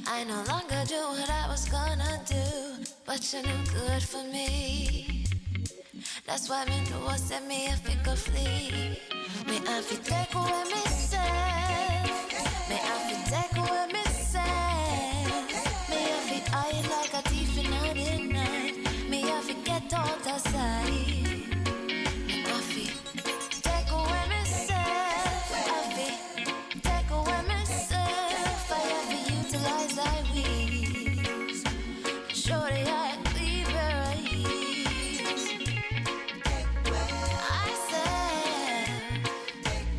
I no longer do what I was gonna do, but you knew good for me. That's why me know I send me a finger flee. Me have to take away myself. Me have to take away myself. Me have to hide like a thief in the night. Me have to get out of sight. Me have to take away myself. I have to take away myself. I have to utilize my wings. Surely I clean where I ease. I said,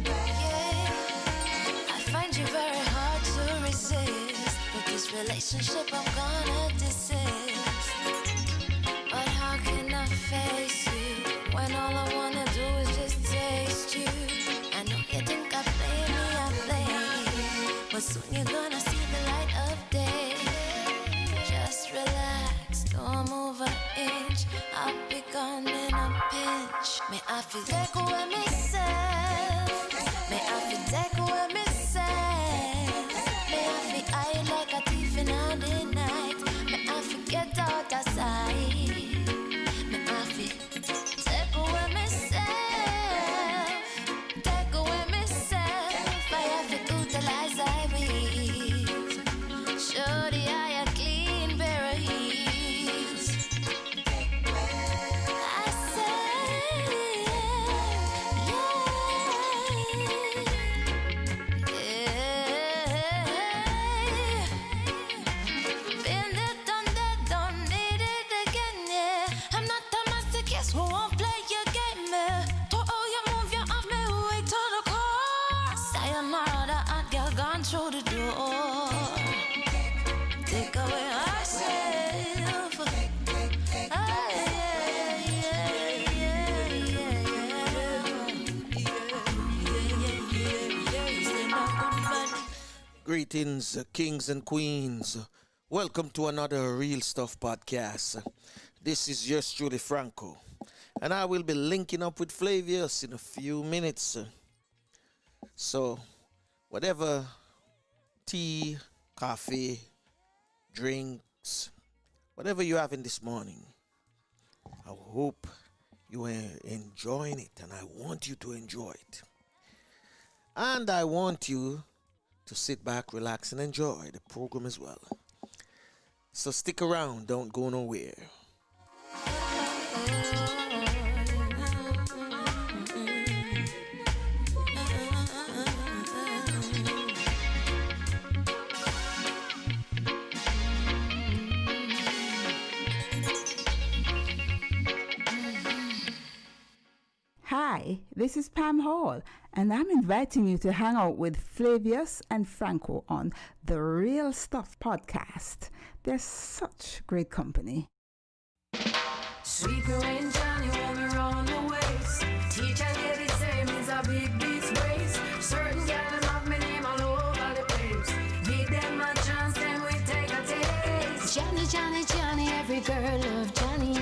yeah, I find you very hard to resist. But this relationship I'm gonna desist. But how can I face you when all I wanna do is just taste you? I know you think I play me, I play, but soon you're gonna see the light of day. Just relax, don't move an inch. I'll be gone in a pinch. May I feel take away myself. May I feel take away myself. May I feel hide like a thief in the night. May I feel get out of sight. May I feel take away myself. Take away myself. I have to utilize I will. Show the eye a clean pair of heels. I said, yeah. Been there, done that, don't need it again, yeah. I'm not a masochist who won't play your game, yeah. To all you move, you have me way to the core. Sayonara, the hot girl gone through the door. Take away ourselves. Ah, yeah, yeah, yeah, yeah. Greetings, kings and queens. Welcome to another Real Stuff podcast. This is yours truly, Franco, and I will be linking up with Flavius in a few minutes. So, whatever tea, coffee, drinks, whatever you're having this morning, I hope you are enjoying it, and I want you to enjoy it. And I want you to sit back, relax, and enjoy the program as well. So stick around, don't go nowhere. Hi, this is Pam Hall, and I'm inviting you to hang out with Flavius and Franco on the Real Stuff podcast. They're such great company. Sweet rain, Johnny, when we round the waist. Teacher get it same, it's a big disgrace. Certain girl them have my name all over the place. Give them a chance, then we take a taste. Johnny, Johnny, Johnny, every girl love Johnny.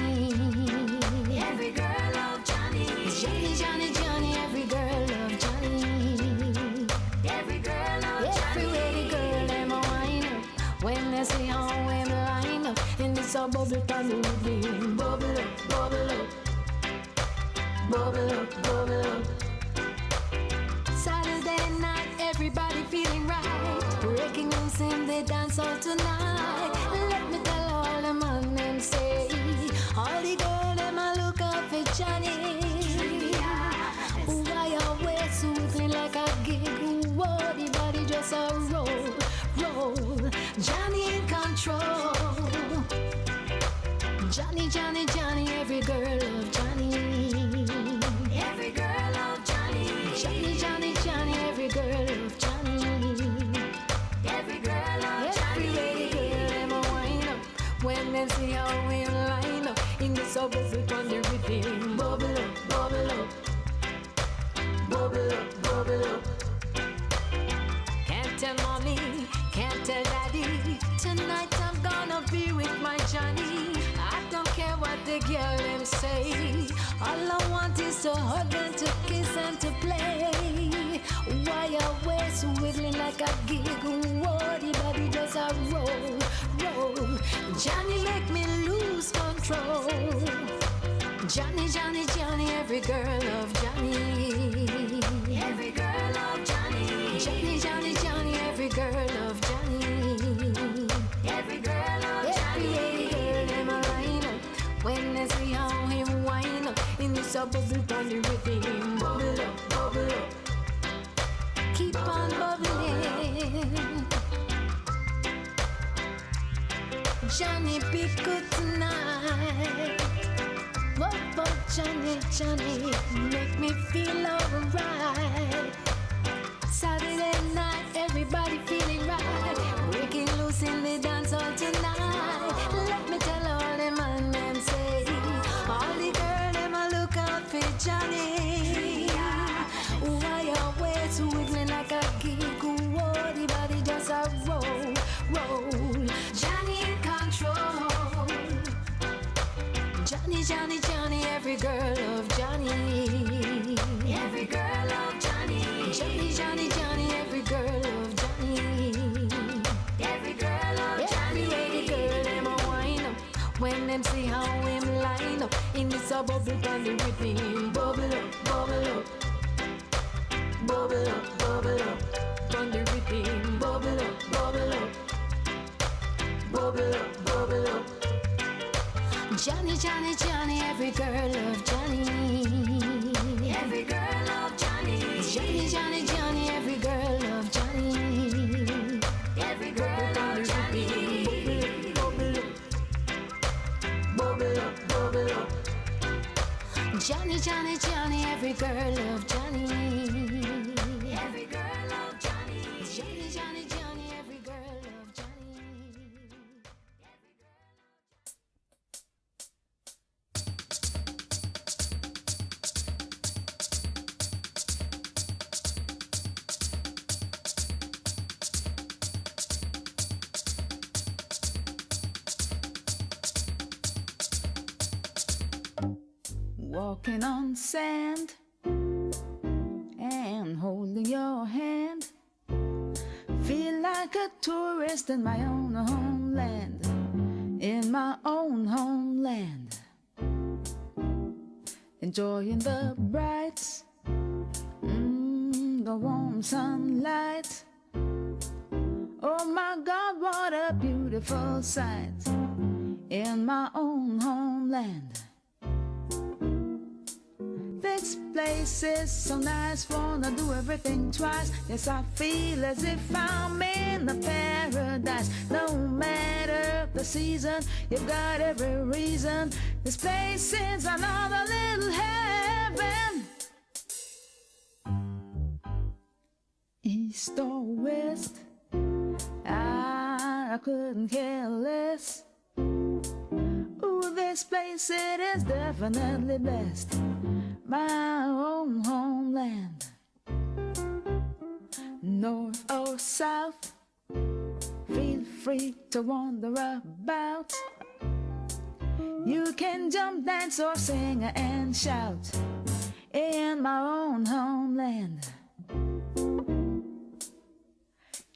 Every girl love Johnny. Johnny, Johnny, Johnny, every girl love Johnny. Every girl love Every way the girl them a wine up. When they see how we line up, and it's a bubble pan the rhythm. Bubble up, bubble up. Bubble up, bubble up. Saturday night, everybody feeling right. Breaking loose in the dance hall tonight. Let me tell all the man them say, all the girl them a look up for Johnny. Why you way swiftly like a gig? Whoa, the body just a roll, roll. Johnny in control. Johnny, Johnny, Johnny, every girl love Johnny. Every girl love Johnny. Johnny, Johnny, Johnny, every girl love Johnny. Every girl love Every Johnny. way the girl them a wind up. When they see how we line up, in the suburbs we on the rhythm. Bubble up, bubble up. Bubble up, bubble up. Can't tell mommy, can't tell daddy. Tonight I'm gonna be with my Johnny. I don't care what the girl them say. All I want is to hug and to kiss and to play. Why you way swiveling like a gig? Whoa, the body just a roll, control. Johnny, Johnny, Johnny, every girl love Johnny. Every girl love Johnny. Johnny, Johnny, Johnny, every girl love Johnny. Every girl love Johnny. Every girl them a line up when they see how him wind up in this a bubble on the rhythm. Bubble up, bubble up. Keep on bubbling. Johnny, be good tonight. Whoa, whoa, Johnny, Johnny, make me feel alright. Saturday night, everybody feeling right. Breaking loose in the dance hall tonight. Let me tell all them man them say, all the girl them a look out for Johnny. Why you always wiggling like a geek? Whoa, the body just a roll, roll. Johnny in control. Johnny, Johnny, Johnny, every girl love Johnny. Every girl love Johnny. Johnny, Johnny, Johnny, every girl love Johnny. Every girl love Johnny. Every girl them a wind up when them see how him line up in this a bubble on the rhythm. Bubble up, bubble up. Bubble up, bubble up. On the rhythm. Bubble up, bubble up. Bubble up, bubble up. Johnny, Johnny, Johnny, every girl love Johnny. Every girl love Johnny. Johnny, Johnny, Johnny, every girl love Johnny. Every girl love Johnny. Bubble up, bubble up, bubble up. Johnny, Johnny, Johnny, every girl love Johnny. Every girl love Johnny. Johnny, Johnny, Johnny, every girl love Johnny. Walking on sand and holding your hand. Feel like a tourist in my own homeland. In my own homeland. Enjoying the bright, the warm sunlight. Oh my God, what a beautiful sight. In my own homeland. This place is so nice, wanna do everything twice. Yes, I feel as if I'm in a paradise. No matter the season, you've got every reason. This place is another little heaven. East or west, I couldn't care less. Ooh, this place, it is definitely blessed. My own homeland. North or south, feel free to wander about. You can jump, dance, or sing and shout. In my own homeland.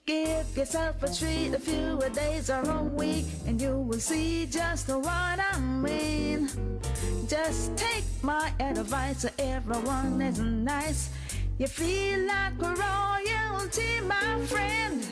Give yourself a treat, a few days or a week, and you will see just what I mean. Just take my advice, so everyone is nice. You feel like royalty, my friend.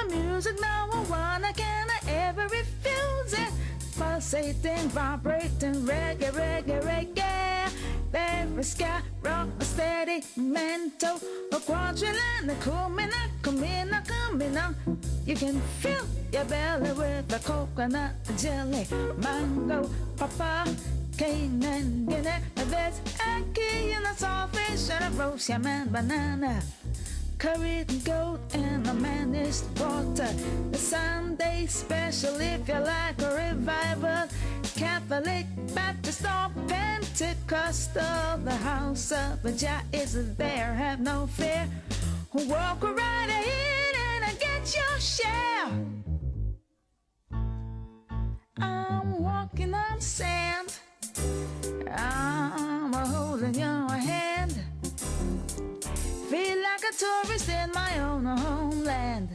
Music number one, I cannot ever refuse it. Pulsating, vibrating, reggae, reggae, reggae. There a scarrow, a steady mental, a quadrillion, a coming. You can fill your belly with a coconut jelly, mango, papa, cane and guinea. There's a key in a saltfish and a roast yam and banana. Curried goat and a managed water. The Sunday special if you like a revival. Catholic, Baptist or Pentecostal. The house of Jah is there, have no fear. Walk right ahead and get your share. I'm walking on sand. I'm holding your hand. Feel like a tourist in my own homeland.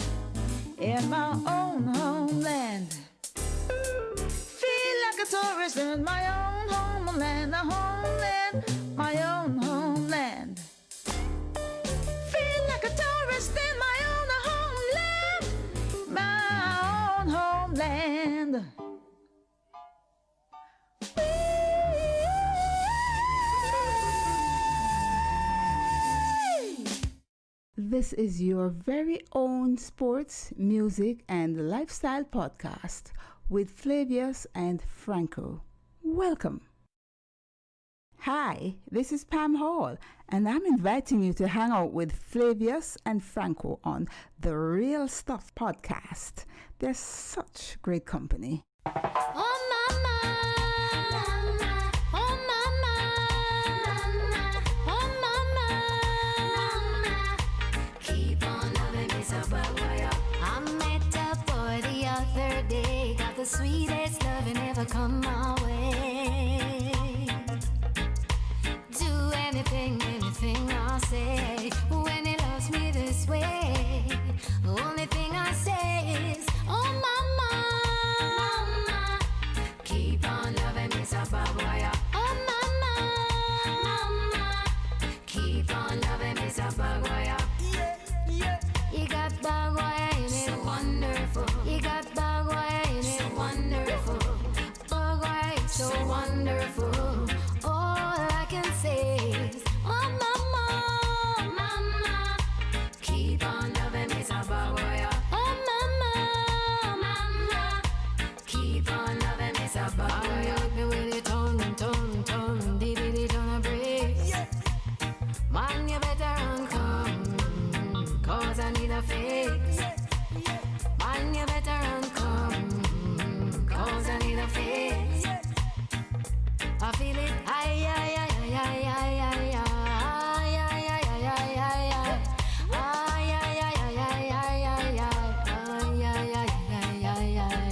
In my own homeland. Feel like a tourist in my own homeland. A homeland, my own homeland. Feel like a tourist in my own homeland. My own homeland. This is your very own sports, music, and lifestyle podcast with Flavius and Franco. Welcome. Hi, this is Pam Hall, and I'm inviting you to hang out with Flavius and Franco on the Real Stuff podcast. They're such great company. Oh mama, mama, oh mama, mama, oh mama, mama. Keep on loving me so bad, I met a boy the other day, got the sweetest loving ever come my way. Do anything I say when he loves me this way. Only thing I say is, oh mama, mama. Keep on loving me so bad, oh mama, mama. Keep on loving me so bad, You got bad wire in it, so wonderful. You got bad wire in it, so wonderful. Bad wire, so wonderful. All I can say is, oh mama, mama. Keep on loving me so bad, oh mama, mama. Keep on loving me so bad. Hit me with it, tone, dee, don't break. Man, you better run, come, cause I need a fix. Man, you better run, come, cause I need a fix. I feel it, ay, ay, ay, ay, ay, ay, ay, ay, ay, ay, ay, ay, ay, ay. Ay, ay, ay, ay, ay, ay, ay, ay, ay, ay, ay.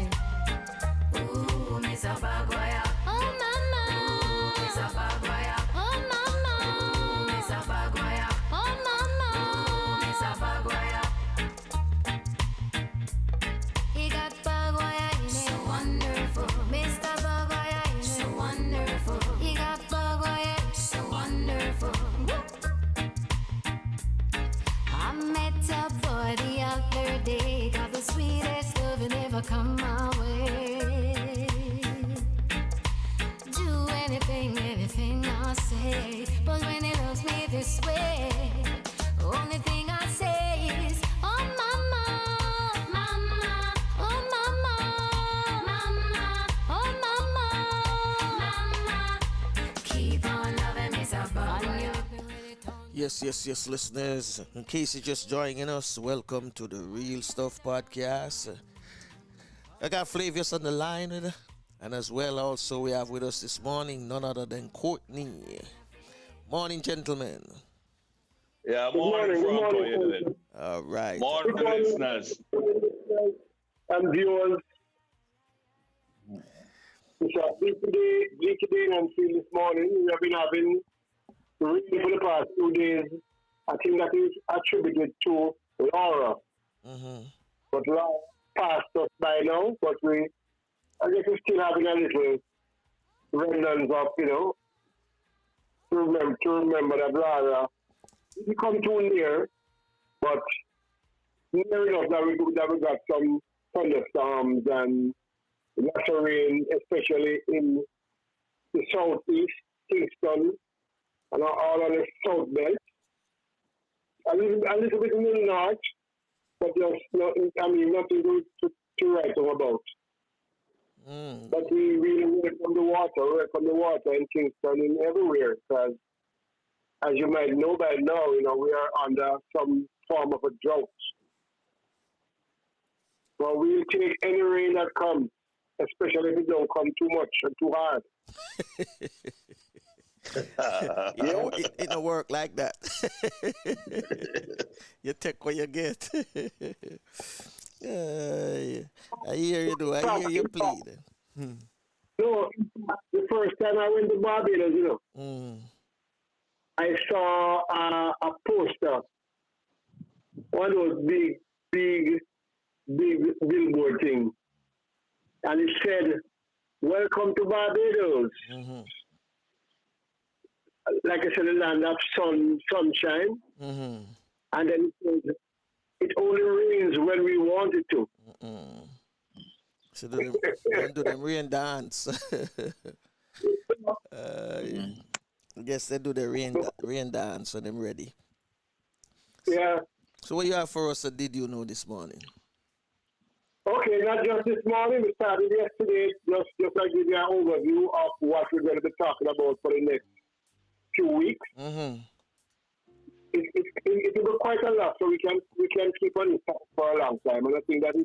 Ooh, Miss Abagwaya. Oh, mama. Ooh, Miss Abagwaya. Oh, mama. Ooh, Miss Abagwaya. Oh, mama. Ooh, Miss Abagwaya. He got Bagwaya in it. So wonderful. Mr. Bagwaya in it. So wonderful. He got Bagwaya. So wonderful. I met a boy the other day, got the sweetest loving ever come my way. Do anything I say, but when he loves me this way, only thing I say is, oh mama, mama, oh mama, mama, oh mama, mama. Keep on loving me so bad. Yes, listeners. In case you're just joining us, welcome to the Real Stuff podcast. I got Flavius on the line, and as well, also, we have with us this morning none other than Courtney. Morning, gentlemen. Yeah, morning, Franco. How you doing? All right. Morning, listeners. And viewers, it's a big day and feel this morning. We have been having reading for the past 2 days. I think that is attributed to Laura. Mm-hmm. But Laura passed us by now, but I guess we're still having a little remnants of, to remember that Laura, we come too near, but near enough that we got some thunderstorms and lots of rain, especially in the southeast, Kingston, and and all on the south belt. A little bit in the north, but just nothing to write home about. But we really welcome the water in Kingston and everywhere, because as you might know by now, we are under some form of a drought. But we'll take any rain that comes, especially if it don't come too much and too hard. It don't work like that. You take what you get. I hear you do. I hear you pleading. No, the first time I went to Barbados, I saw a poster, one of those big billboard things, and it said, "Welcome to Barbados." Like I said, the land of sunshine. And then it only rains when we want it to. So do them rain dance. I guess they do the rain dance when they're ready. Yeah. So what you have for us, did you know this morning? Okay, not just this morning. We started yesterday. Just to give you an overview of what we're going to be talking about for the next few weeks. It will be quite a lot, so we can keep on it for a long time. And I think that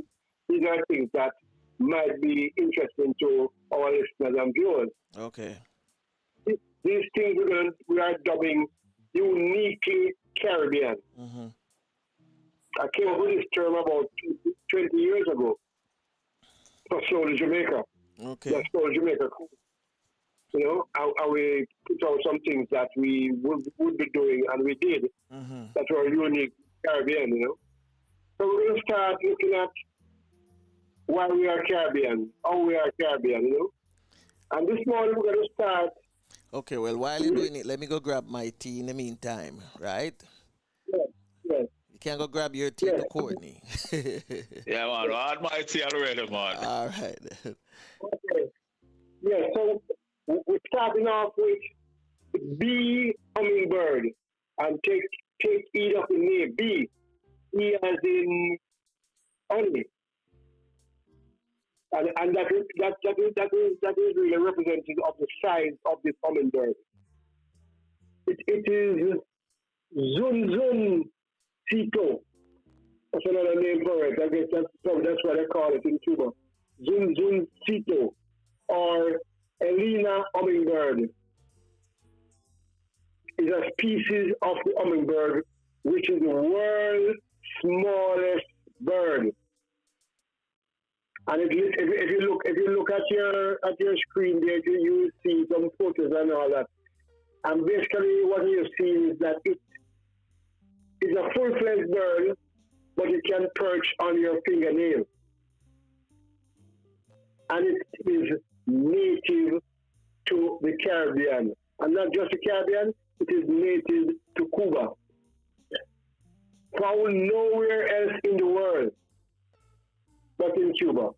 these are things that might be interesting to our listeners and viewers. Okay. These things we are dubbing uniquely Caribbean. I came up with this term about 20 years ago for Soul Jamaica. Okay. That's Soul Jamaica. And we put out some things that we would be doing, and we did, that were unique Caribbean, So we're going to start looking at why we are Caribbean, how we are Caribbean, And this morning we're going to start. Okay, well, while you're doing it, let me go grab my tea in the meantime, right? Yes. You can't go grab your tea to Courtney. Yeah, man. I had my tea already, man. All right. Okay. Yeah, so we're starting off with bee hummingbird, and take heed of the name bee. E as in honey, and that is really representative of the size of this hummingbird. It is Zun Tito. That's another name for it. I guess that's what they call it in Cuba. Zun Tito, or Elena hummingbird, is a species of the hummingbird which is the world's smallest bird. And if you look at your screen there, you will see some photos and all that. And basically, what you see is that it is a full-fledged bird, but it can perch on your fingernail. And it is native to the Caribbean. And not just the Caribbean, it is native to Cuba. Found nowhere else in the world but in Cuba.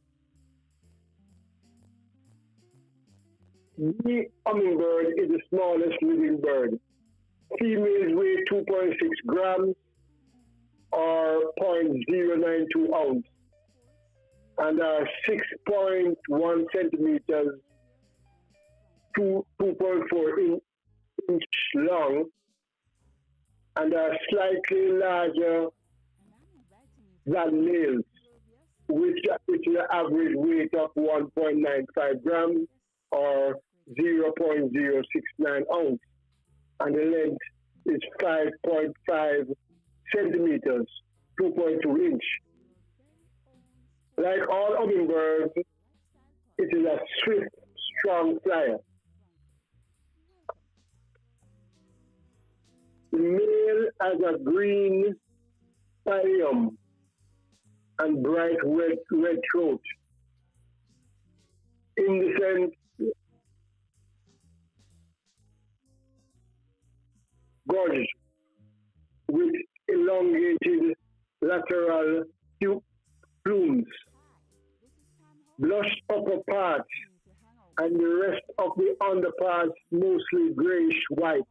The hummingbird is the smallest living bird. Females weigh 2.6 grams or 0.092 ounce and are 6.1 centimeters to 2.4 inch long and are slightly larger than males, which is an average weight of 1.95 grams or 0.069 ounce, and the length is 5.5 centimeters, 2.2 inch. Like all hummingbirds, it is a swift, strong flyer. The male has a green pallium and bright red throat. Indecent gorge with elongated lateral plumes, blushed upper parts, and the rest of the underparts mostly grayish white.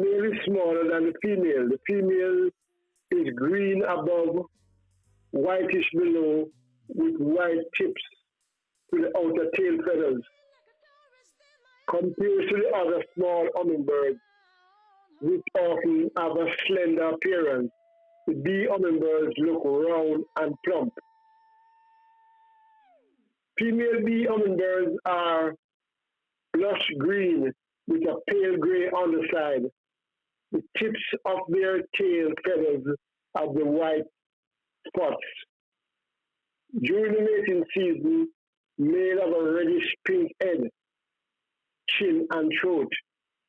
male is smaller than the female. The female is green above, whitish below, with white tips to the outer tail feathers. Compared to the other small hummingbirds, which often have a slender appearance, the bee hummingbirds look round and plump. Female bee hummingbirds are lush green with a pale gray underside. The tips of their tail feathers have the white spots. During the mating season, male have a reddish pink head, chin, and throat.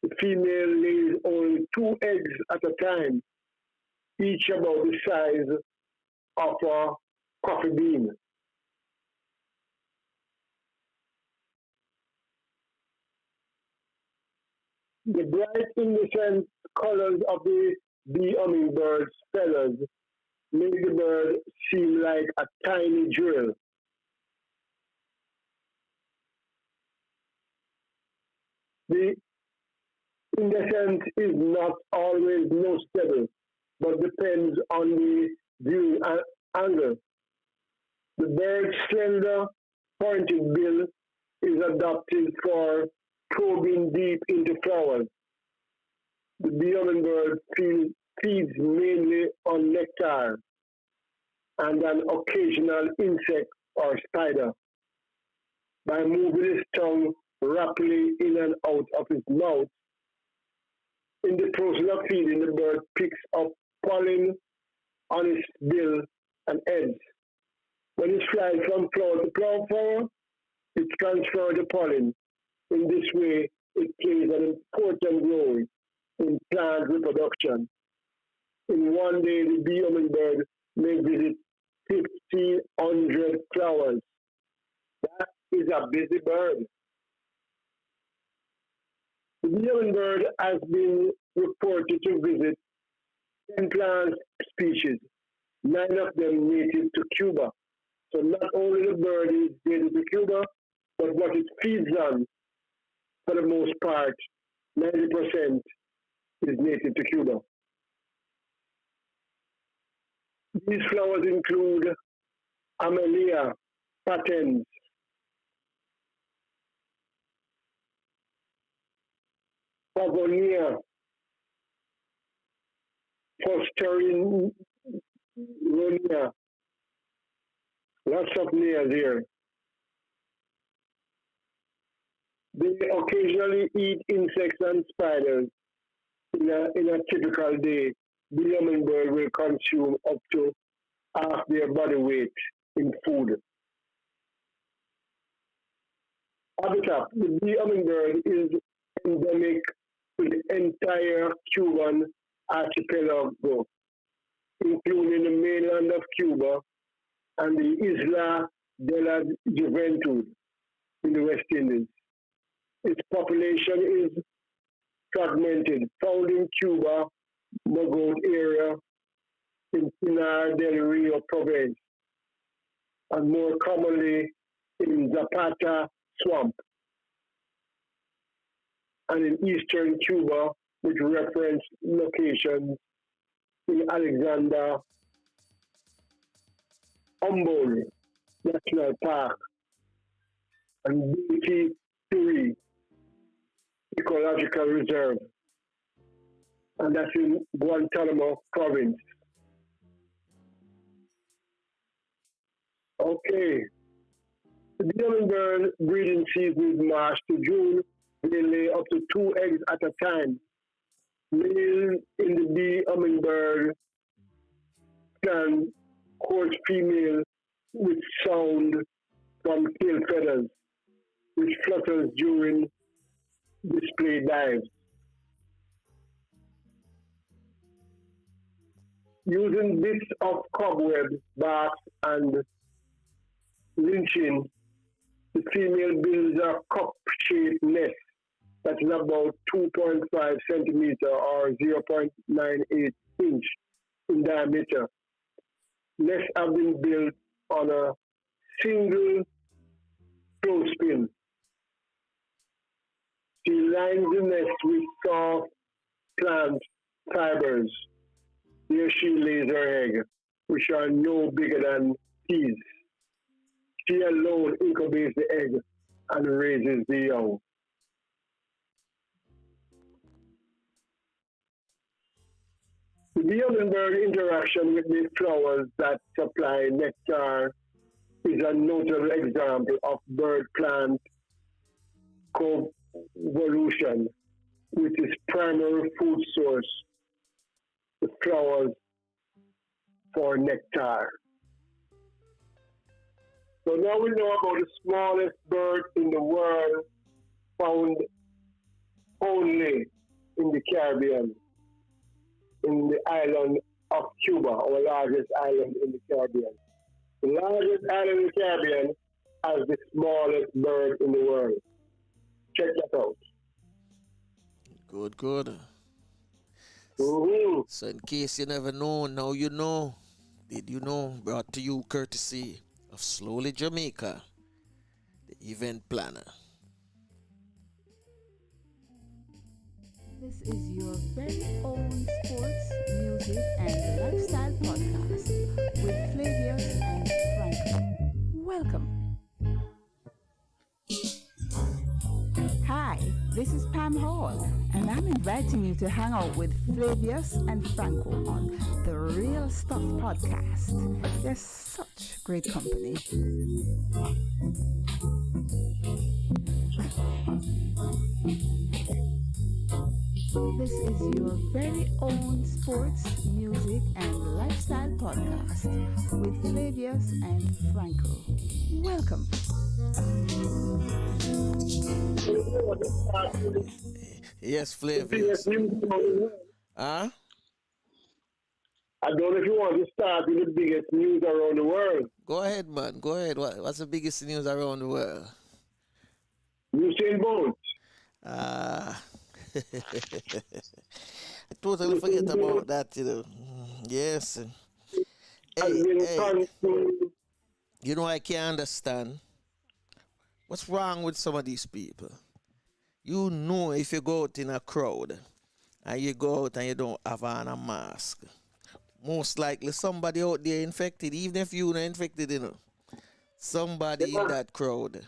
The female lays only 2 eggs at a time, each about the size of a coffee bean. The bright innocent colors of the bee hummingbird's feathers make the bird seem like a tiny jewel. The indecent is not always noticeable, but depends on the viewing angle. The bird's slender, pointed bill is adapted for probing deep into flowers. The bee hummingbird feeds mainly on nectar and an occasional insect or spider. By moving his tongue rapidly in and out of his mouth, in the process of feeding, the bird picks up pollen on his bill and head. When it flies from flower to flower, it transfers the pollen. In this way, it plays an important role in plant reproduction. In one day, the bee hummingbird may visit 1,500 flowers. That is a busy bird. The bee hummingbird has been reported to visit 10 plant species, 9 of them native to Cuba. So not only the bird is native to Cuba, but what it feeds on, for the most part, 90% is native to Cuba. These flowers include Amelia patens, Pavonia, Fosterinea, lots of nears here. They occasionally eat insects and spiders. In a typical day, the hummingbird will consume up to half their body weight in food. Habitat. The bee hummingbird is endemic to the entire Cuban archipelago, including the mainland of Cuba and the Isla de la Juventud in the West Indies. Its population is fragmented, found in Cuba, Mogote area, in Pinar del Rio province, and more commonly in Zapata swamp, and in eastern Cuba, with reference locations in Alexander Humboldt National Park and Beauty Turi Ecological Reserve, and that's in Guantanamo province. Okay. The hummingbird breeding season is March to June. They lay up to 2 eggs at a time. Male in the bee hummingbird can court female with sound from tail feathers, which flutters during display dives. Using bits of cobweb, bark, and lynching, the female builds a cup-shaped nest that is about 2.5 centimeter or 0.98 inch in diameter. Nests have been built on a single clothespin. She lines the nest with soft plant fibers. There she lays her egg, which are no bigger than peas. She alone incubates the egg and raises the young. The hummingbird interaction with the flowers that supply nectar is a notable example of bird-plant co-evolution, with its primary food source, the flowers for nectar. So now we know about the smallest bird in the world, found only in the Caribbean, in the island of Cuba, our largest island in the Caribbean. The largest island in the Caribbean has the smallest bird in the world. Check that out. Good, good. Mm-hmm. So in case you never know, now you know. Did you know? Brought to you courtesy of Slowly Jamaica, the event planner. This is your very own sports, music, and lifestyle podcast with Flavius and Franco. Welcome. Hi, this is Pam Hall, and I'm inviting you to hang out with Flavius and Franco on the Real Stuff podcast. They're such great company. This is your very own sports, music, and lifestyle podcast with Flavius and Franco. Welcome. Yes, Flavius. Huh? I don't know if you want to start with the biggest news around the world. Go ahead, man. Go ahead. What's the biggest news around the world? Usain Bolt. I totally forget about that, you know. Yes. Hey, you know, I can't understand. What's wrong with some of these people? You know, if you go out in a crowd and you go out and you don't have on a mask, most likely somebody out there infected, even if you're not infected, you know. Somebody in that crowd.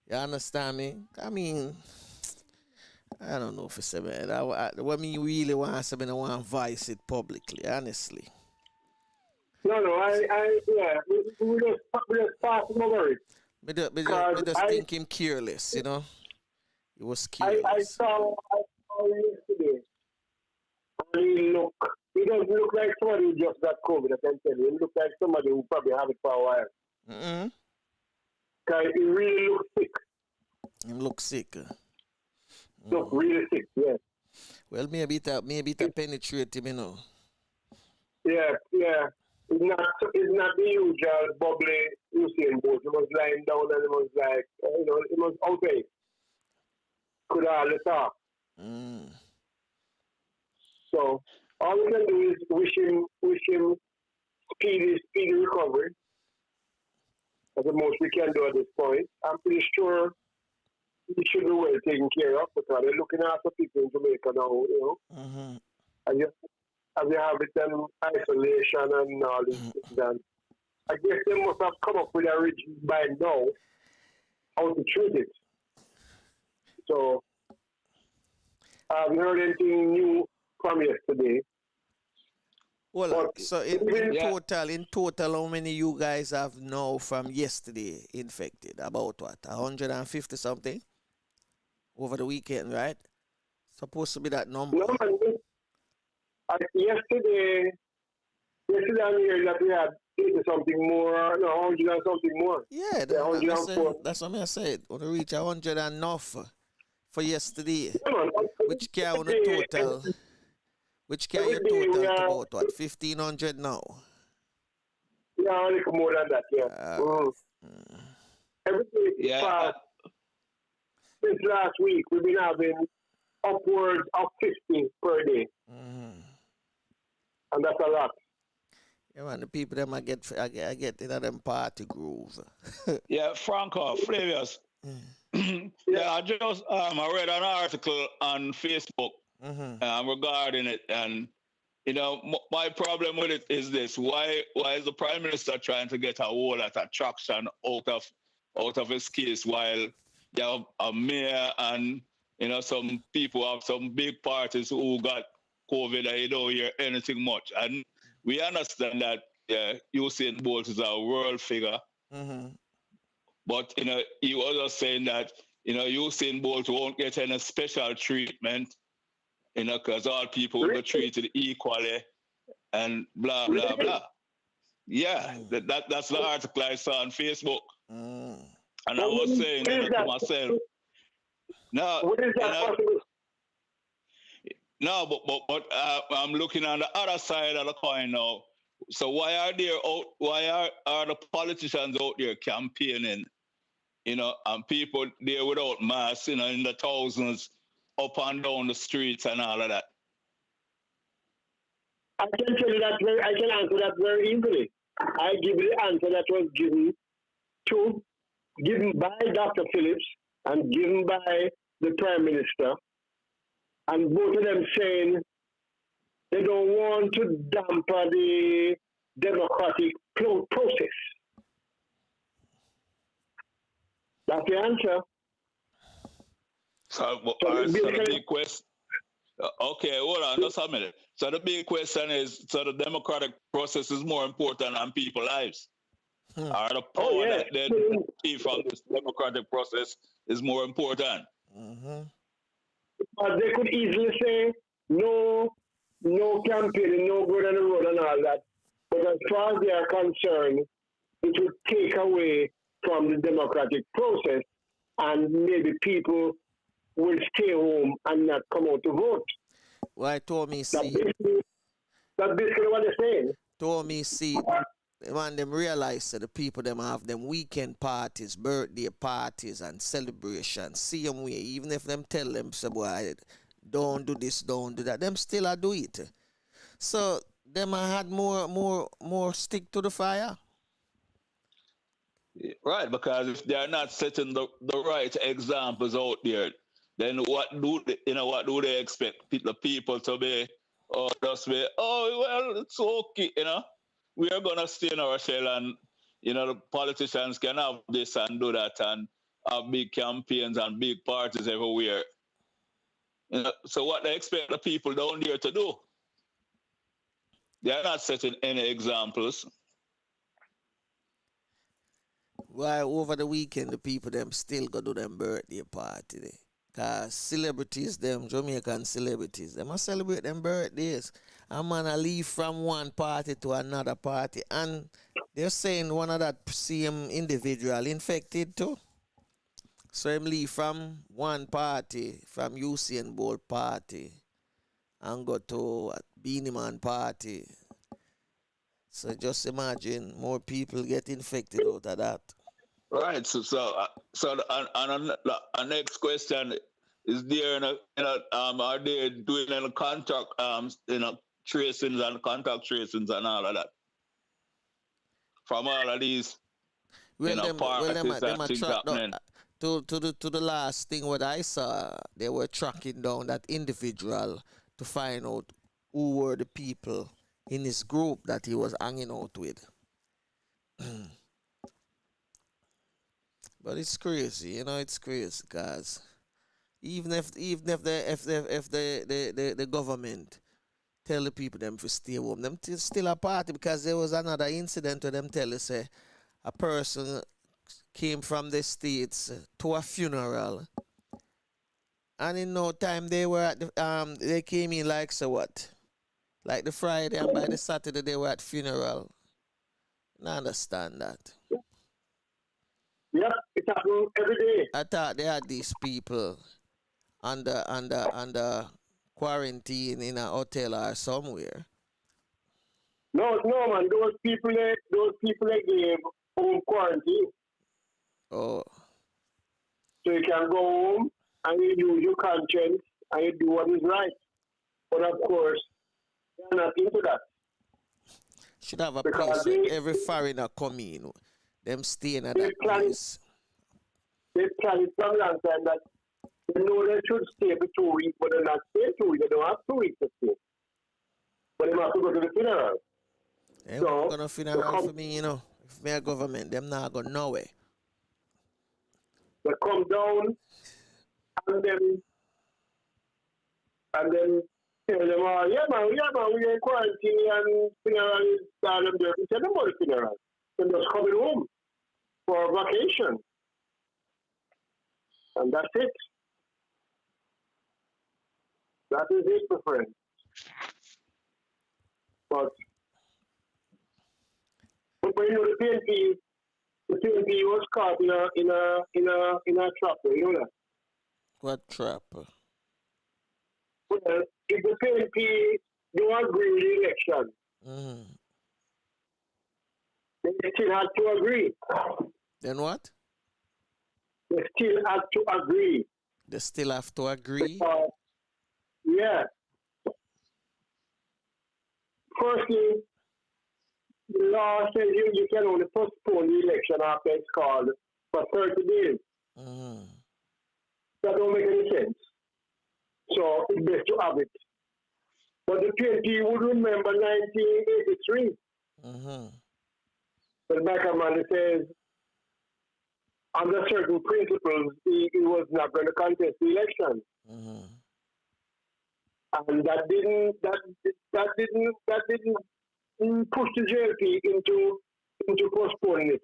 You understand me? I mean, I don't know if it's man. What me really want to say, I want to voice it publicly, honestly. No, yeah, we just pass over it. Me just think him careless, you know. He was careless. I saw yesterday, and he doesn't look like somebody who just got COVID, I can tell you. He looks like somebody who probably had it for a while. Mm-hmm. Because he really looks sick. He looks sick. Look really sick, yeah. Well, maybe it penetrate him, you know. Yeah. It's not the usual bubbly Usain Bolt. He was lying down and it was like, it was okay. Could hardly talk. So all we can do is wish him speedy recovery. That's the most we can do at this point. I'm pretty sure he should be well taken care of because they're looking after people in Jamaica now, you know. Mm-hmm. And you have it in isolation and all this done. I guess they must have come up with a region by now how to treat it. So I haven't heard anything new from yesterday. Well, so in total, how many you guys have now from yesterday infected? About what? 150 something over the weekend, right? Supposed to be that number. No, man. Yesterday I'm hearing that we had 80 something more, 100 and something more. Yeah, that's what I said. Want to reach 100 and enough for yesterday. Yeah, which carry on the total. Which carry your total to about what? 1,500 now. Yeah, a little more than that. Yeah. Every day since last week, we've been having upwards of 50 per day. And that's a lot. Yeah, man, the people them I get in them party groove. Yeah, Franco, Flavius. Yeah, I just I read an article on Facebook regarding it. And my problem with it is this: why is the Prime Minister trying to get a whole lot of traction out of his case, while you have a mayor and some people have some big parties who got COVID and you don't hear anything much. And we understand that Usain Bolt is a world figure, but he was just saying that Usain Bolt won't get any special treatment, because all people will be treated equally, and blah blah blah. Yeah, that's the article I saw on Facebook, and I was saying to myself, no, What is that possible? no, but I'm looking on the other side of the coin now. So why are the politicians out there campaigning, and people there without masks, in the thousands up and down the streets and all of that? I can tell you I can answer that very easily. I give you the answer that was given by Dr. Phillips and given by the Prime Minister, and both of them saying they don't want to damper the democratic process. That's the answer. So the big question. Okay, hold on, just a minute. So the big question is: so the democratic process is more important than people's lives? Or the power that they receive from this democratic process is more important? But they could easily say no campaigning, no good on the road and all that. But as far as they are concerned, it would take away from the democratic process, and maybe people will stay home and not come out to vote. Why told me see? That's basically what they're saying. Told me see. When them realize that the people them have them weekend parties, birthday parties and celebrations, see them way, even if them tell them, so boy, don't do this, don't do that, them still a do it. So them had more stick to the fire. Right, because if they're not setting the right examples out there, then what do they expect the people to be? Or just be, well, it's okay, we are gonna stay in our shell, and the politicians can have this and do that and have big campaigns and big parties everywhere. So what they expect the people down there to do? They are not setting any examples. Why over the weekend the people them still go do them birthday party there? Cause celebrities, them Jamaican celebrities, them a celebrate them birthdays. A man a leave from one party to another party, and they're saying one of that same individual infected too. So him leave from one party, from Usain Bolt party, and go to Beanie Man party. So just imagine more people get infected out of that. Right. So our next question is: are they doing any contact tracings and contact tracings and all of that from all of these parties and things happening? To the last thing what I saw, they were tracking down that individual to find out who were the people in his group that he was hanging out with. But it's crazy, it's crazy, because even if the government tell the people them to stay home, them still a party, because there was another incident where them tell us a person came from the States to a funeral, and in no time they were at they came in like the Friday, and by the Saturday they were at funeral. I understand that. Yep, it happens every day. I thought they had these people under quarantine in a hotel or somewhere. No, man. Those people they gave home quarantine. Oh. So you can go home and you use your conscience and you do what is right. But of course, they're not into that. Should have a place where every foreigner come in. Them staying at that place. They plan it from long time that They know they should stay for 2 weeks, but they're not staying 2 weeks. They don't have 2 weeks to stay. But they have to go to the funeral. They So, won't gonna funeral for me, you know. If me a government, them not go nowhere. they come down and then tell them, yeah man, we in quarantine and funeral is down there. We tell them about the funeral. They're just coming home for vacation. And that's it. That is it, my friend. But you know the PNP was caught in a trap, you know that? What trap? Well, if the PNP don't agree with the election, they still have to agree. Then what? They still have to agree. They still have to agree? Yeah. Firstly, the law says you can only postpone the election after it's called for 30 days. That don't make any sense. So it's best to have it. But the PNP would remember 1983. But Michael Manley says, under certain principles, he was not going to contest the election. And that didn't push the JLP into postponing it.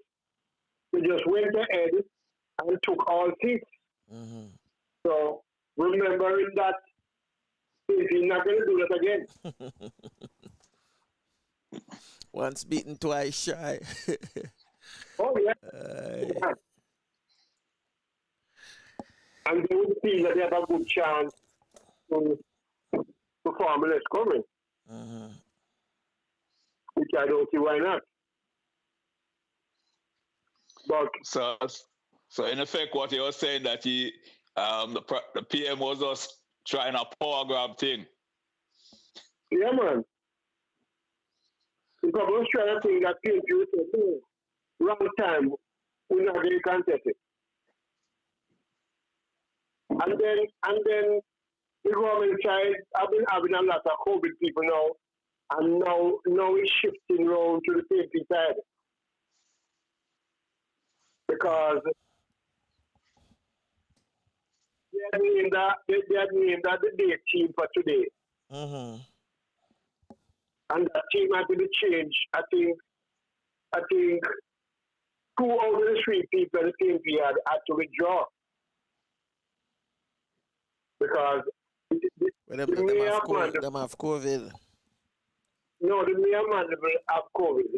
They just went ahead and took all seats. So remembering that, he's not going to do that again. Once beaten, twice shy. Oh yeah. And they would feel that they have a good chance to form a less coming. Which I don't see why not. But so in effect, what you were saying that the PM was just trying a power grab thing. Yeah, man. Because I was trying to think that PNP would say, no, wrong time, we're not going to contest it. And then the government side, I've been having a lot of COVID people now, and now it's shifting around to the PNP side. Because they had named that the date team for today. And that team had to be changed. I think 2 out of the 3 people the PNP had to withdraw. Because them have COVID. No, the mayor man have COVID.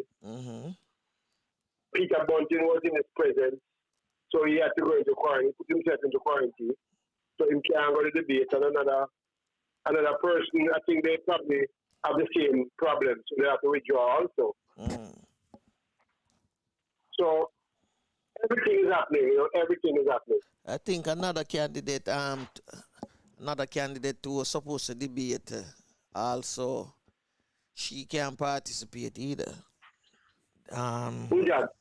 Peter Bunting was in his presence, so he had to go into quarantine, put himself into quarantine. So he can't go to debate, and another person, I think they probably have the same problem, so they have to withdraw also. So everything is happening, everything is happening. I think another candidate who was supposed to debate also, she can't participate either. Who's that?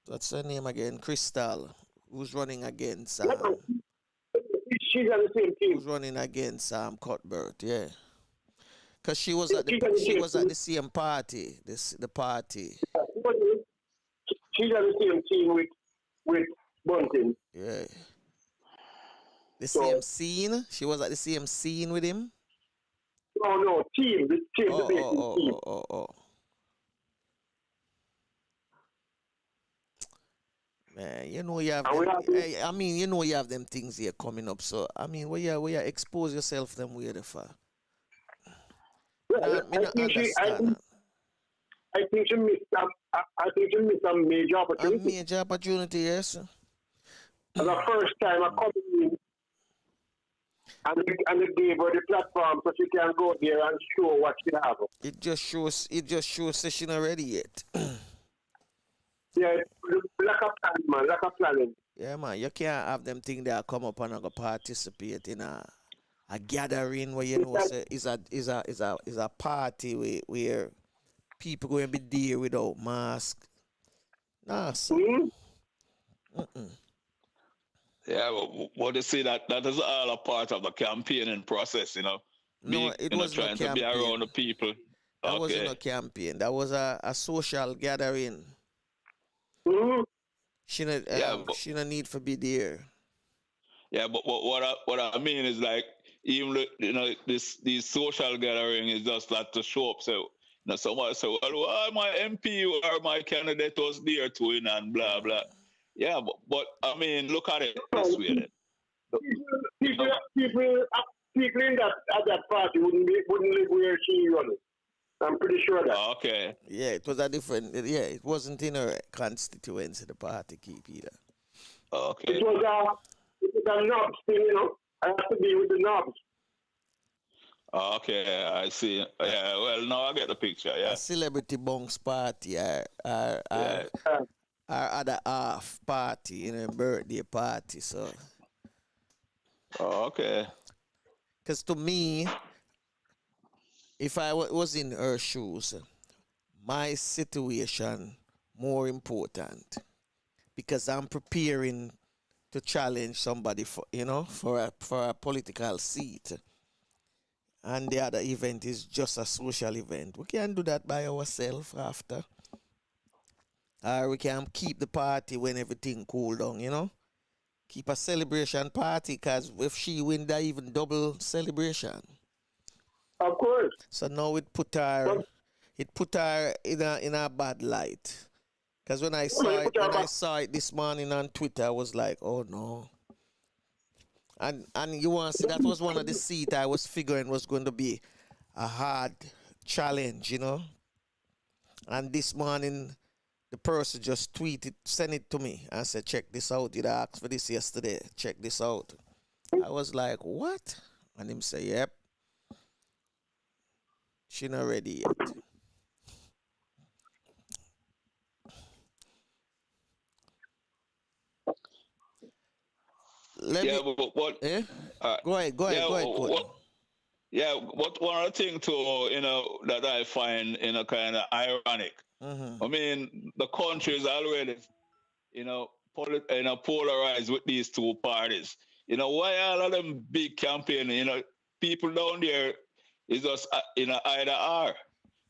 What's her name again? Crystal, who's running against she's on the same team. Who's running against Cuthbert, yeah. Because she was at the same party, the party. She's on the same team with Bunting. Yeah. Same scene? She was at the same scene with him? No, team. The team, team. Man, you know you have you have them things here coming up. So I mean, where you expose yourself them way for? I think she missed a major opportunity. A major opportunity, yes. For the first time I come in and they gave her the platform so she can go there and show what she have. It just shows that she's not ready yet. Yeah, lack of planning, man. Lack of planning. Yeah, man. You can't have them things that come up and go participate in a gathering where you know is a party where people going to be there without mask. Nah, son. Yeah, but you see that is all a part of the campaigning process, No, it wasn't a trying to be around campaign. the people. That wasn't Okay. a campaign. That was a social gathering. Mm-hmm. Yeah, but She no need for be there. yeah, but what I mean is like even these social gathering is just like to show up. So somebody say, well, why my MP or my candidate was there too, and blah blah. Yeah, but I mean, look at it this way then. You People, know, people, people in that at that party wouldn't live where she running. I'm pretty sure of that. okay. Yeah, it was a different. Yeah, it wasn't in her constituency. The party keep either. It Okay. was a knobs thing, I have to be with the knobs. Okay, I see. Yeah, well, now I get the picture. A Yeah, celebrity bunks party yeah. Uh, our other half party, birthday party. So, Okay. because to me, if I was in her shoes, my situation more important because I'm preparing to challenge somebody for a political seat. And the other event is just a social event. We can do that by ourselves after. Or we can keep the party when everything cool down. Keep a celebration party because if she win, that even double celebration. of course. So now But it put her in a bad light. Because when I when saw you it put your when I back, saw it this morning on Twitter, I was like, oh no. And you want to see that was one of the seats I was figuring was going to be a hard challenge. And this morning the person just sent it to me and said, check this out. You asked for this yesterday. Check this out. I was like, what? And him say, yep, she not ready yet. Let Yeah, me but what? eh? Uh, Go ahead, yeah, Courtney. what one of the things too, that I find, kind of ironic. Mm-hmm. I mean, the country is already, polarized with these two parties. Why all of them big campaign? People down there is just, either or.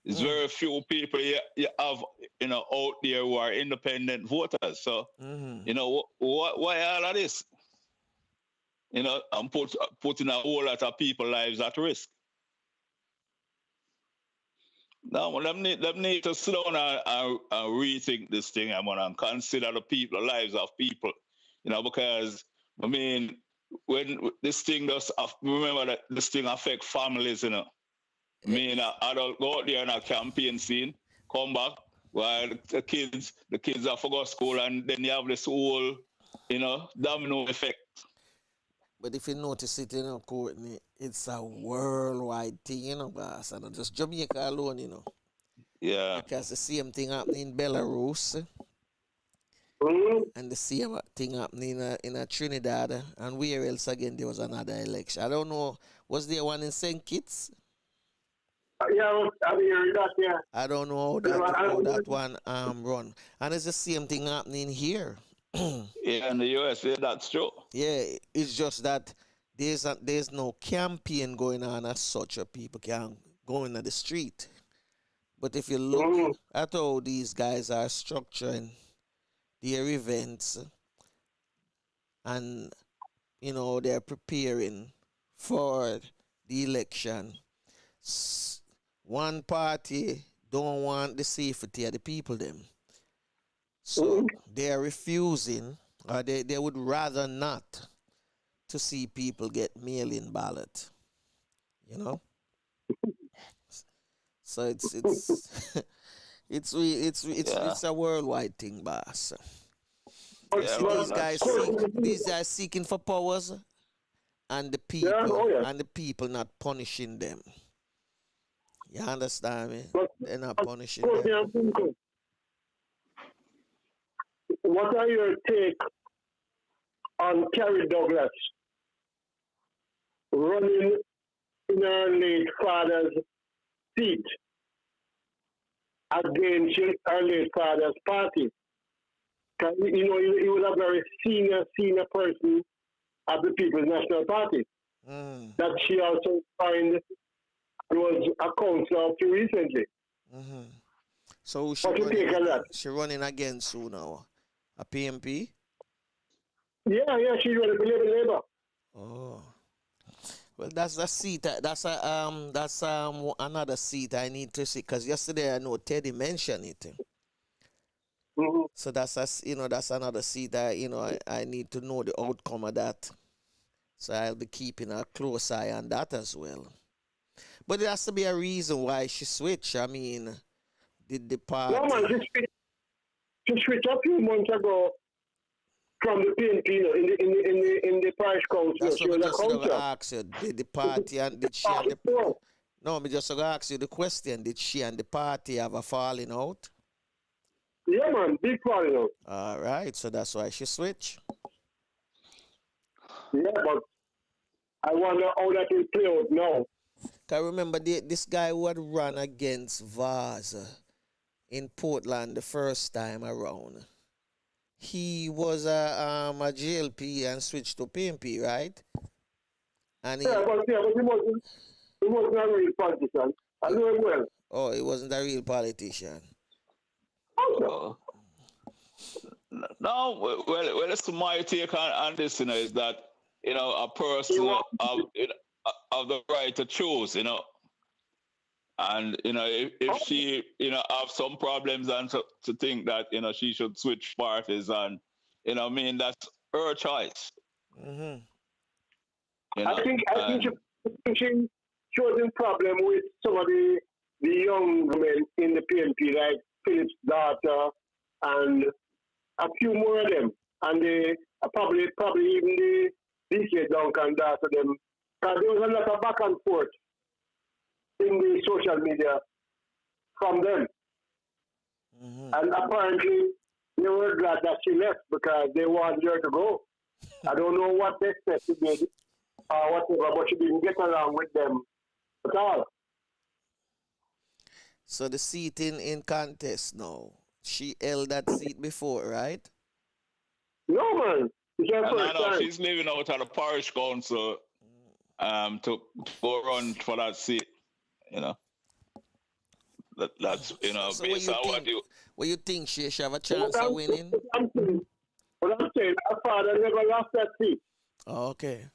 It's Mm. very few people you have, out there who are independent voters. So, Mm-hmm. why all of this? And putting a whole lot of people's lives at risk. Now, them need to slow down and rethink this thing, and consider the people, lives of people, because, I mean, when this thing does, remember that this thing affect families. I mean, an adult go out there in a campaign scene, come back, while the kids have to go to school, and then you have this whole, domino effect. But if you notice it, Courtney, it's a worldwide thing, boss, and not just Jamaica alone. Yeah. Because the same thing happening in Belarus mm, and the same thing happening in Trinidad and where else again there was another election. I don't know. Was there one in St. Kitts? yeah, I'm hearing that, yeah. I don't know how You know, that one run. And it's the same thing happening here. Yeah, in the US, yeah, that's true. Yeah, it's just that there's no campaign going on as such, or people can go into the street. But if you look mm, at how these guys are structuring their events and they're preparing for the election, one party don't want the safety of the people them. So they're refusing, or they would rather not to see people get mail-in ballot. You know? So it's Yeah. it's a worldwide thing, boss. You but, Yeah, see man, these but, that's guys true. seeking for powers and yeah, oh yeah. the people not punishing them. You understand me? But, They're not but, punishing Courtney them. and Pinko, what are your take on Carrie Douglas running in her late father's seat against her late father's party? You know, he was a very senior person of the People's National Party. That she also signed, was a councillor up to recently. So she What you think of that? she running again soon now. A PMP? Yeah, she's running for Labour. Oh. Well, that's the seat. That's another seat I need to see. Because yesterday I know Teddy mentioned it. So that's that's another seat I need to know the outcome of that. So I'll be keeping a close eye on that as well. But there has to be a reason why she switched. I mean, did the party? No, man, she switched a few months ago from the PNP, in the parish council. That's she what was I a just going to councillor. ask you. Did the party and did she and the No, me just going to ask you the question. Did she and the party have a falling out? Yeah, man, big falling out. All right, so that's why she switched. Yeah, but I wonder how that will play out now. I remember this guy who had run against Vaz in Portland the first time around. He was a JLP and switched to PMP, right? And but he wasn't a real politician. I know him well. Oh, he wasn't a real politician. Also. No, well, that's my take on this, is that, a person of the right to choose, and, if she, have some problems and to think that, she should switch parties and, that's her choice. I think she was in problem with some of the young men in the PNP, like Philip's daughter and a few more of them. And they probably even the DK Duncan daughter them. Because there was a lot of back and forth in the social media from them. And apparently they were glad that she left because they wanted her to go. I don't know what they said she did or whatever, but she didn't get along with them at all. So the seat in contest now, she held that seat before, right? No, man. No, she's leaving out of the parish council to go run for that seat, That's, So based on what you think she should have a chance of winning? What I'm saying, her father never lost that seat. Oh, okay.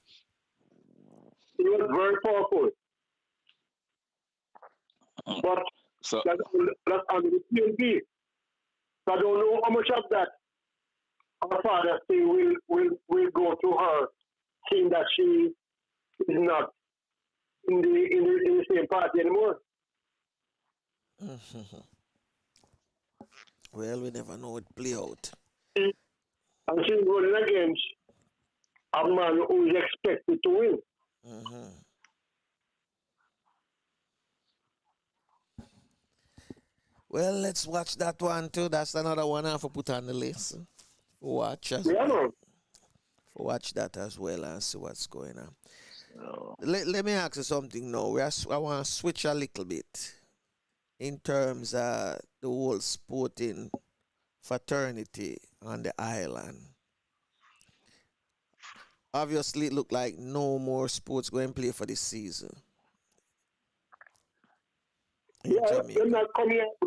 He was very powerful. But that's under the PNP. So I don't know how much of that our father thing will go to her, seeing that she is not in the same party anymore. Well, we never know it play out. And she's running against a man who is expected to win. Well, let's watch that one too. That's another one I have to put on the list. Watch that as well and see what's going on. Let me ask you something now. I want to switch a little bit in terms of the whole sporting fraternity on the island. Obviously, it looked like no more sports going to play for this season. Yeah, they're not coming out.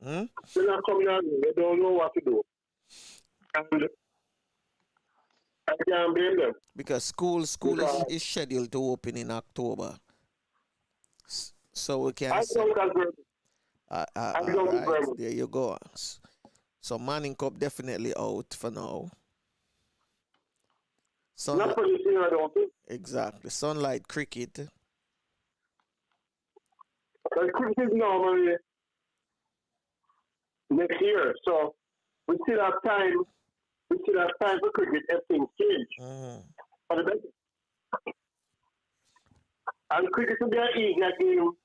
They're not coming out. They don't know what to do. And I can't blame them. Because school is scheduled to open in October. So we can right, there you go. So Manning Cup definitely out for now. Not for this year, I don't think. Exactly. Sunlight cricket. But cricket is normally next year, so we still have time. We still have time for cricket if things change. For the better. And cricket will be an easier game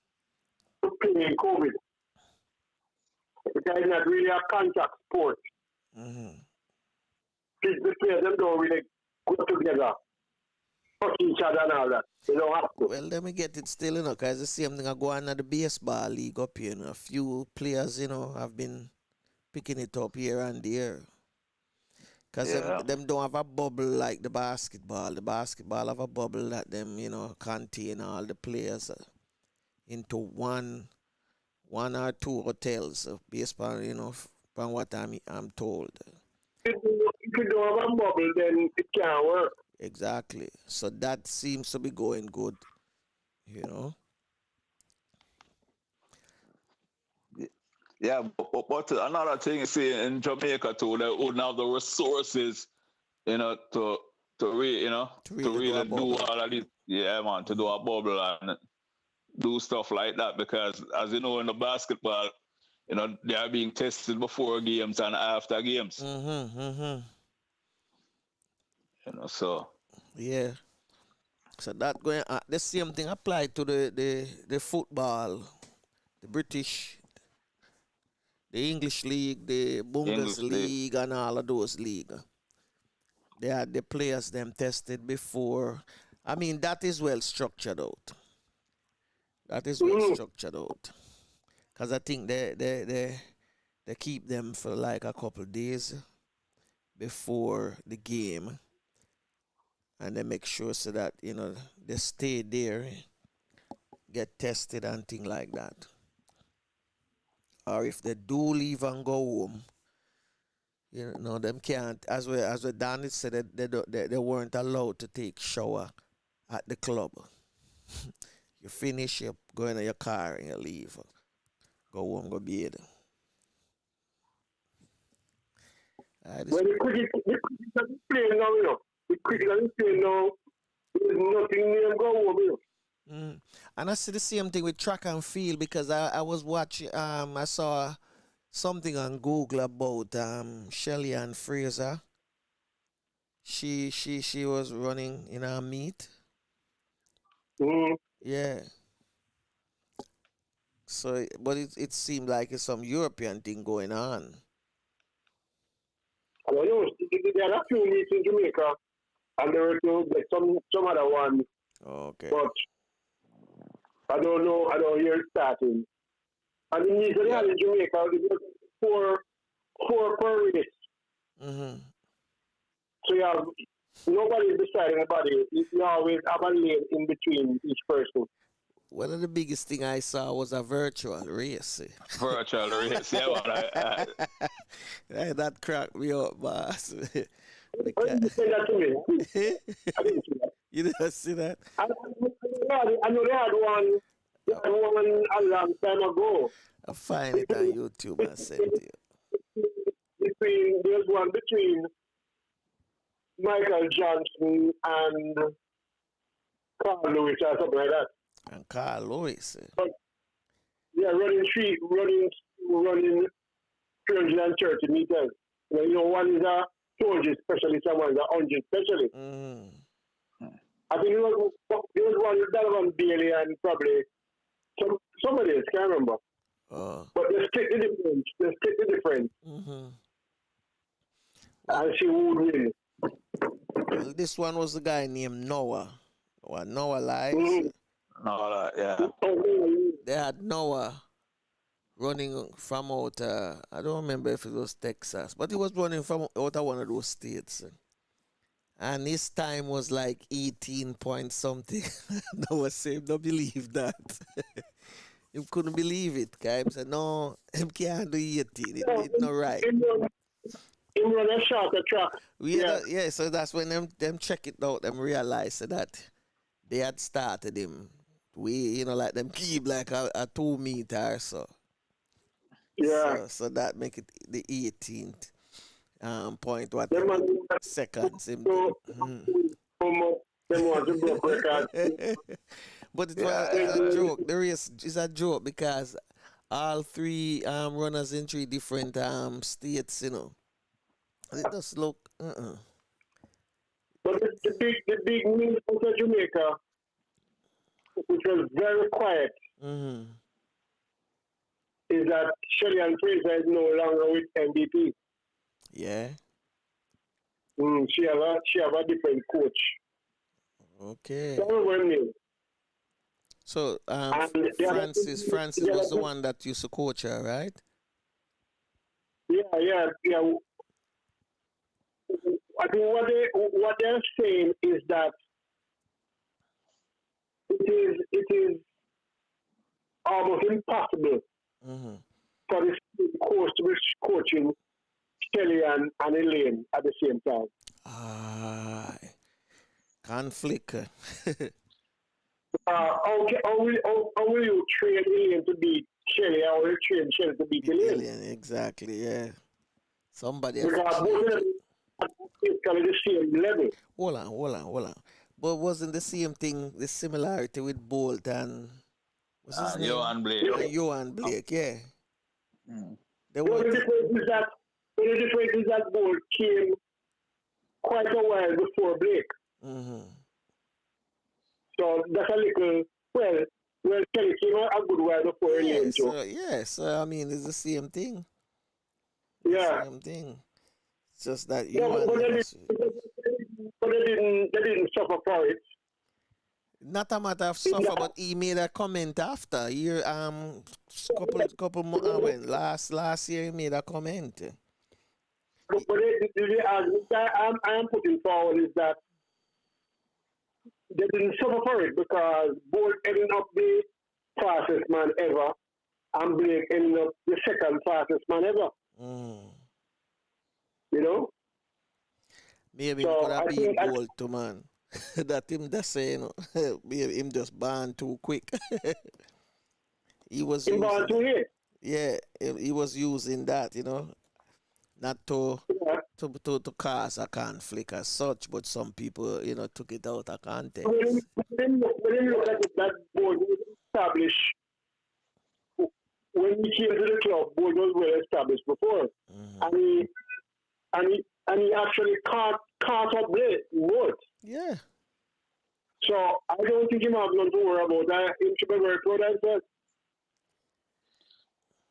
to play in COVID. Because it's not really a contact sport. The players them don't really go together, touch each other and all that. They don't have to. Well, let me get it still, because the same thing I go on at the baseball league up here. A few players, have been picking it up here and there. Cause Yeah. them don't have a bubble like the basketball. The basketball have a bubble that them contain all the players into one or two hotels based on from what I'm told. If you don't have a bubble, then it can't work. Exactly. So that seems to be going good. You know. Yeah, but another thing is see in Jamaica too, they wouldn't have the resources, to To to really do a really do bubble. all of this. Yeah, man, to do a bubble and do stuff like that because as you know in the basketball, they are being tested before games and after games. Mm-hmm. So Yeah. So that going the same thing applied to the football, the British, the English league, the English league. Bundesliga, and all of those league. They had the players them tested before. I mean that is well structured out. That is well Mm. structured out. Cause I think they keep them for like a couple days before the game, and they make sure so that they stay there, get tested and thing like that. Or if they do leave and go home, them can't. As we Danny said, they weren't allowed to take shower at the club. You finish, you go in your car and you leave, go home, go bed. When the cricket is playing now, the cricket is playing now, there's nothing near go home. And I see the same thing with track and field because I was watching. I saw something on Google about Shelly Ann Fraser. She was running in a meet. Mm. Yeah. So, but it seemed like it's some European thing going on. I don't know, there are a few meets in Jamaica, and there were some other ones, Okay. but I don't know, I don't hear it starting. And the meets that they had in Jamaica, it was four per race. Mm-hmm. So you have nobody deciding anybody. You always have a lane in between each person. One of the biggest thing I saw was a virtual race. Virtual race, yeah, man. Hey, that cracked me up, boss. Why did you say that to me? I didn't see that. You didn't see that? I know they had one. They had one a long time ago. I find it on YouTube and send it to you. There's one between Michael Johnson and Carl Lewis or something like that. And Carl Lewis. But yeah, running 330 meters. One is a 200 specialist and one is a 100 specialist. Mm. I think there was one with Donovan Bailey and probably somebody else, can't remember. But they split the difference. Mm-hmm. And see who would win. Well, this one was the guy named Noah. Noah Lies. Mm-hmm. No, yeah. They had Noah running from out, I don't remember if it was Texas, but he was running from out of one of those states. And his time was like 18 point something. Noah said, don't believe that. He couldn't believe it. Guy said, no, him can't do 18. It's not right. He run a shorter track. Yeah, so that's when them check it out, them realize that they had started him. Like them keep like a 2 meter or so. Yeah. So that make it the 18th point. What Them seconds? them want to broke record. But it's a joke. The race is a joke because all three runners in three different states. It just look. But the big news out of Jamaica, which was very quiet, is that Shelly Ann Fraser is no longer with MVP. Yeah. She have a different coach. Okay. So Francis was the one that used to coach her, right? Yeah. I think what they're saying is that it is almost impossible Mm-hmm. for this coach to be coaching Kelly and Elaine at the same time. Aye. Conflict. How will you train Elaine to beat Shelly? How will you train Shelly to beat Elaine? Alien, exactly, yeah. Somebody have Because to both of change them it. are basically the same level. Hold on. But wasn't the same thing, the similarity with Bolt and what's his Yo name? and Blake. And Johan Blake, yeah. Mm. They The only weren't. difference is that Bolt came quite a while before Blake. Mm-hmm. So that's a little, well, Kelly came a good while before Elaine too. So I mean, it's the same thing. Yeah. Same thing. It's just that Yeah, Johan but never. they didn't suffer for it. Not a matter of suffer, but he made a comment after. Year when last year he made a comment. But the argument I am putting forward is that they didn't suffer for it because Bolt ended up the fastest man ever and Blake ended up the second fastest man ever. Mm. You know? Maybe So him could I have beat think Bolt too, man. That him just saying, maybe him just banned too quick. He was in born using to hit. yeah, he was using that, not to Yeah. to cause a conflict as such, but some people, took it out of context. When you look at it, that Bolt was established when he came to the club. Bolt was well established before, Mhm. and he actually caught up Bolt. Yeah. So I don't think him have nothing to worry about that. Him should be very proud of himself.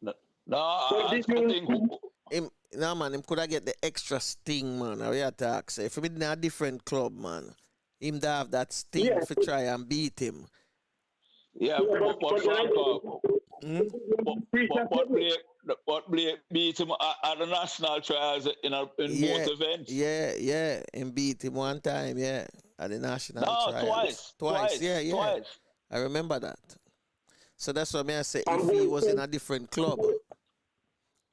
No, But I did you? think Him could have get the extra sting, man. I have to ask. If him in a different club, man, him to have that sting Yeah, for try and beat him. yeah, but then I Franco, Mm? but Blake beat him at the national trials in both events. Yeah. Him beat him one time, yeah, at the national No, trials. twice, Yeah. twice. I remember that. So that's what I say. And If he Bolt was in a different club,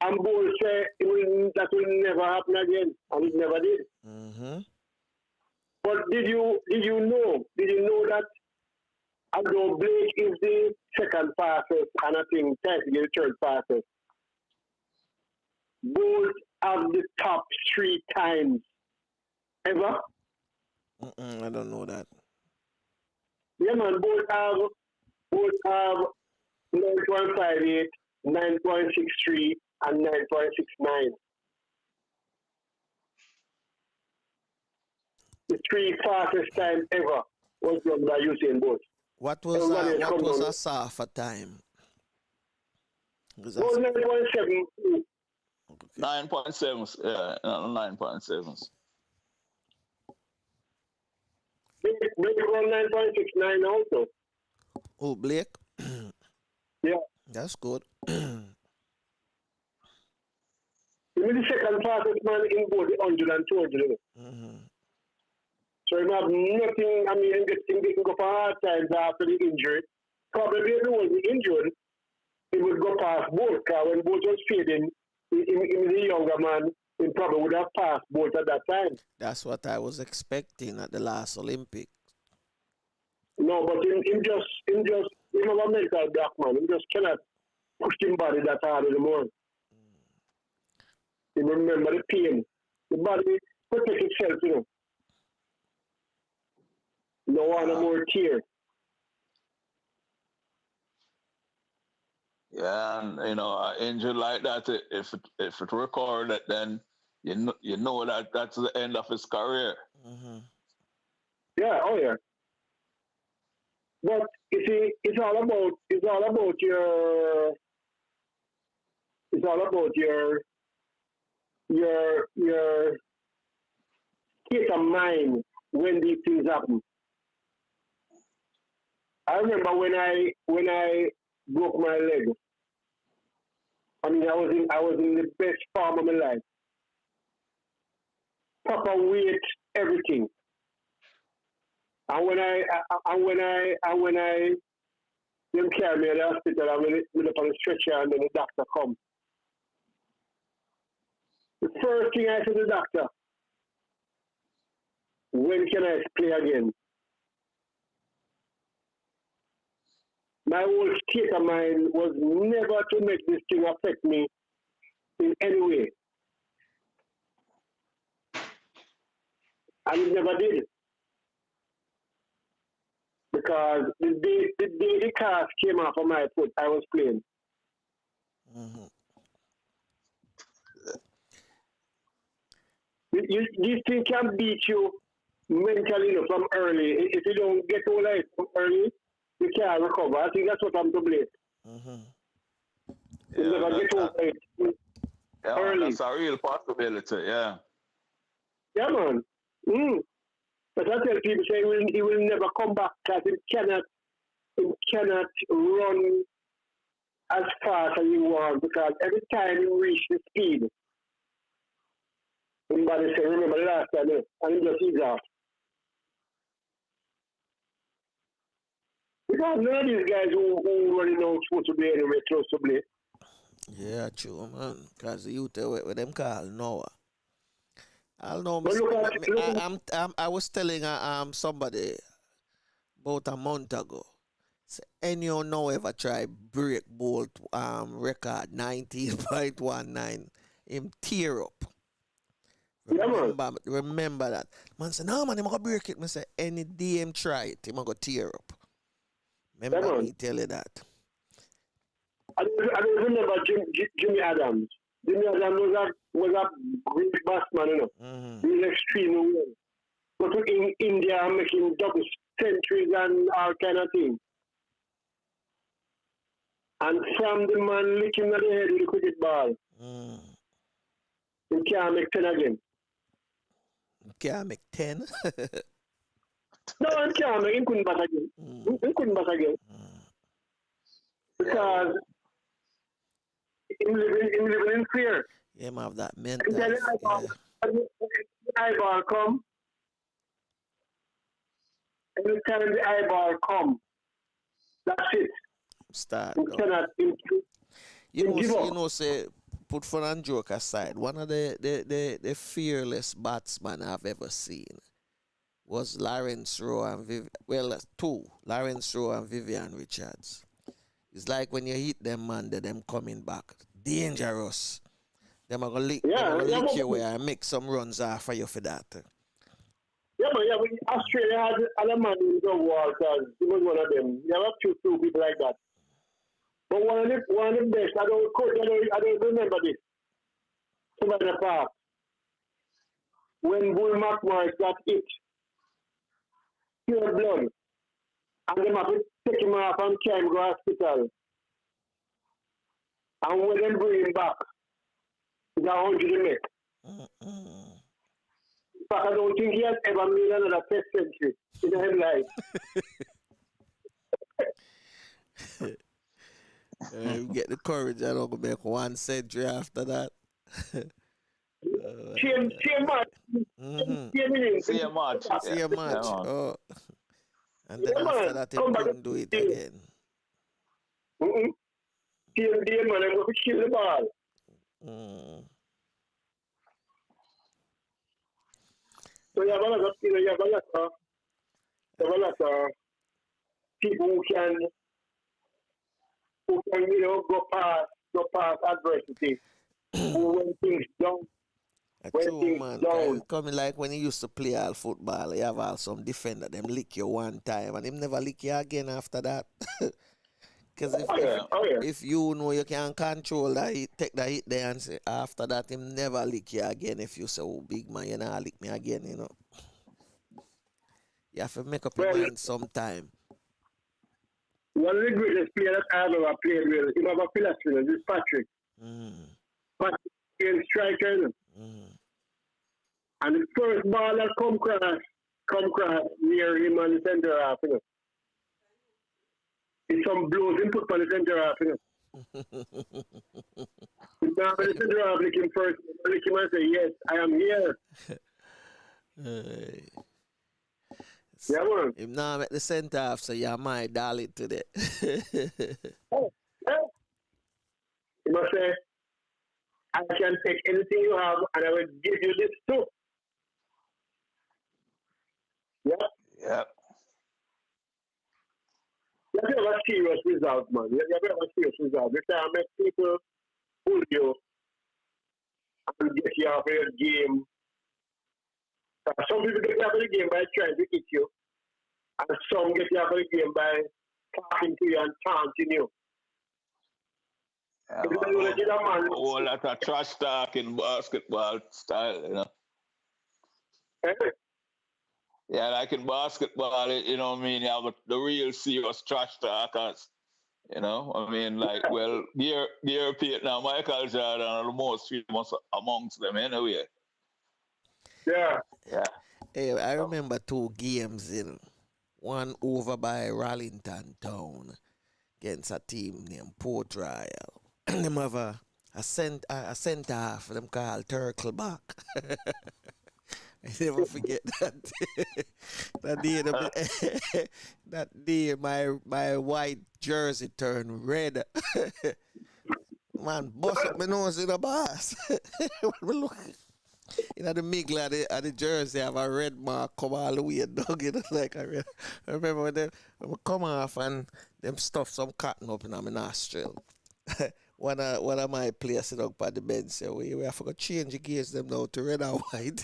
and Bolt said that will never happen again, and it never did. mm-hmm. But did you know? Did you know that although Blake is the second fastest and I think Tyson is the third fastest, Bolt have the top 3 times ever. I don't know that. Yeah, man. Both have 9.58, 9.63, and 9.69. The 3 fastest times ever was done by Usain Bolt. What was Everybody has come down. a Safa time? Was that Bolt 9.7. 9.7, yeah, 9.7. Blake run 9.69 also. Oh, Blake? Yeah. That's good. He was the second fastest man in both the 100 and 200. Mm-hmm. So he have nothing, I mean, he can go for hard times after the injury. Probably if he was injured, he would go past Bolt, because when Bolt was fading, he was a younger man, he probably would have passed Bolt at that time. That's what I was expecting at the last Olympic. No, but him have a mental block, man. He just cannot push him body that hard anymore. He remember the pain. The body protects itself, No one more tear. Yeah, and an injury like that, if it recorded, then you know that that's the end of his career. Mm-hmm. Yeah, oh yeah. But you see, it's all about your state of mind when these things happen. I remember when I broke my leg. I mean, I was in the best form of my life. proper weight, everything. And when I them carry me to the hospital, I'm up on the stretcher, and then the doctor come. The first thing I said to the doctor, when can I play again? My whole state of mind was never to make this thing affect me in any way. And it never did. Because the day the cast came off of my foot, I was playing. Mm-hmm. This thing can beat you mentally, from early. If you don't get over it from early, you can't recover. I think that's what I'm to blame. Mm-hmm. You never get over it early. That's a real possibility, yeah. Yeah, man. But I tell people, say he will never come back because he cannot run as fast as he wants, because every time he reach the speed, somebody say, remember the last time, and he just eats off. Because none of these guys who running out supposed to be anywhere close to play. Yeah, true, man. Because the youth what them call Noah. I know. I was telling somebody about a month ago. So, anyone now ever try break bolt record 19.19? Him tear up. Remember that. Man say, no man, him gonna break it. Man say, any day him try it, him gonna tear up. Remember me tell you that. I don't remember Jimmy Adams. Jimmy Adams was a great batsman, you know. Mm-hmm. He was extremely well. But in India, making double centuries and all kind of things. And from the man licking at the head with the cricket ball, he can't make 10 again. Can't make 10? No, he can't make. He couldn't bat again. He couldn't bat again. Because him living in fear. Him have that mental. And then the eyeball come. Every time the eyeball come, that's it. Start. You cannot You know, say, put fun and joke aside, one of the fearless batsmen I've ever seen was Lawrence Rowe and two, Lawrence Rowe and Vivian Richards. It's like when you hit them, man, them coming back. Dangerous. Them are going to lick you away and make some runs after you for that. Yeah, but Australia has other man in the war, because he was one of them. You have two people like that. But one of the best, I don't remember this. Somebody in the park. When Bull McMorris got hit, pure blood, and they have to take him off and carry him to the hospital. And when they bring him back, it's 100 to make. In fact, I don't think he has ever made another test century in his life. You get the courage, I don't make one century after that. Same match. Same match. Same match. Oh. And then after that, he couldn't do it again. Same day, man, I'm going to kill the ball. So you have a lot of people who can go past adversity. When things don't. True, man. Coming like when you used to play all football, you have all some defender, them lick you one time, and him never lick you again after that. Because if you know you can control that hit, take that hit there and say, after that, him never lick you again. If you say, oh, big man, you not lick me again, you know. You have to make up your mind sometime. One of the greatest players I've ever played with, he was a philosopher, this Patrick. Patrick is striker. And the first ball that come cross near him on the center half, you know. It's some blows him put on the center half, you know. The center half lick him first, lick him and say, yes, I am here. Hey. Yeah, man. If now at the center half, so you might dial it today. Oh, yeah. You must say, I can take anything you have and I will give you this too. Yeah. Yeah. You have a serious result, man. You have a serious result. You can't make people pull you and get you off of your game. Some people get you off of the game by trying to hit you, and some get you off of the game by talking to you and taunting you. Yeah, If you know that you're a man, a whole lot of trash talk in basketball style, you know. eh? Yeah, like in basketball, you know what I mean? You have the real serious trash talkers, you know? I mean, like, well, Gary Payton and Michael Jordan are the most famous amongst them anyway. Yeah. Yeah. Hey, I remember 2 games in one over by Rollington Town against a team named Port Royal. And them have a center half them called Turkleback. I never forget that. that day, that day my white jersey turned red. Man, bust up my nose in the bus. When we look in the middle of the jersey, I have a red mark come all the way down. You know, like I remember when they come off and them stuff some cotton up in my nostril. One of my players sit up at the bench say, we have to change the gears them now to red and white.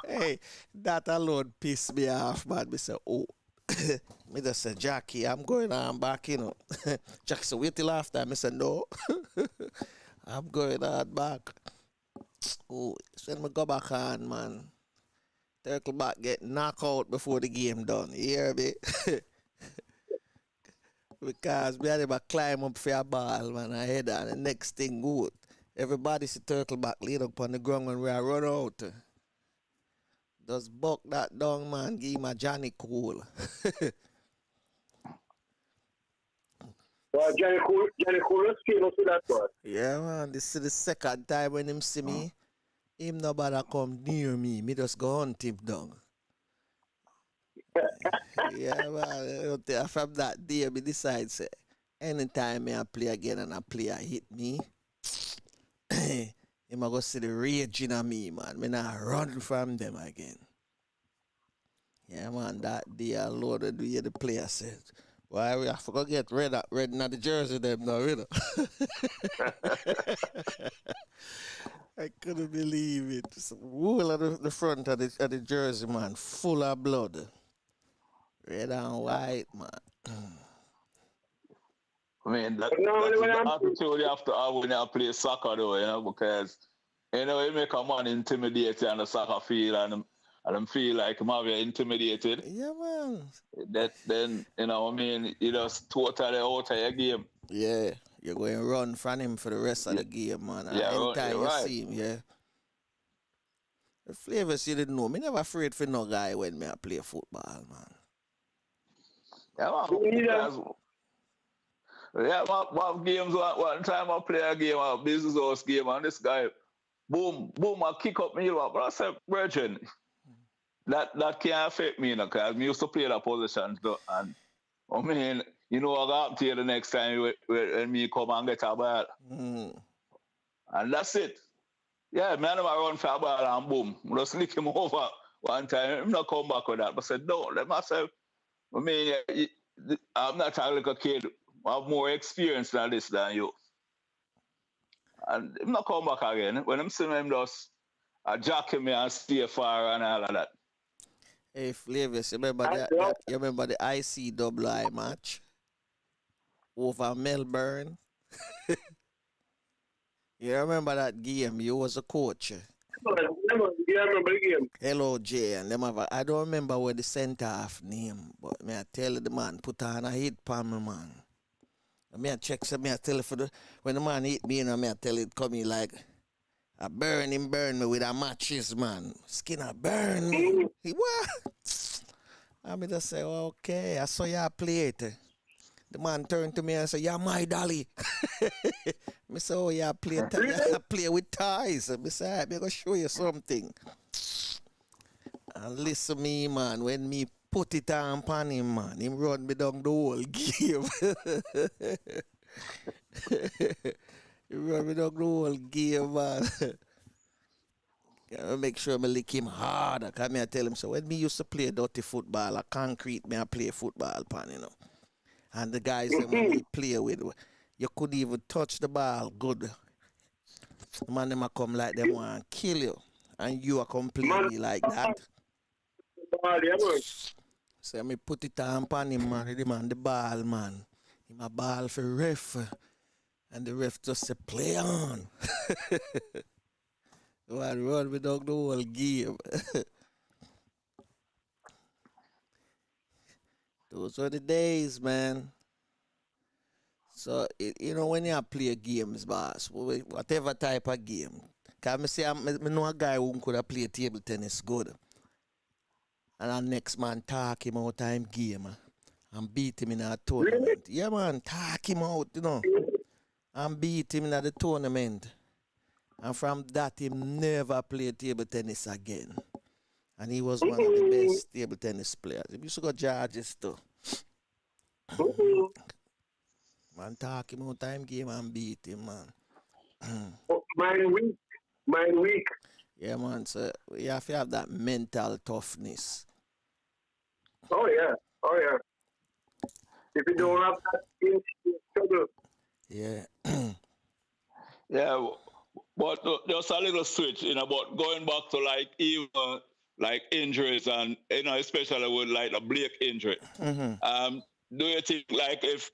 Hey, that alone pissed me off, man. Me say, oh. Me just say, Jackie, I'm going on back, you know. Jackie said, wait till after. I said, no. I'm going on back. Oh, when me go back on, man. Turkleback get knocked out before the game done. You hear me? Because we had to climb up for a ball, man. I head on the next thing good. Everybody see Turkleback laid up on the ground when we are run out. Just buck that down, man. Give him a Johnny Cool. Well, Johnny Cool is famous for that one. Yeah, man. This is the second time when him see me. Him nobody come near me. Me just go hunt him down. Yeah, man. From that day, me decide say, anytime I play again and a player hit me, him a go see the rage in me, man. Me not run from them again. Yeah, man. That day alone, the way the player said, why we have to go get red in the jersey them now, you know. I couldn't believe it. So, whole of the front of the jersey, man, full of blood. Red and white, man. I mean, that's No, the attitude you have to have when you play soccer, though, you know, because, you know, you make a man intimidated on the soccer field and them feel like him have you intimidated. Yeah, man. Then, you know what I mean, you just totally out of your game. Yeah, you're going to run from him for the rest of the game, man. Yeah, Anytime you right. see him, yeah. The flavors you didn't know. Me never afraid for no guy when me I play football, man. Yeah, man. Yeah, my games, one time I play a game, a business house game, and this guy, boom, I kick up me, but I said, Brethren, that can't affect me, because I used to play that position, too, and I mean, you know what happened to you the next time when me come and get a ball. Mm. And that's it. Yeah, me and him run for a ball and boom, just lick him over one time. I'm not come back with that, but I said, no, let myself, I mean, I'm not a little kid. I have more experience than this than you. And I'm not come back again. When I'm seeing him just jack me and stay far and all of that. Hey, Flavius, you remember the ICAA match over Melbourne? You remember that game? You was a coach. Yeah, I remember the game. Hello, Jay, and them have I don't remember what the center half name, but me I tell the man put on a hit palm me, man. And me I check so me I tell it for the when the man hit me, you know, me I tell it come in like I burn me with a matches, man. Skin a burn me. He what? I me just say, okay, I saw you play it. The man turned to me and said, "Yeah, my dolly." Me say, "Oh, yeah, play with toys." Me say, "Alright, me go show you something." And listen me, man, when me put it on pan him, man, him run me down the whole game. He run me down the whole game, man. I make sure me lick him harder. Cause me I tell him, so when me used to play dirty football, a concrete, me I play football pan, you know. And the guys that me play with, you couldn't even touch the ball good. The man them a come like them want to kill you. And you are come play me like that. So me put it on pan him, man. The man, the ball, man. Him a ball for ref. And the ref just say, play on. Man, run me down the whole game. Those were the days, man. So, you know, when you play games, boss, whatever type of game. Because I say, I know a guy who could have played table tennis good. And the next man talk him out time game and beat him in a tournament. Really? Yeah, man, talk him out, you know. And beat him in the tournament. And from that, he never played table tennis again. And he was one of the best table tennis players. He used to go Georges too. Man, talk him out time game and beat him, man. Mine weak. Yeah, man. So you have to have that mental toughness. Oh yeah. If you don't have that, you're trouble. Yeah. Yeah, but just a little switch, you know, but going back to like even like injuries and, you know, especially with like a Blake injury. Mm-hmm. Do you think like if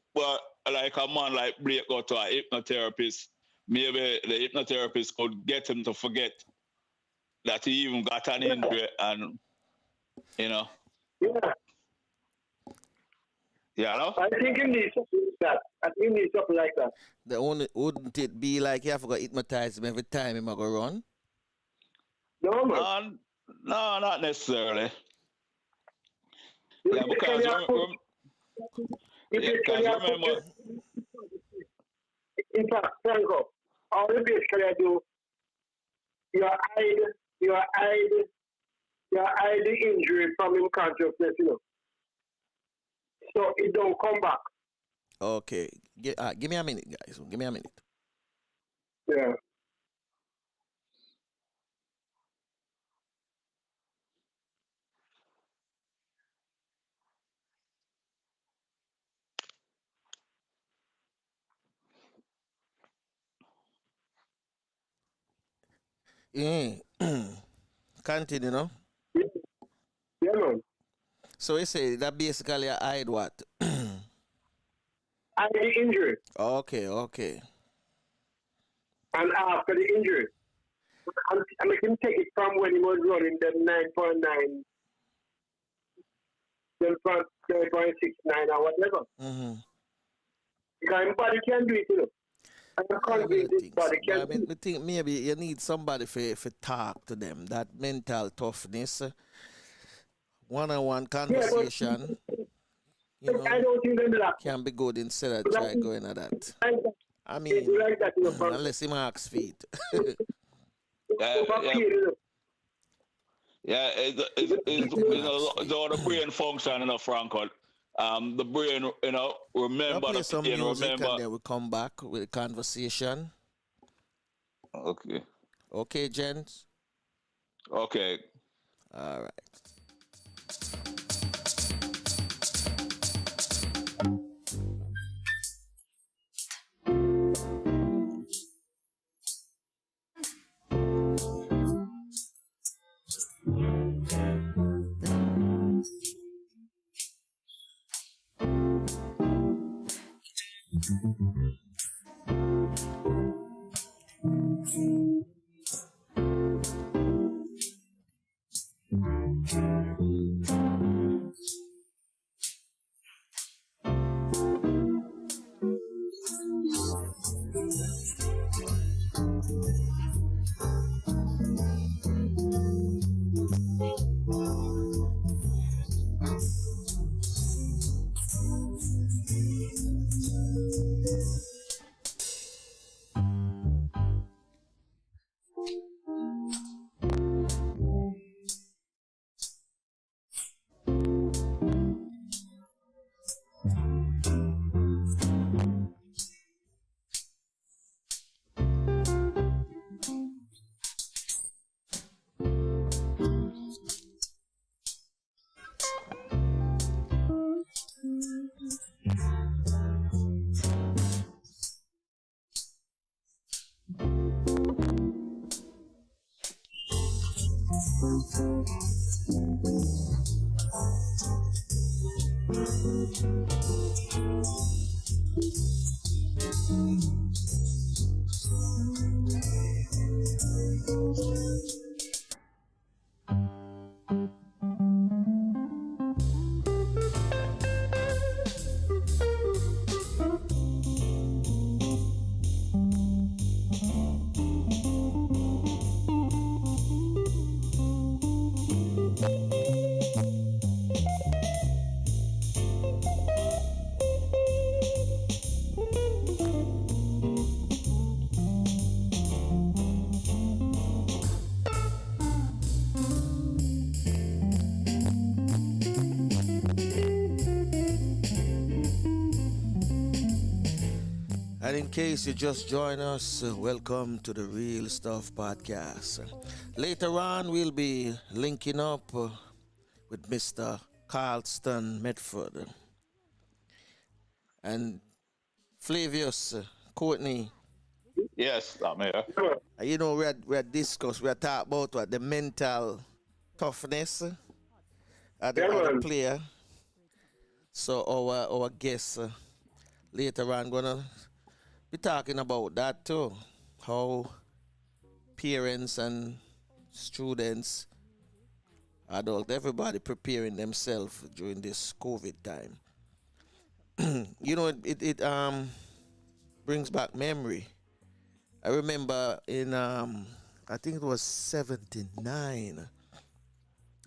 like a man like Blake go to a hypnotherapist, maybe the hypnotherapist could get him to forget that he even got an injury and, you know? Yeah. Yeah, no? I think you need something like that. I think you need something like that. The only wouldn't it be like you have to go hypnotize him every time he might go run? No, man. No, not necessarily. Yeah, because remember. In fact, Franco, all you basically do, you hide the injury from him consciousness, you know. So it don't come back. Okay. Give me a minute, guys. Give me a minute. Yeah. Yeah. Continue, no? Yeah, man. So you say that basically I hide what? Hide the injury. Okay. And after the injury. I make him take it from when he was running the 9.9, then from 9.69 or whatever. Mm-hmm. Because his body can do it, you know. I'm convinced his body can do it. I think maybe you need somebody for talk to them. That mental toughness, one-on-one conversation. Yeah, I don't think they that. Can be good instead of try going at that. I mean, like that, you know, unless him asks feet. The brain function, you know, Franco. The brain, you know, remember play the some pain, music remember. and then we come back with a conversation. Okay. Okay, gents? Okay. All right. And in case you just join us, welcome to the Real Stuff Podcast. Later on, we'll be linking up with Mr. Carlston Medford and Flavius Courtney. Yes, I'm here. You know, we had discussed, we had talked about what the mental toughness of the player. So our guest later on gonna be talking about that too. How parents and students, adults, everybody preparing themselves during this COVID time. You know, it brings back memory. I remember in I think it was 79.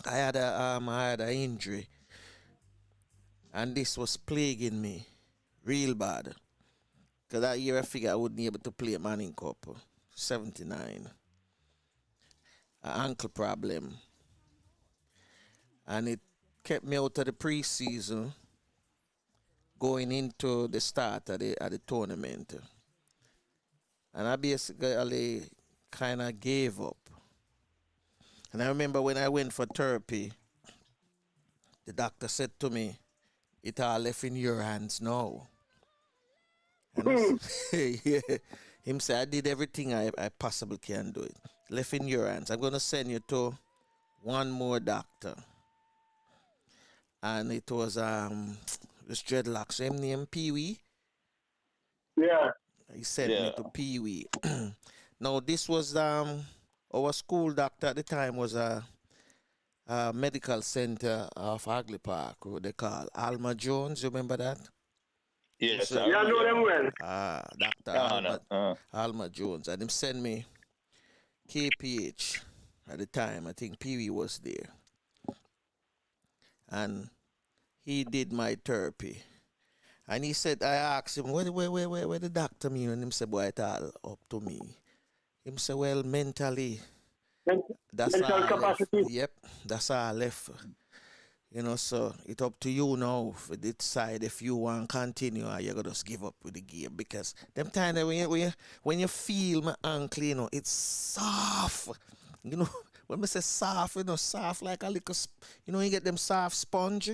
I had an injury, and this was plaguing me real bad. Cause that year I figured I wouldn't be able to play Manning Cup. 79. An ankle problem. And it kept me out of the preseason going into the start of the tournament. And I basically kind of gave up. And I remember when I went for therapy, the doctor said to me, "It all left in your hands now." And yeah, him say, "I did everything I possibly can do it. Left in your hands. I'm going to send you to one more doctor." And it was this dreadlocks, him named Pee Wee. Yeah. He sent me to Pee Wee. Now this was our school doctor at the time was a medical center of Hagley Park, who they call Alma Jones. You remember that? Yes, Yeah, I know them well. Dr. Alma Jones. And him sent me KPH at the time. I think Pee Wee was there. And he did my therapy. And he said, I asked him, where the doctor mean? And him said, boy, it's all up to me. Him said, well, mentally, that's mental all capacity. left. Yep, that's all left. You know, so it's up to you now to decide if you want to continue or you're going to just give up with the game. Because them time that when you feel my ankle, you know, it's soft. You know, when I say soft, you know, soft like a little, you know, you get them soft sponge.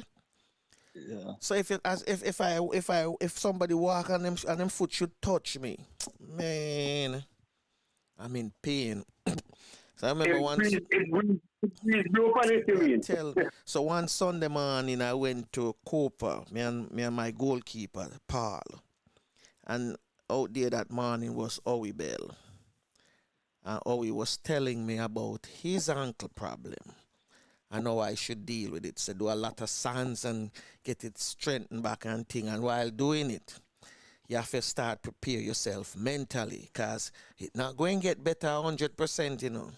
Yeah. So if somebody walk on them foot should touch me, man, I'm in pain. So I remember so one Sunday morning I went to Copa, me and my goalkeeper, Paul. And out there that morning was Owie Bell. And Owie was telling me about his ankle problem. I know I should deal with it. So do a lot of sands and get it strengthened back and thing. And while doing it, you have to start prepare yourself mentally, because it's not going to get better 100%, you know.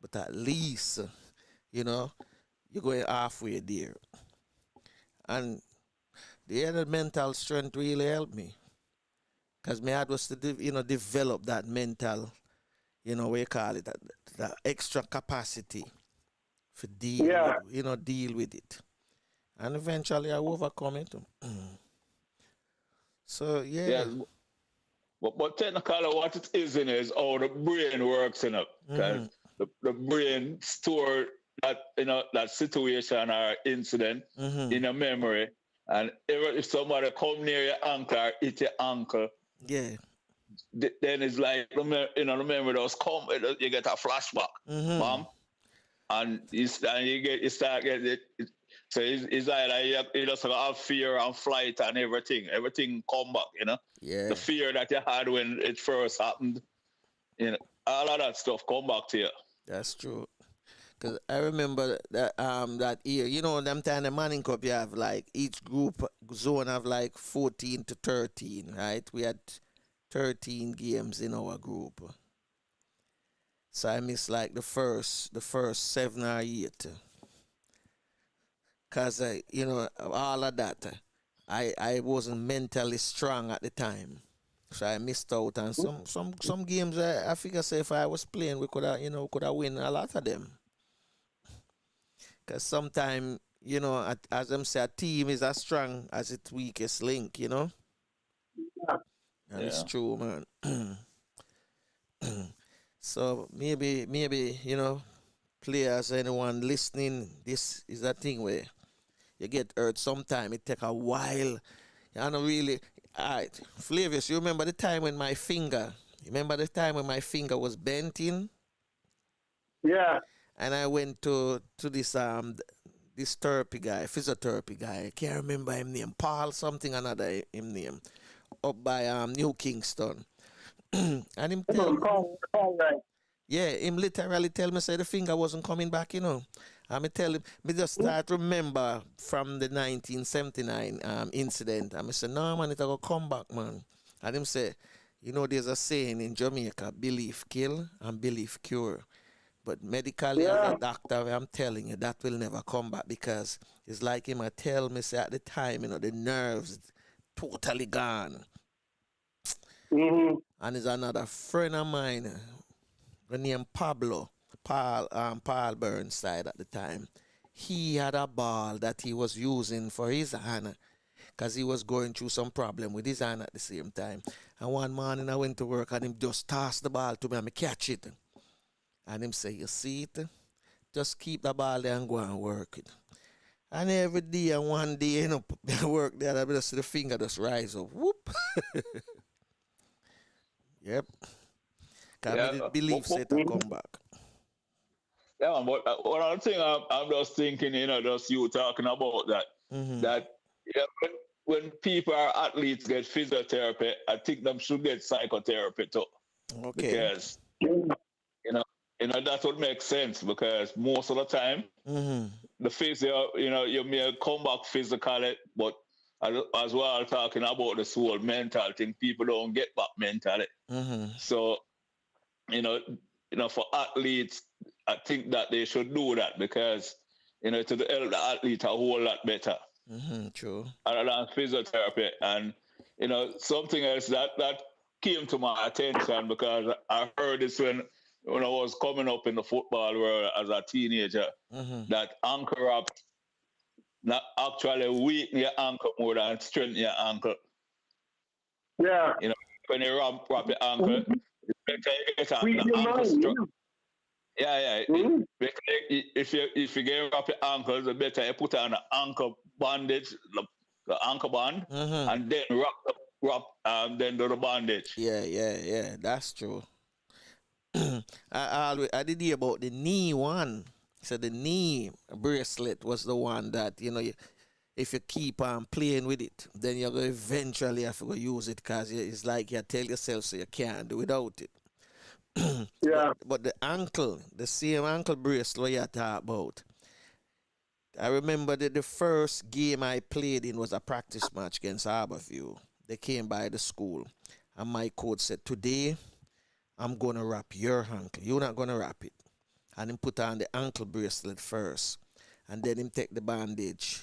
But at least, you know, you're going halfway there. And the other mental strength really helped me. Because my head was to, develop that mental, you know, what you call it, that extra capacity for deal with it. And eventually I overcome it. So, yeah. But technically what it is how the brain works, you know. Because the brain store that, you know, that situation or incident in a memory. And if somebody come near your ankle or hit your ankle, then it's like, you know, the memory does come, you get a flashback, and you start getting it. So it's either you just have fear and flight and everything. Everything come back, you know. Yeah, The fear that you had when it first happened, you know, all of that stuff come back to you. that's true. Cause I remember that year, you know, them time the Manning Cup, you have like each group zone have like 14 to 13, right? We had 13 games in our group. So I missed like the first 7 or 8. Cause you know, all of that, I wasn't mentally strong at the time. So I missed out on some games. I figure say if I was playing, we could have win a lot of them. Cause sometimes, you know, as them say, a team is as strong as its weakest link. You know, and it's Yeah. true, man. So maybe you know, players, anyone listening, this is a thing where you get hurt sometime. It take a while. I don't really. Alright, Flavius, you remember the time when my finger? Remember the time when my finger was bent in, Yeah. and I went to this therapy guy, physiotherapy guy. I can't remember him name. Paul something another him name. Up by New Kingston. And him tell Right. yeah, him literally tell me say the finger wasn't coming back, you know. And me tell him, me just start remember from the 1979 incident. And me say, no man, it'll come back, man. And him say, you know, there's a saying in Jamaica, belief kill and belief cure. But medically as a doctor, I'm telling you, that will never come back because it's like him I tell me say at the time, you know, the nerves totally gone. Mm-hmm. And there's another friend of mine, named Paul Burnside at the time. He had a ball that he was using for his hand because he was going through some problem with his hand at the same time. And one morning I went to work and him just tossed the ball to me and me catch it. And him say, you see it? Just keep the ball there and go and work it. And every day and one day, you know, I work there, I just see the finger just rise up. Whoop. Yep. Because I didn't believe it to come back. Yeah, man, but one other thing I'm just thinking, you know, just you talking about that, that yeah, when people are athletes get physiotherapy, I think them should get psychotherapy too. Okay. Because, you know, that would make sense because most of the time, the physio, you know, you may come back physically, but as well talking about the soul mental thing, people don't get back mentally. So, you know, for athletes, I think that they should do that because, you know, to help the athlete a whole lot better. True. Other than physiotherapy. And, you know, something else that came to my attention because I heard this when I was coming up in the football world as a teenager, that ankle wrap not actually weaken your ankle more than strengthen your ankle. Yeah. You know, when you wrap your ankle, it's better you get the ankle strong. Yeah. If you get wrap your ankles, it's better you put on an ankle bandage, the ankle band, and then wrap then do the bandage. Yeah. That's true. I did hear about the knee one. So the knee bracelet was the one that, you know, if you keep on playing with it, then you're going to eventually have to use it because it's like you tell yourself so you can't do without it. Yeah. But the ankle, the same ankle bracelet you talk about, I remember that the first game I played in was a practice match against Harborview. They came by the school, and my coach said, today, I'm going to wrap your ankle. You're not going to wrap it. And him put on the ankle bracelet first. And then him take the bandage.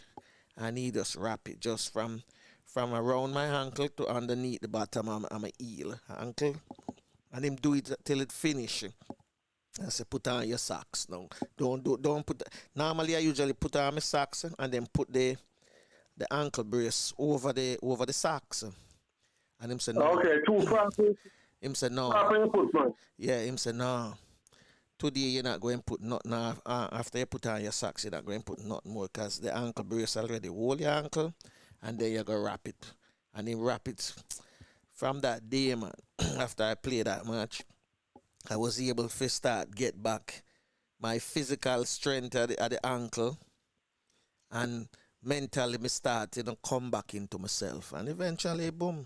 And he just wrap it just from around my ankle to underneath the bottom of my heel ankle. And him do it till it finish. I say put on your socks now. Don't put. Normally I usually put on my socks and then put the ankle brace over the socks. And him say no. Okay, too proper. Him say no. Yeah, him say no. Today you're not going to put nothing after you put on your socks, you're not going to put nothing more because the ankle brace already hold your ankle and then you're going to wrap it. And then wrap it from that day, man. After I played that match, I was able to get back my physical strength at the ankle And mentally, me start, come back into myself. And eventually, boom,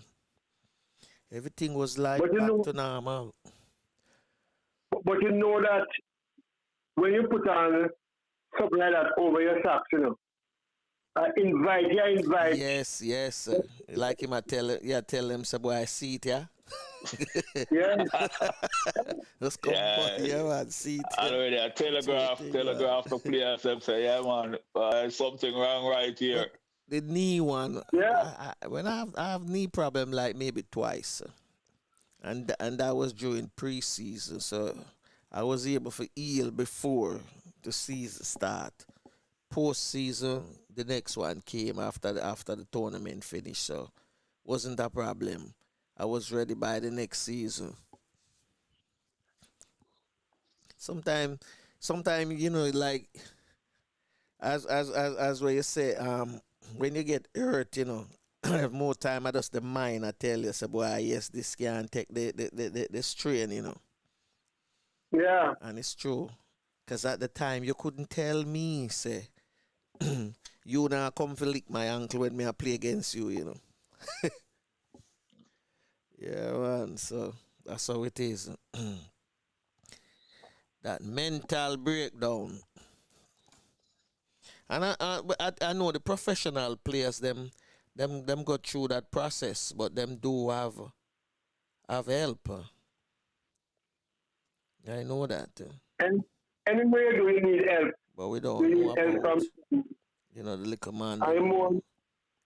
everything was like But you back know, to normal. but you know that when you put on something like that over your socks, invite. Yes. Like him, tell him, say, boy, I see it, yeah? Yeah, Just come back, Yeah. yeah, man, see it, I yeah. know the telegraph the players them say, yeah man, something wrong right here. But the knee one, yeah. when I have knee problem like maybe twice, and that was during preseason, so I was able to heal before the season start. Postseason, the next one came after the tournament finished, so wasn't a problem. I was ready by the next season. Sometime like as what you say, when you get hurt, more time I just the mind I tell you, say boy, yes, this can take the strain, Yeah. and it's true. Cause at the time you couldn't tell me, say, you now come to lick my ankle when me I play against you. Yeah, man. So that's how it is. That mental breakdown. And I know the professional players them go through that process, but them do have help. I know that. And anywhere do we need help? But we We don't know need help about from. the little man I am more.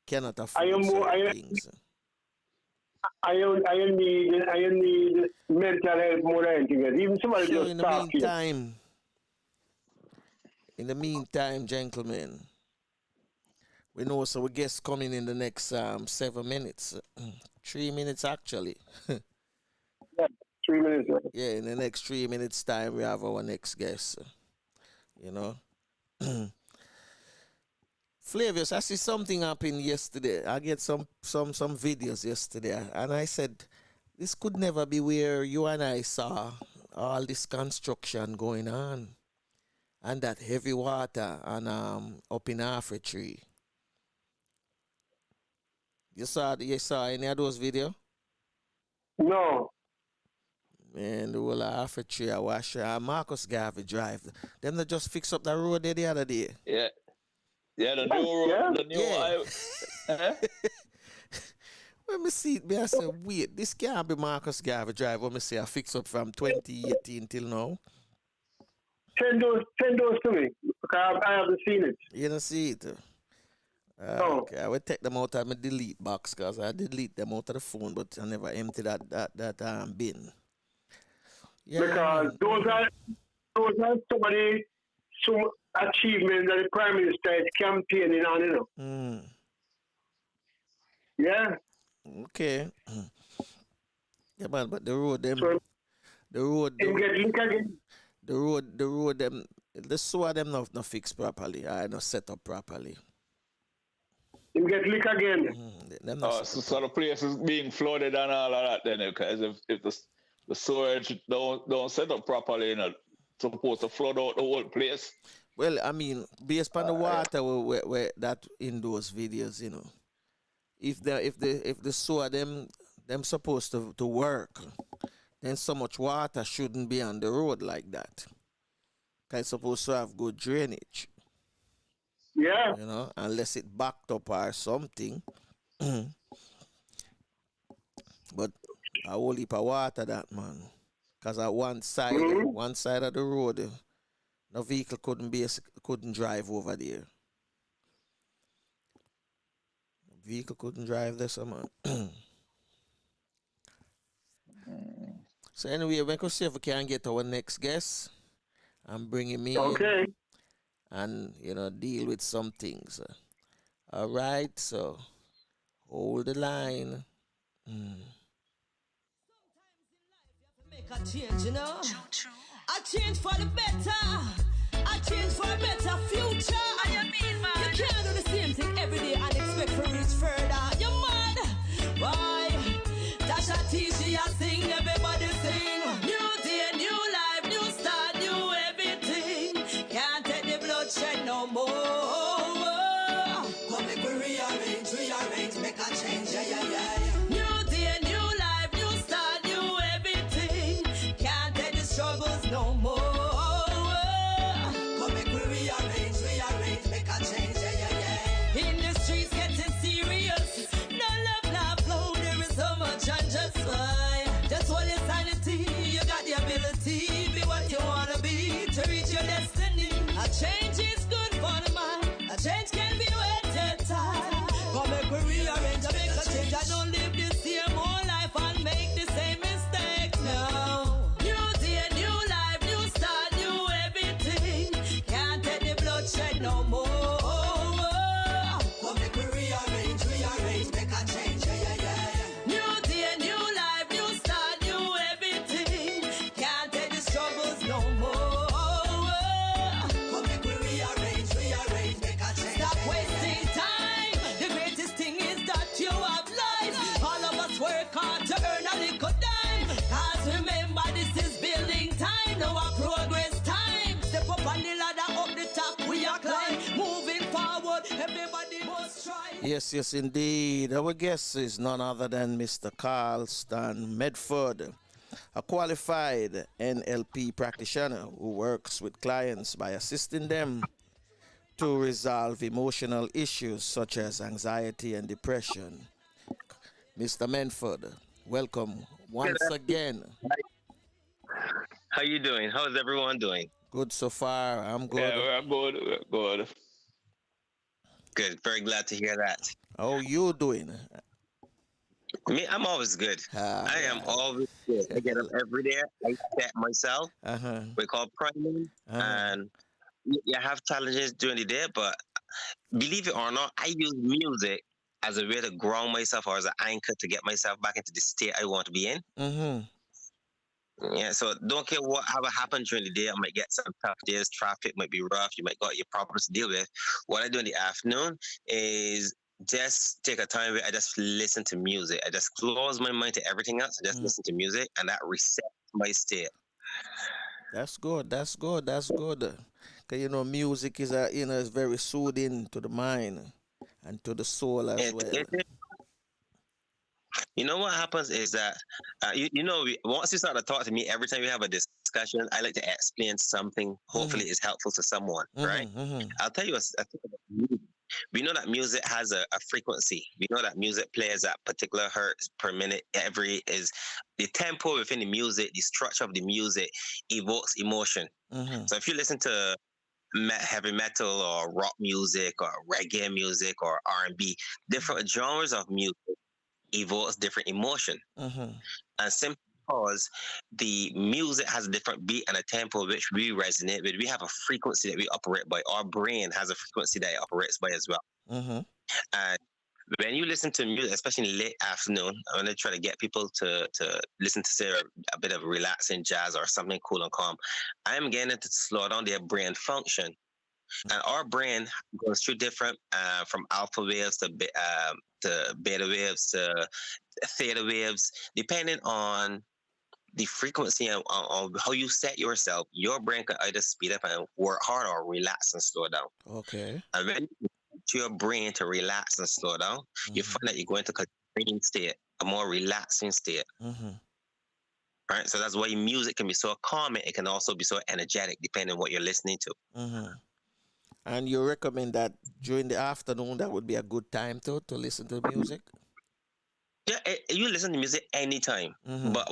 cannot I afford am more. certain things. I need mental help more than anything else. Even somebody Sure, just talk to you. in the meantime, gentlemen, we know so we guest coming in the next 7 minutes. 3 minutes actually. Yeah, 3 minutes. Yeah, in the next 3 minutes time we have our next guest. You know. Flavius, I see something happen yesterday. I get some videos yesterday, and I said this could never be where you and I saw all this construction going on, and that heavy water and up in Africa tree. You saw any of those videos? No. Man, the whole of Africa tree I watch Marcus Garvey drive. Them that just fix up the road there the other day. Yeah. Yeah, the new Yeah. the new Yeah. When me see it, me I say, wait, this can't be Marcus Garvey drive. When me say I fix up from 2018 till now. Send those to me because I haven't seen it. You don't see it. No. Okay, I will take them out of my delete box because I delete them out of the phone, but I never empty that bin. Yeah, Because those are some achievements that the Prime Minister is campaigning on, Yeah. okay. Yeah, man, but the road them, So the road, him get lick again. the road them, the sewer them not fixed properly. I not set up properly. Him get lick again. Them not so the place is being flooded and all of that then, because if the sewage don't set up properly, it's supposed to flood out the whole place. Well, I mean, based on the water where that in those videos, if the sewer them supposed to work, then so much water shouldn't be on the road like that. 'Cause it's supposed to have good drainage, Yeah. unless it backed up or something. But a whole heap of water that, man. Because at one side of the road, no vehicle couldn't drive over there. Vehicle couldn't drive there, so man. So anyway, we can see if we can get our next guest and bring him in. Okay. And deal with some things. All right, so hold the line. Make a change, A change for the better. A change for a better future. You can't do the same thing every day and expect to reach further. You're mad. Why? Tasha Tisha sing, everybody sing. New day, new life, new start, new everything. Can't take the bloodshed no more. rearrange and make a change. I don't live the same old life and make the same mistakes. No. New day, new life, new start, new everything. Can't take the bloodshed no more. Come make we rearrange, make a change. New day, new life, new start, new everything. Can't take the struggles no more. Come make we rearrange, make a change. Stop wasting time. The greatest thing is that you have life. All of us work hard to earn a little dime. Cause remember, this is building time. Now our progress time. Step up on the ladder, up the top, we are climb. Moving forward, everybody must try. Yes, indeed. Our guest is none other than Mr. Carlston Medford, a qualified NLP practitioner who works with clients by assisting them to resolve emotional issues such as anxiety and depression. Mr. Medford, welcome once again. How you doing? How's everyone doing? Good so far. I'm good. Yeah, we're good. Good. Very glad to hear that. How you doing? Me, I'm always good. I am always good. I get up every day. I set myself. We call priming. And you have challenges during the day, but believe it or not, I use music as a way to ground myself or as an anchor to get myself back into the state I want to be in. Yeah, so don't care what ever happens during the day. I might get some tough days. Traffic might be rough. You might got your problems to deal with. What I do in the afternoon is just take a time where I just listen to music. I just close my mind to everything else. I just listen to music, and that resets my state. That's good. 'Cause, you know, music is is very soothing to the mind and to the soul as well. You know what happens is that, once you start to talk to me, every time we have a discussion, I like to explain something. Hopefully, it's helpful to someone, right? I'll tell you a thing about music. We know that music has a frequency. We know that music plays at particular hertz per minute. The tempo within the music, the structure of the music evokes emotion. So if you listen to heavy metal or rock music or reggae music or R&B, different genres of music evokes different emotion. And simply because the music has a different beat and a tempo which we resonate with, we have a frequency that we operate by. Our brain has a frequency that it operates by as well. And when you listen to music, especially in late afternoon, I'm going to try to get people to listen to, say, a bit of relaxing jazz or something cool and calm. I'm getting it to slow down their brain function. And our brain goes through different, from alpha waves to beta waves to theta waves, depending on the frequency and on how you set yourself. Your brain can either speed up and work hard or relax and slow down. Okay. And when you get your brain to relax and slow down, you find that you go into a dream state, a more relaxing state. Right? So that's why music can be so calming. It can also be so energetic, depending on what you're listening to. And you recommend that during the afternoon, that would be a good time to listen to music? Yeah, you listen to music anytime, but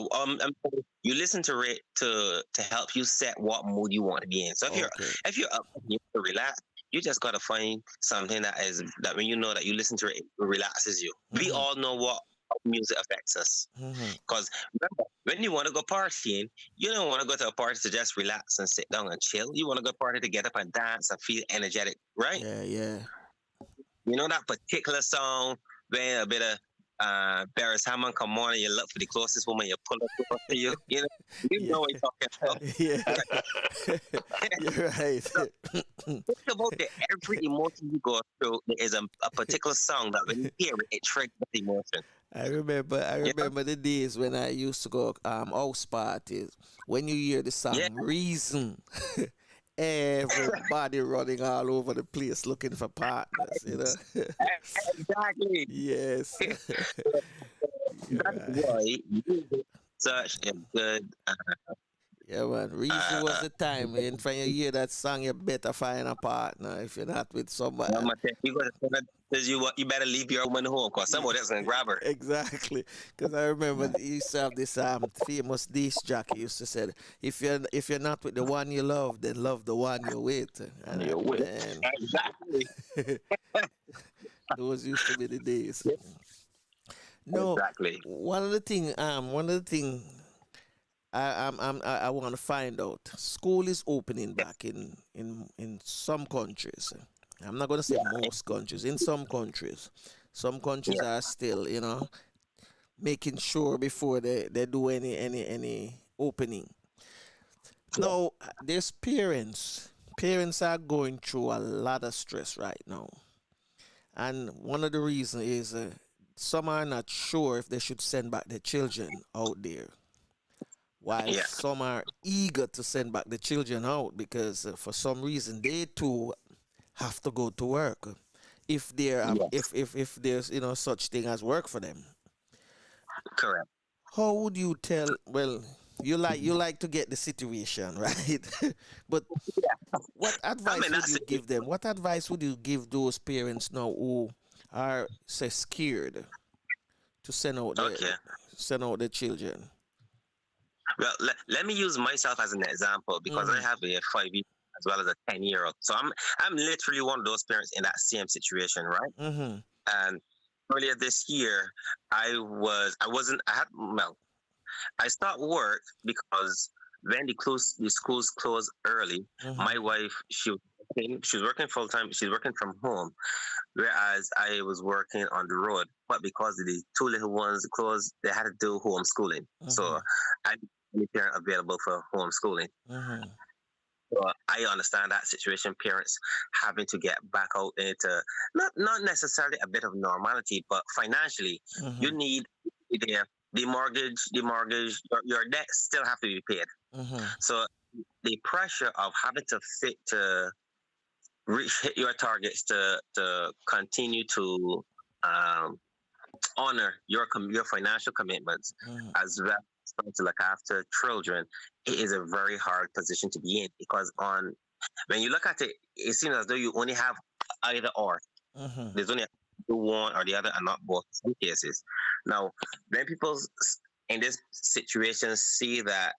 you listen to it to help you set what mood you want to be in. So if you're up, you to relax. You just gotta find something that when you know that you listen to it, it relaxes you. We all know what music affects us, because remember, when you want to go partying, you don't want to go to a party to just relax and sit down and chill. You want to go party to get up and dance and feel energetic, right? Yeah. You know that particular song where a bit of Barris Hammond come on and you look for the closest woman, you pull up close to you. You know what you're talking about. Yeah. You're right. So, think about it. Every emotion you go through, there is a particular song that when you hear it, it triggers the emotion. I remember the days when I used to go house parties. When you hear the song Reason, everybody running all over the place looking for partners, Exactly. Yes. That's why music such a good yeah, man. Reason was the time. When you hear that song, you better find a partner if you're not with somebody. You better leave your woman home because somebody else gonna grab her. Exactly. Because I remember he used to have this famous disc jockey used to say, if you're not with the one you love, then love the one you're with. And Exactly. Those used to be the days. Yeah, No, exactly. one of the thing I want to find out. School is opening Yeah, back in some countries. I'm not going to say yeah, most countries. In some countries yeah, are still, making sure before they do any opening. yeah. Now, there's parents. Parents are going through a lot of stress right now, and one of the reasons is some are not sure if they should send back their children out there, while Yeah. some are eager to send back the children out because for some reason they too have to go to work if there are, Yes, if there's such thing as work for them. correct. How would you tell? Well, you like to get the situation right, but what I advice mean, would that's you it. give them? What advice would you give those parents now who are, say, scared to Okay. send out the children? Well, let me use myself as an example because I Mm-hmm. have a 5 year as well as a 10-year-old. So I'm literally one of those parents in that same situation, right? Mm-hmm. And earlier this year, I wasn't I had well I stopped work because when the schools closed early, Mm-hmm. my wife she was working full time. She's working from home, whereas I was working on the road. But because the two little ones closed, they had to do homeschooling. Mm-hmm. So I'm the only parent available for homeschooling. Mm-hmm. So I understand that situation. Parents having to get back out into not necessarily a bit of normality, but financially, you Mm-hmm. need the your debts still have to be paid. Mm-hmm. So the pressure of having to fit to hit your targets to continue to um, honor your financial commitments Mm-hmm. as well as trying to look after children, it is a very hard position to be in because on when you look at it, it seems as though you only have either or. Mm-hmm. There's only the one or the other, and not both in some cases. Now, when people in this situation see that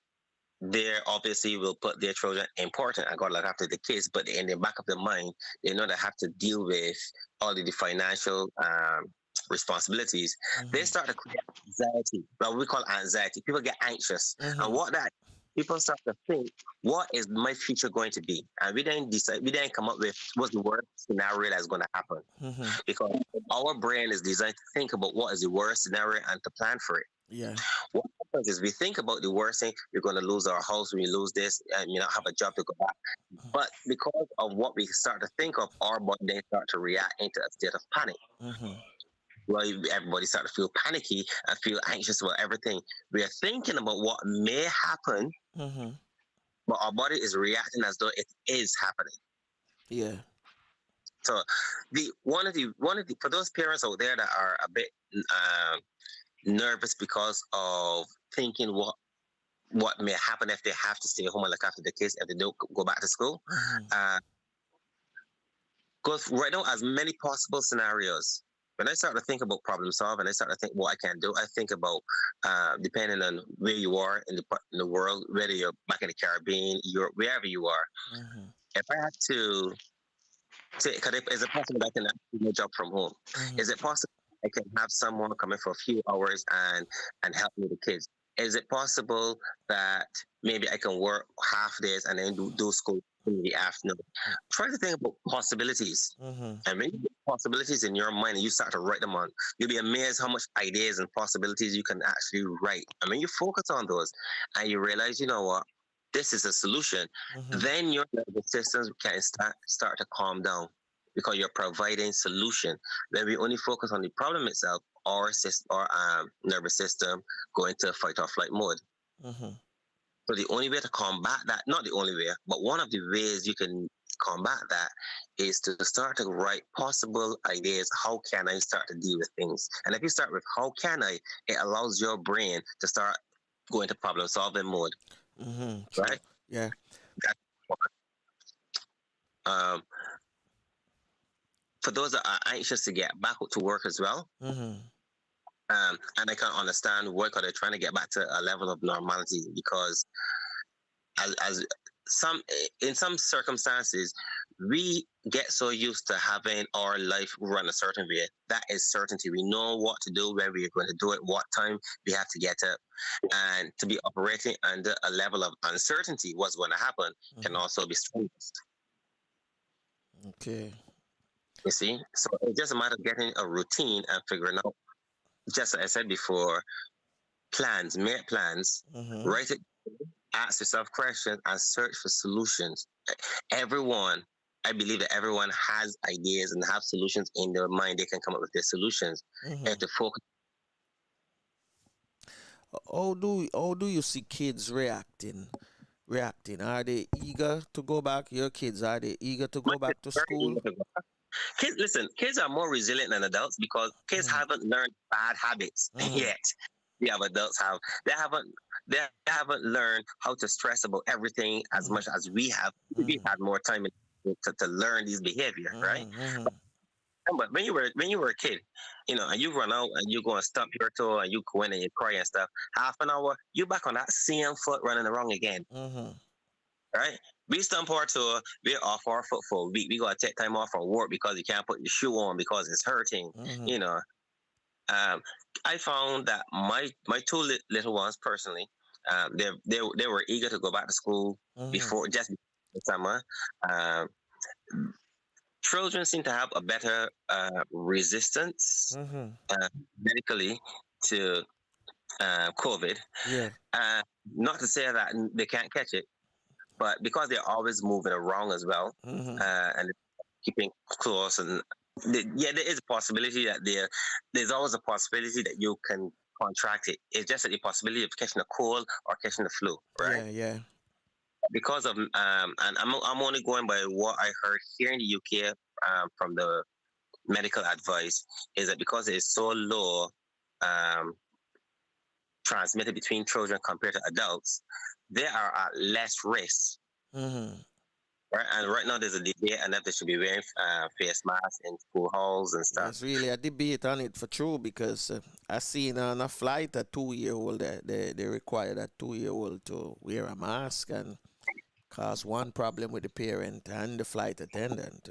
they obviously will put their children important and God look after the kids, but in the back of their mind, they know they have to deal with all of the financial responsibilities. They Mm-hmm. start to create anxiety, what we call anxiety. People get anxious, and Mm-hmm. what that people start to think, what is my future going to be? And we then decide, we then come up with what's the worst scenario that's going to happen, Mm-hmm. because our brain is designed to think about what is the worst scenario and to plan for it. Yeah. What happens is we think about the worst thing, we're going to lose our house, we lose this, and you not have a job to go back. But because of what we start to think of, our body then start to react into a state of panic. Mm-hmm. Well, everybody start to feel panicky and feel anxious about everything. We are thinking about what may happen, Mm-hmm. but our body is reacting as though it is happening. Yeah. So, the for those parents out there that are a bit nervous because of thinking what may happen if they have to stay home and look after the kids if they don't go back to school. Mm-hmm. Go right now as many possible scenarios. When I start to think about problem solving, I start to think what I can do. I think about depending on where you are in the world, whether you're back in the Caribbean, Europe, wherever you are. Mm-hmm. If I had to say, is it possible that I can do my job from home? Mm-hmm. Is it possible I can have someone come in for a few hours and help me with the kids? Is it possible that maybe I can work half days and then do school in the afternoon? Try to think about possibilities. Mm-hmm. And when you get possibilities in your mind and you start to write them on, you'll be amazed how much ideas and possibilities you can actually write. And when you focus on those and you realize, you know what, this is a solution, Mm-hmm. then your nervous systems can start to calm down because you're providing solution. When we only focus on the problem itself, our nervous system go into fight or flight mode. Mm-hmm. So the only way to combat that, not the only way, but one of the ways you can combat that is to start to write possible ideas. How can I start to deal with things? And if you start with how can I, it allows your brain to start going to problem solving mode. Mm-hmm. True. Right? Yeah. That's for those that are anxious to get back to work as well. Mm-hmm. And I can understand why they're trying to get back to a level of normality because as in some circumstances, we get so used to having our life run a certain way. That is certainty. We know what to do, when we're going to do it, what time we have to get up. And to be operating under a level of uncertainty, what's going to happen, can also be stressed. Okay. You see? So it's just a matter of getting a routine and figuring out, just as I said before, make plans, write it, ask yourself questions, and search for solutions. Everyone, I believe that everyone has ideas and have solutions in their mind. They can come up with their solutions. And to focus. How do you see kids reacting? Are they eager to go back? Your kids, are they eager to go back to school? Kids are more resilient than adults because kids haven't learned bad habits yet. The adults have. They haven't learned how to stress about everything as much as we have. We had more time to learn these behavior, right? But when you were a kid, and you run out and you go and stump your toe and you go in and you cry and stuff, half an hour, you back on that same foot running around again. Right? We stump our toe, we're off our foot for a week. We gotta take time off from work because you can't put your shoe on because it's hurting. I found that my two little ones personally, they were eager to go back to school before the summer. Children seem to have a better resistance medically to COVID. Yeah. Not to say that they can't catch it, but because they're always moving around as well, and keeping close, and there is a possibility that there's always a possibility that you can contract it. It's just the possibility of catching a cold or catching the flu, right? Yeah. Because of and I'm only going by what I heard here in the UK from the medical advice, is that because it's so low transmitted between children compared to adults, they are at less risk. Right? And right now there's a debate and that they should be wearing face masks in school halls and stuff. There's really a debate on it for true, because I seen on a flight a 2-year-old, they require that 2-year-old to wear a mask, and cause one problem with the parent and the flight attendant.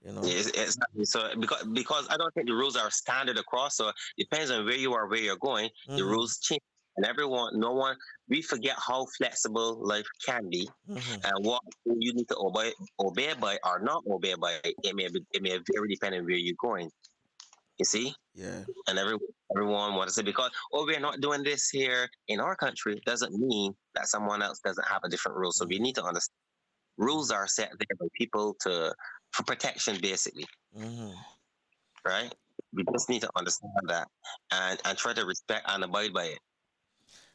Exactly. So because I don't think the rules are standard across, so it depends on where you are, where you're going. The rules change, and we forget how flexible life can be, and what you need to obey by or not obey by. It may vary depending on where you're going. You see? Yeah. And everyone wants to say, because we're not doing this here in our country, doesn't mean that someone else doesn't have a different rule. So we need to understand rules are set there by people for protection, basically. Right? We just need to understand that and try to respect and abide by it.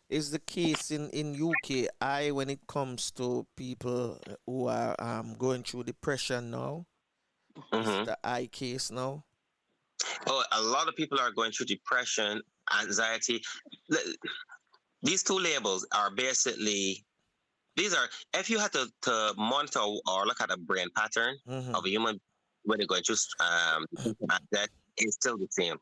Is the case in UK when it comes to people who are going through depression now? Is the I case now? Oh, a lot of people are going through depression, anxiety. These two labels are basically, if you had to monitor or look at a brain pattern of a human when they're going through that, it's still the same.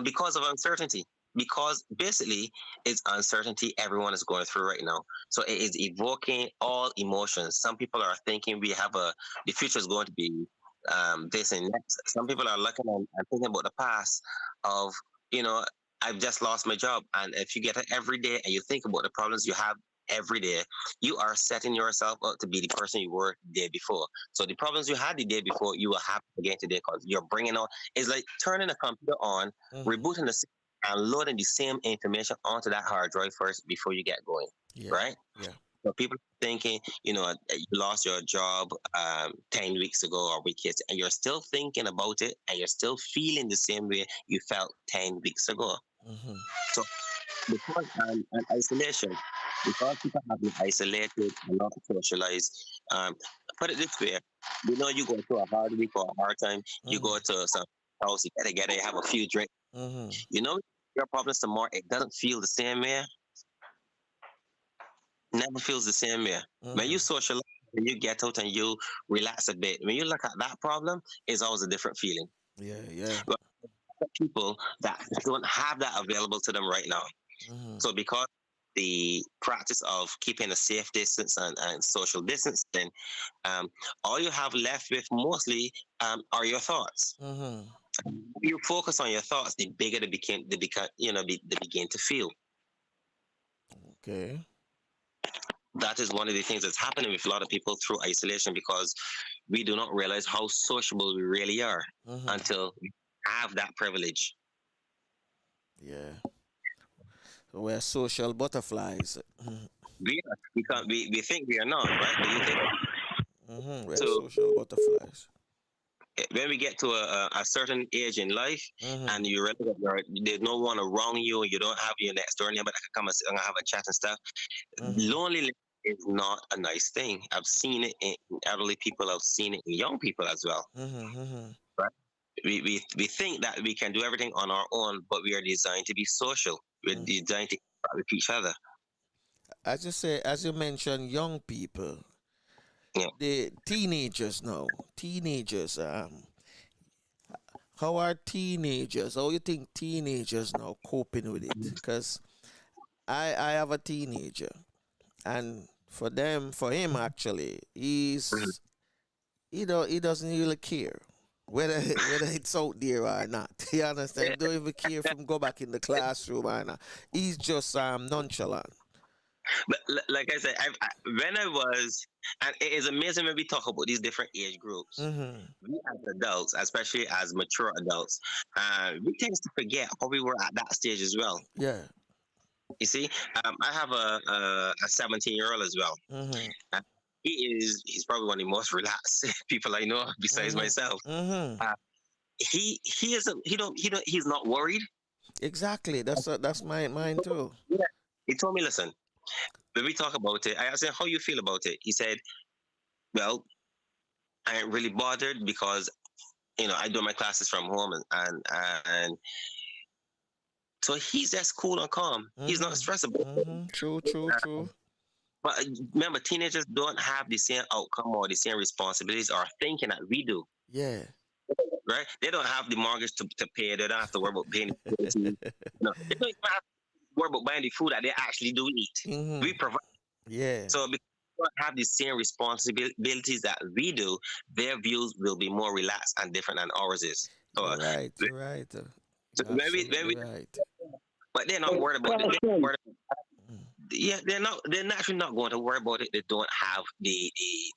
Because of uncertainty. Because basically it's uncertainty everyone is going through right now. So it is evoking all emotions. Some people are thinking the future is going to be this and next. Some people are looking and thinking about the past of, I've just lost my job. And if you get it every day and you think about the problems you have every day, you are setting yourself up to be the person you were the day before. So the problems you had the day before, you will have again today, because you're bringing on, it's like turning the computer on, rebooting the system, and loading the same information onto that hard drive first before you get going, right? Yeah. So people thinking, you lost your job 10 weeks ago or weeks, and you're still thinking about it, and you're still feeling the same way you felt 10 weeks ago. So because and isolation, because people have been isolated and not socialized, put it this way, you go through a hard week or a hard time, you go to some house, you get together, you have a few drinks, your problems tomorrow, it doesn't feel the same way. Never feels the same way. When you socialize, when you get out and you relax a bit, when you look at that problem, it's always a different feeling. Yeah. But people that don't have that available to them right now. So because the practice of keeping a safe distance and social distancing, all you have left with mostly are your thoughts. Mm-hmm. You focus on your thoughts, the bigger they begin to feel. Okay. That is one of the things that's happening with a lot of people through isolation, because we do not realize how sociable we really are until we have that privilege. Yeah. We're social butterflies. We think we are not, right? But you think We're so. social butterflies. When we get to a certain age in life, and you realize that there's no one around you, you don't have your next door neighbor that can come and have a chat and stuff. Loneliness is not a nice thing. I've seen it in elderly people. I've seen it in young people as well. Right? We think that we can do everything on our own, but we are designed to be social. We're designed to interact with each other. As you mentioned, young people, the teenagers now. How are teenagers? How you think teenagers now coping with it? Because I have a teenager, and for him actually, he doesn't really care whether it's out there or not. You understand? He don't even care if him go back in the classroom or not. He's just nonchalant. But like I said, when I was, and it is amazing when we talk about these different age groups. We as adults, especially as mature adults, we tend to forget how we were at that stage as well. Yeah. You see, I have a 17-year-old as well. He's probably one of the most relaxed people I know besides myself. He's not worried. Exactly. That's mine too. Yeah. He told me, listen, when we talk about it, I asked him how you feel about it. He said, well, I ain't really bothered because I do my classes from home and so he's just cool and calm. He's not stressed about it. True. But remember, teenagers don't have the same outcome or the same responsibilities or thinking that we do. Yeah. Right? They don't have the mortgage to pay. They don't have to worry about paying the food. They don't even have to worry about buying the food that they actually do eat. We provide. Yeah. So because they don't have the same responsibilities that we do, their views will be more relaxed and different than ours is. So, right. So right. But they're not worried about it. Yeah, they're naturally not going to worry about it. They don't have the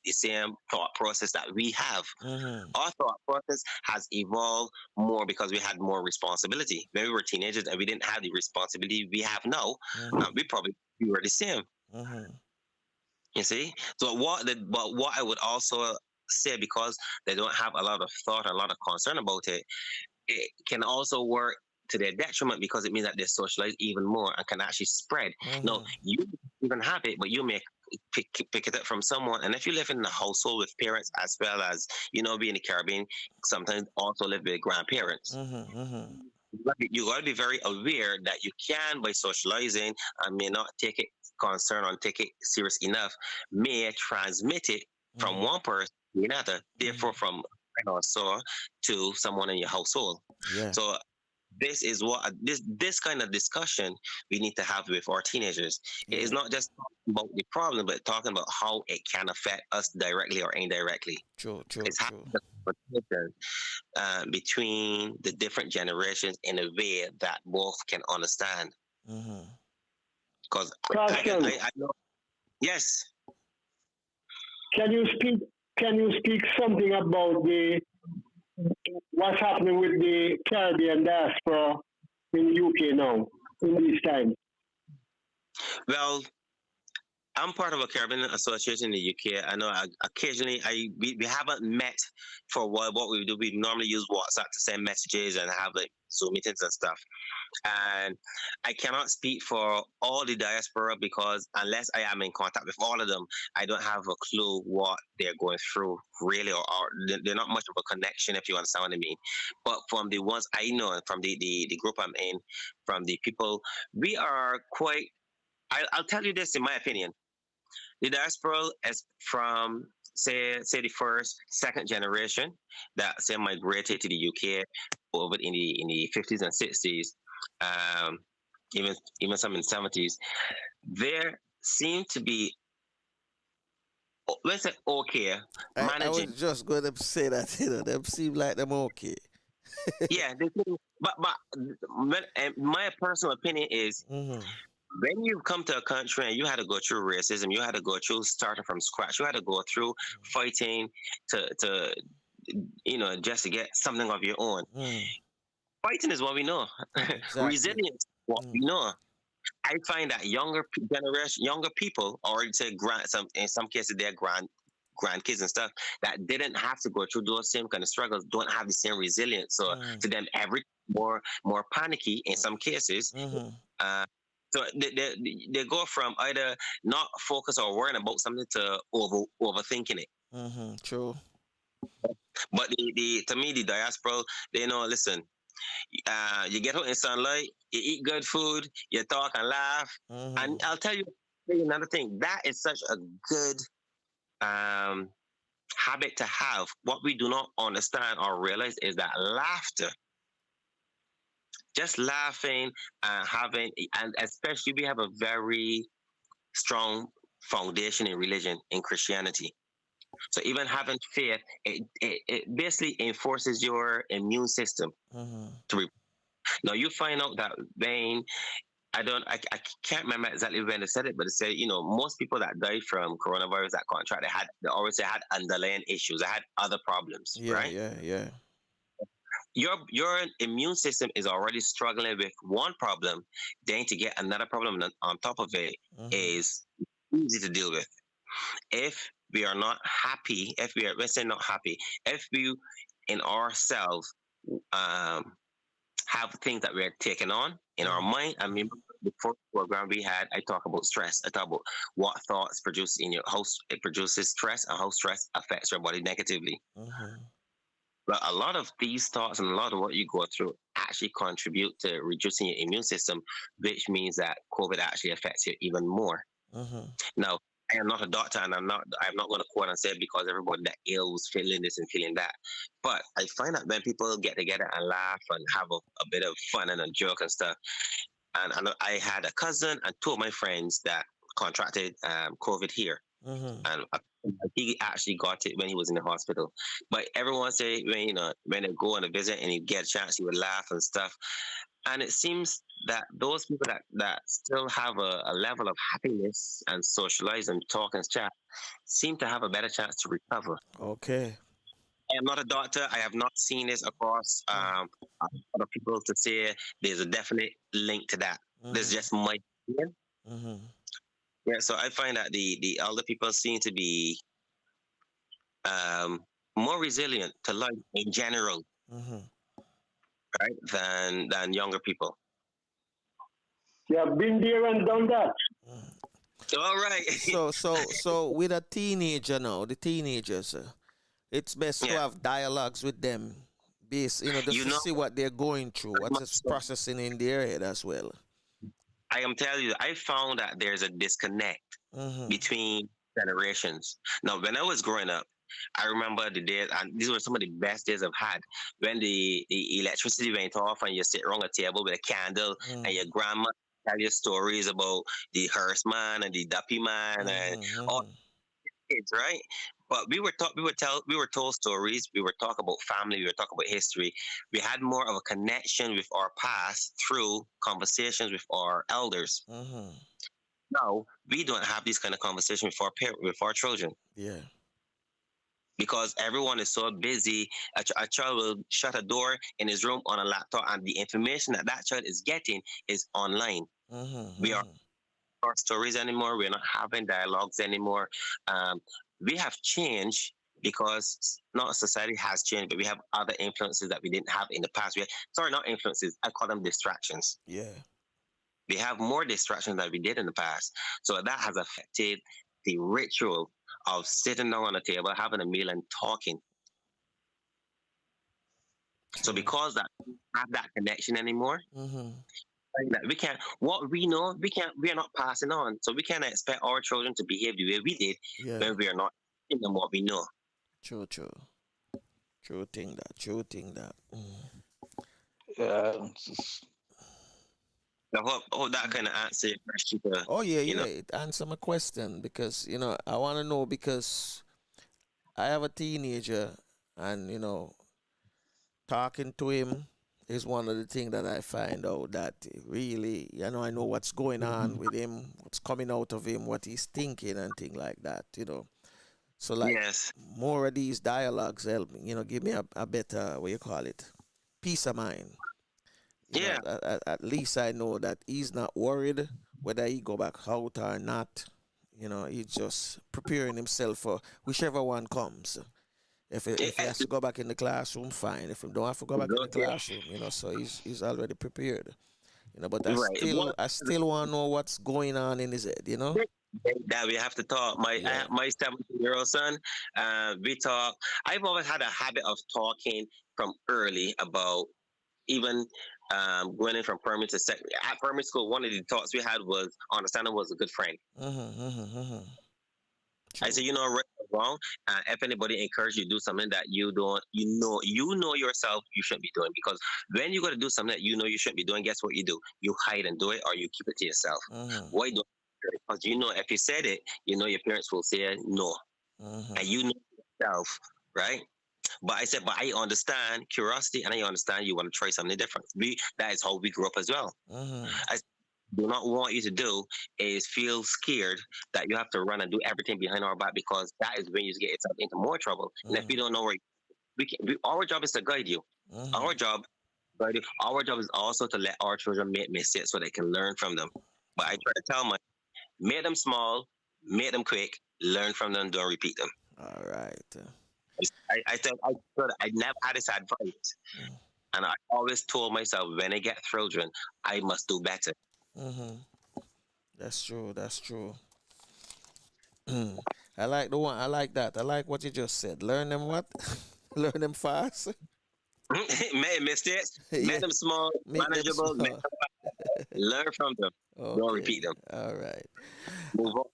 same thought process that we have. Our thought process has evolved more because we had more responsibility. When we were teenagers and we didn't have the responsibility we have now, we were the same. You see? So what I would also say, because they don't have a lot of thought, a lot of concern about it, it can also work to their detriment, because it means that they socialize even more and can actually spread. No, you even have it, but you may pick it up from someone. And if you live in a household with parents, as well as being in the Caribbean, sometimes also live with grandparents. You got to be very aware that you can, by socializing and may not take it serious enough, may transmit it from one person to another, therefore from or so to someone in your household. Yeah. So this is what this kind of discussion we need to have with our teenagers. It is not just talking about the problem, but talking about how it can affect us directly or indirectly. True. It's having between the different generations in a way that both can understand. Because I know. Yes. Can you speak something about what's happening with the Caribbean diaspora in the UK now, in these times? Well, I'm part of a Caribbean association in the UK. I know occasionally we haven't met for a while. What we do, we normally use WhatsApp to send messages and have Zoom meetings and stuff. And I cannot speak for all the diaspora, because unless I am in contact with all of them, I don't have a clue what they're going through really, or they're not much of a connection, if you understand what I mean. But from the ones I know, and from the group I'm in, from the people, we are quite, I'll tell you this in my opinion. The diaspora is from, say the first, second generation that migrated to the UK over in the 50s and 60s, even some in the 70s. there seem to be, let's say, okay, I managing. was just going to say that, them seem like them okay. Yeah, but my personal opinion is, Mm-hmm. when you come to a country and you had to go through racism, you had to go through starting from scratch, you had to go through fighting to just to get something of your own. Fighting is what we know. Exactly. Resilience is what we know. I find that younger people, or say in some cases they're grandkids and stuff, that didn't have to go through those same kind of struggles, don't have the same resilience. So to them, every more panicky in some cases. So they go from either not focus or worrying about something to overthinking it. True. But to me, the diaspora, they know, listen, you get out in sunlight, you eat good food, you talk and laugh. And I'll tell you another thing, that is such a good habit to have. What we do not understand or realize is that laughter, just laughing and having, and especially we have a very strong foundation in religion, in Christianity. So even having faith, it basically enforces your immune system. Now you find out that when I can't remember exactly when they said it, but they said, most people that died from coronavirus that contract, they always had underlying issues, they had other problems, right? Yeah. Your immune system is already struggling with one problem, then to get another problem on top of it is easy to deal with. If we are not happy, let's say not happy, if we in ourselves have things that we're taking on in our mind. I mean, before the program we had, I talk about stress. I talk about what thoughts produce in your house. It produces stress, and how stress affects your body negatively. But a lot of these thoughts and a lot of what you go through actually contribute to reducing your immune system, which means that COVID actually affects you even more. Now, I am not a doctor, and I'm not going to quote and say because everybody that ill was feeling this and feeling that. But I find that when people get together and laugh and have a bit of fun and a joke and stuff, and I had a cousin and two of my friends that contracted COVID here, and he actually got it when he was in the hospital. But everyone say when they go on a visit and you get a chance, you would laugh and stuff. And it seems that those people that still have a level of happiness and socialize and talk and chat seem to have a better chance to recover. Okay. I am not a doctor. I have not seen this across other people to say there's a definite link to that. There's just my opinion. Yeah, so I find that the older people seem to be more resilient to life in general. Right, than younger people. Yeah, been there and done that. All right. So with a teenager now, the teenagers, it's best to have dialogues with them, just to see what they're going through, what's processing in their head as well. I am telling you, I found that there's a disconnect between generations. Now, when I was growing up, I remember the days, and these were some of the best days I've had, when the electricity went off and you sit around a table with a candle and your grandma tell you stories about the hearse man and the duppy man and all kids, right? But we were told stories. We were talk about family. We were talk about history. We had more of a connection with our past through conversations with our elders. Now we don't have this kind of conversation with our children. Yeah. Because everyone is so busy. A child will shut a door in his room on a laptop, and the information that child is getting is online. We are not stories anymore. We're not having dialogues anymore. We have changed because not society has changed, but we have other influences that we didn't have in the past. Not influences. I call them distractions. Yeah. We have more distractions than we did in the past. So that has affected the ritual of sitting down on a table, having a meal and talking. So because that we don't have that connection anymore, we can't, what we know, we are not passing on. So we can't expect our children to behave the way we did when we are not in them what we know. True thing that. I hope that kind of answer your question. Oh yeah, You yeah. know, It answer my question because I want to know because I have a teenager, and talking to him is one of the things that I find out that really, I know what's going on with him, what's coming out of him, what he's thinking, and things like that. So like yes, more of these dialogues help me, give me a better, what you call it, peace of mind. yeah. At least I know that he's not worried whether he go back out or not. He's just preparing himself for whichever one comes. If he has to go back in the classroom, fine. If he don't have to go back in the classroom, so he's already prepared. But Right. I still want to know what's going on in his head. That we have to talk. Yeah. My 17-year-old son, we talk. I've always had a habit of talking from early about even going in from primary to secondary. At primary school, one of the thoughts we had was understanding was a good friend. I said, right or wrong. If anybody encourages you to do something that you don't, you know yourself, you shouldn't be doing. Because when you got to do something that you know you shouldn't be doing, guess what you do? You hide and do it, or you keep it to yourself. Why do? Because if you said it, your parents will say no, and you know yourself, right? But I said, but I understand curiosity, and I understand you want to try something different. That is how we grew up as well. I do not want you to do is feel scared that you have to run and do everything behind our back, because that is when you get yourself into more trouble. And if you don't know where our job is to guide you. Our job, our job is also to let our children make mistakes so they can learn from them. But I try to tell make them small, make them quick, learn from them, don't repeat them. All right. I never had this advice, and I always told myself when I get children, I must do better. That's true. That's true. I like the one. I like that. I like what you just said. Learn them what? Learn them fast. Make mistakes, Yeah. make them small, manageable, learn from them, don't repeat them. All right. Move on.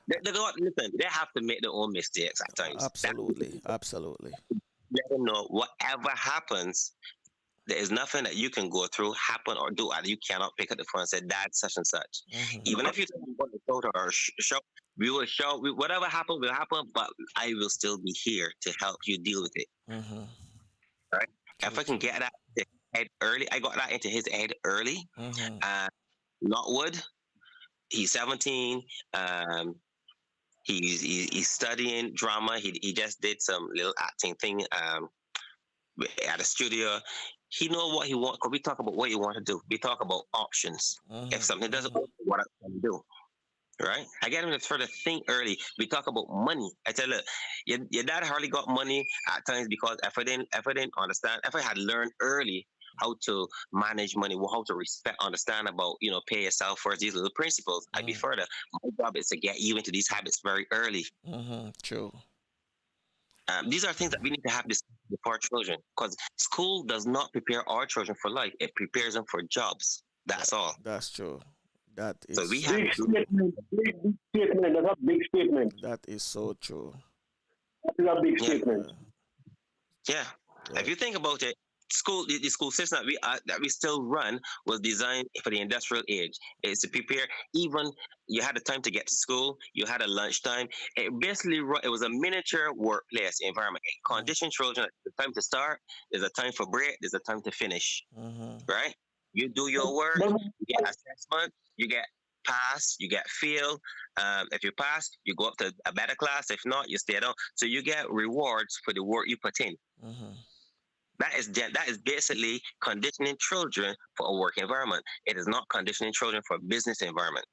Listen, they have to make their own mistakes at times. Absolutely. Absolutely. Let them know whatever happens, there is nothing that you can go through, happen, or do, and you cannot pick up the phone and say, Dad, such and such. Even if you want to show or show, we will show, whatever happens will happen, but I will still be here to help you deal with it. Right? If I can get that into his head early, I got that into his head early. Notwood, he's 17. He's studying drama. He just did some little acting thing at a studio. He know what he wants, because we talk about what you want to do. We talk about options. If something doesn't work, what I can do. Right? I get him to try to think early. We talk about money. I tell her, your dad hardly got money at times, because if I didn't understand, if I had learned early how to manage money, how to understand about, pay yourself first, these little principles, I'd be further. My job is to get you into these habits very early. True. These are things that we need to have this for our children, because school does not prepare our children for life. It prepares them for jobs. That's all. That's true. That is so we have big statement. That's a big statement. that is so true. That's a big statement. Yeah. If you think about it, the school system that we still run was designed for the industrial age. It's to prepare. Even you had a time to get to school, you had a lunchtime. It basically it was a miniature workplace environment. It conditioned children. There's a time to start. There's a time for break. There's a time to finish. Right? You do your work. You get assessment. You get pass. You get fail. If you pass, you go up to a better class. If not, you stay down. So you get rewards for the work you put in. That is basically conditioning children for a work environment. It is not conditioning children for a business environment.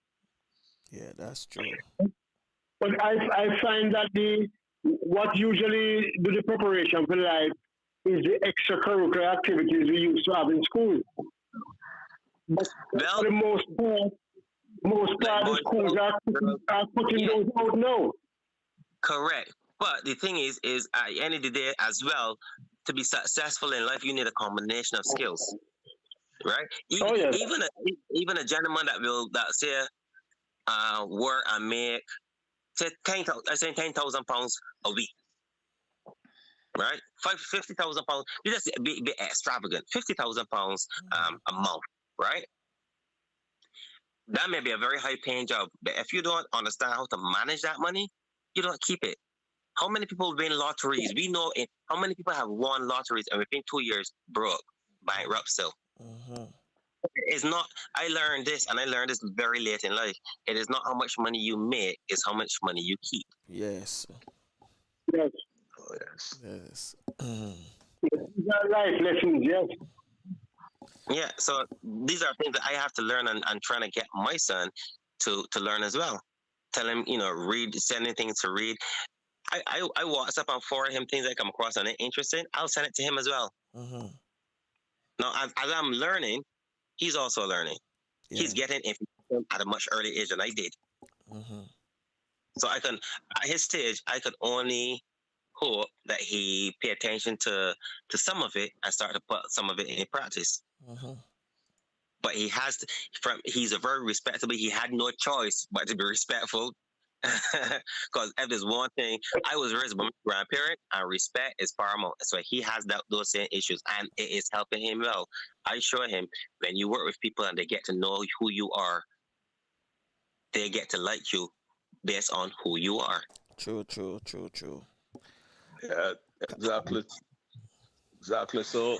Yeah, that's true. But I find that what usually do the preparation for life is the extracurricular activities we used to have in school. But for the most part, the schools are putting those out now. Correct. But the thing is at the end of the day as well, to be successful in life, you need a combination of skills, right? Even a gentleman that say work and make say 10,000 pounds a week, right? 50,000 pounds. You just be extravagant. 50,000 pounds a month, right? That may be a very high paying job, but if you don't understand how to manage that money, you don't keep it. How many people win lotteries? We know it. How many people have won lotteries and within 2 years broke, bankrupt still? Mm-hmm. It's not. I learned this, and I learned this very late in life. It is not how much money you make; it's how much money you keep. Yes. Yes. Oh, yes. Yes. Mm. These are life lessons, yes. Yeah. So these are things that I have to learn, and trying to get my son to learn as well. Tell him, read, send him things to read. I WhatsApp and forward him things I come across and I'm interested. I'll send it to him as well. Mm-hmm. Now, as I'm learning, he's also learning. Yeah. He's getting information at a much earlier age than I did. Mm-hmm. So I can, at his stage, I could only hope that he pay attention to some of it and start to put some of it in practice. Mm-hmm. But he has to, he's a very respectable. He had no choice but to be respectful. Because if there's one thing, I was raised by my grandparent, and respect is paramount. So he has those same issues, and it is helping him well. I show him when you work with people and they get to know who you are, they get to like you based on who you are. True. Yeah, exactly. Exactly. So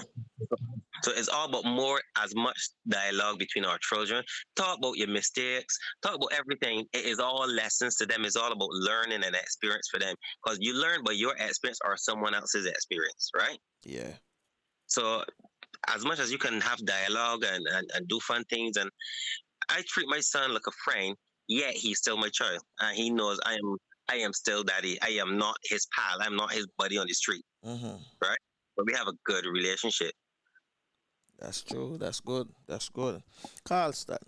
it's all about more as much dialogue between our children. Talk about your mistakes. Talk about everything. It is all lessons to them. It's all about learning and experience for them. Because you learn by your experience or someone else's experience, right? Yeah. So as much as you can have dialogue and do fun things, and I treat my son like a friend, yet he's still my child. And he knows I am still daddy. I am not his pal. I'm not his buddy on the street. Mm-hmm. Right? But we have a good relationship. That's true. That's good. Carlston,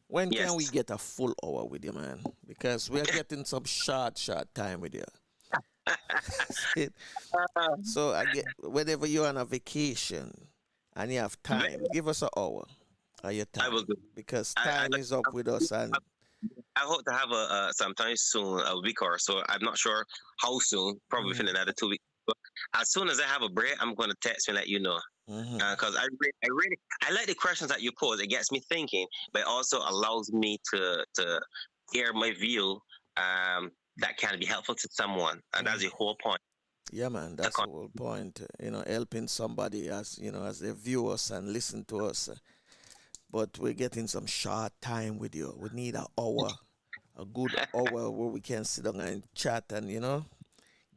when Yes. can we get a full hour with you, man? Because we're getting some short time with you. So I get whenever you're on a vacation and you have time, give us an hour of your time. I will do. Because time is up with us, and I hope to have a sometime soon, a week or so. I'm not sure how soon, probably within another 2 weeks. But as soon as I have a break, I'm going to text you and let you know. Because I like the questions that you pose. It gets me thinking, but it also allows me to air my view that can be helpful to someone, and that's the whole point. Yeah, man, that's the whole point. Helping somebody as they view us and listen to us. But we're getting some short time with you. We need an hour, a good hour where we can sit down and chat and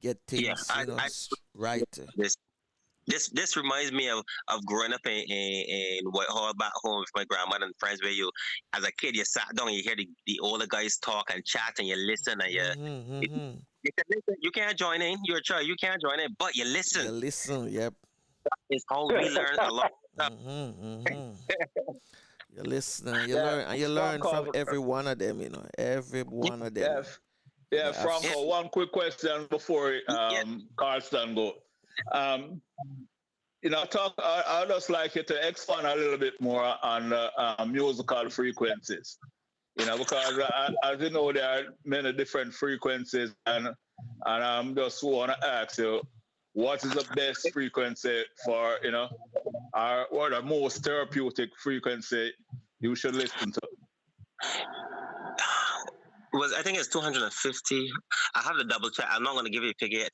get things right. This reminds me of growing up in Whitehall back home with my grandmother and friends, where you, as a kid, you sat down, you hear the older guys talk and chat, and you listen, and you can't join in. You're a child, you can't join in, but you listen. You listen, yep. It's how we learn a lot of stuff. You listen, and you learn from every one of them, every one of them. Yeah, Franco, one quick question before Carlston go. I'd just like you to expand a little bit more on musical frequencies. Because as you know, there are many different frequencies, and I'm just want to ask you, what is the best frequency for, or what the most therapeutic frequency you should listen to? I think it's 250. I have to double check. I'm not going to give you a figure yet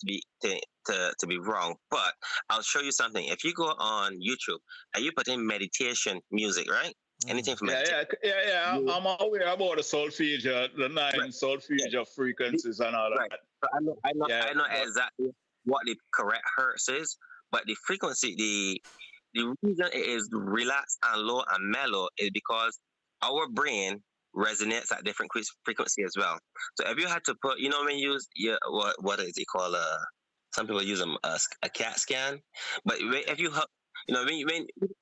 to be wrong, but I'll show you something. If you go on YouTube and you put in meditation music, right? Anything from meditation. Yeah. I'm aware about the solfeggio, the 9 solfeggio frequencies and all that. So I know exactly what the correct hertz is, but the frequency, the reason it is relaxed and low and mellow is because our brain resonates at different frequency as well. So if you had to put, when you use what is it called? Some people use a CAT scan, but if you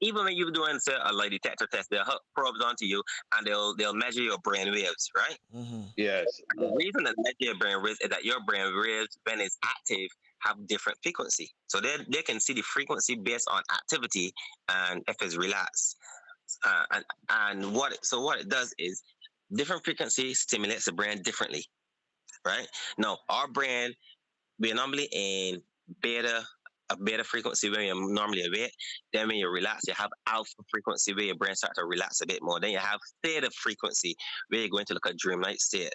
even when you're doing say a lie detector test, they'll hook probes onto you and they'll measure your brain waves, right? Mm-hmm. Yes. The reason that measure your brain waves is that your brain waves, when it's active, have different frequency. So they can see the frequency based on activity and if it's relaxed. And what it does is different frequency stimulates the brain differently, right? Now, our brain, we're normally in beta a beta frequency where you're normally awake. Then when you relax, you have alpha frequency where your brain starts to relax a bit more. Then you have theta frequency where you're going to like a dreamlike state.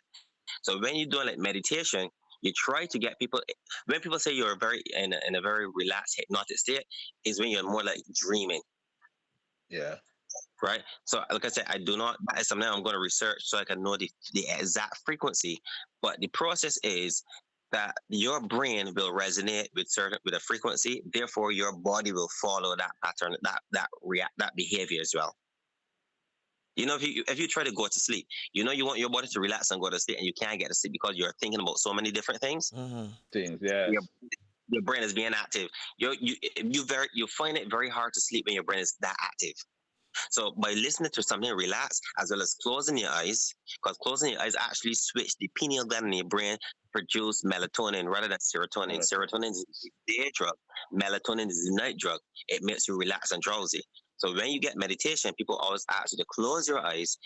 So when you're doing like meditation, you try to get people. When people say you're very in a very relaxed hypnotic state, is when you're more like dreaming. Yeah. Right. So like I said, I do not. That is something I'm going to research so I can know the exact frequency. But the process is that your brain will resonate with a frequency. Therefore, your body will follow that pattern, that behavior as well. You know, if you try to go to sleep, you know you want your body to relax and go to sleep, and you can't get to sleep because you're thinking about so many different things. Things, yeah. Your brain is being active. You find it very hard to sleep when your brain is that active. So by listening to something relaxed, as well as closing your eyes, because closing your eyes actually switch the pineal gland in your brain produce melatonin rather than serotonin. Right. Serotonin is the day drug. Melatonin is the night drug. It makes you relax and drowsy. So when you get meditation, people always ask you to close your eyes,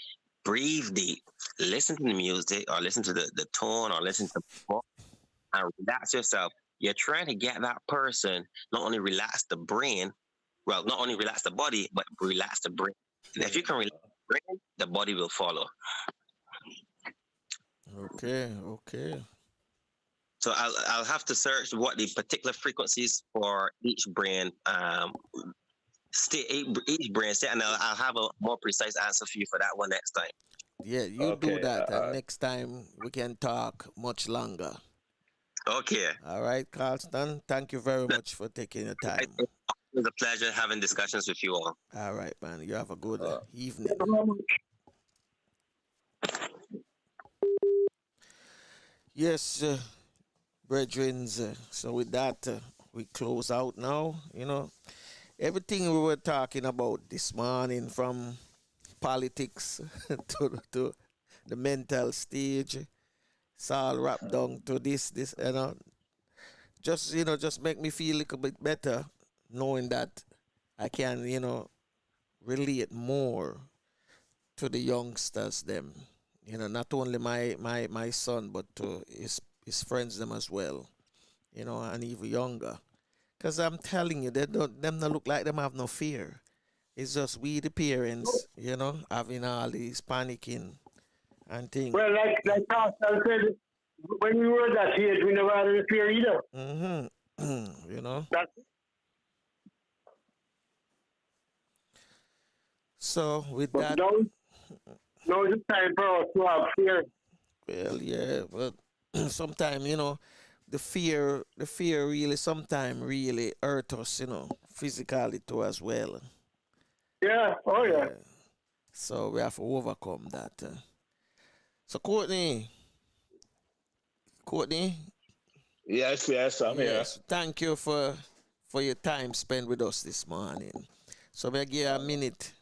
breathe deep, listen to the music, or listen to the tone, or listen to the book, and relax yourself. You're trying to get that person not only relax the brain, well, not only relax the body, but relax the brain. And if you can relax the brain, the body will follow. Okay. So I'll have to search what the particular frequencies for each brain each brain state, and I'll have a more precise answer for you for that one next time. Yeah, you do that, and next time we can talk much longer. Okay. All right, Carlston. Thank you very much for taking your time. It was a pleasure having discussions with you all. All right, man. You have a good evening. Yes, brethren. So with that, we close out now. You know, everything we were talking about this morning, from politics to the mental stage, it's all wrapped down to this, you know. Just make me feel a little bit better knowing that I can, relate more to the youngsters them. Not only my son, but to his friends them as well. And even younger. Because I'm telling you, them not look like them have no fear. It's just we the parents, having all these panicking and things. Well, like Carlston said, when we were that age, we never had any fear either. So with that, now is the time for us to have fear. Well, yeah, but sometimes the fear really sometimes really hurt us, physically too as well. Yeah. Oh yeah. So we have to overcome that. So Courtney. Yes, I'm here. Thank you for your time spent with us this morning. So may I give you a minute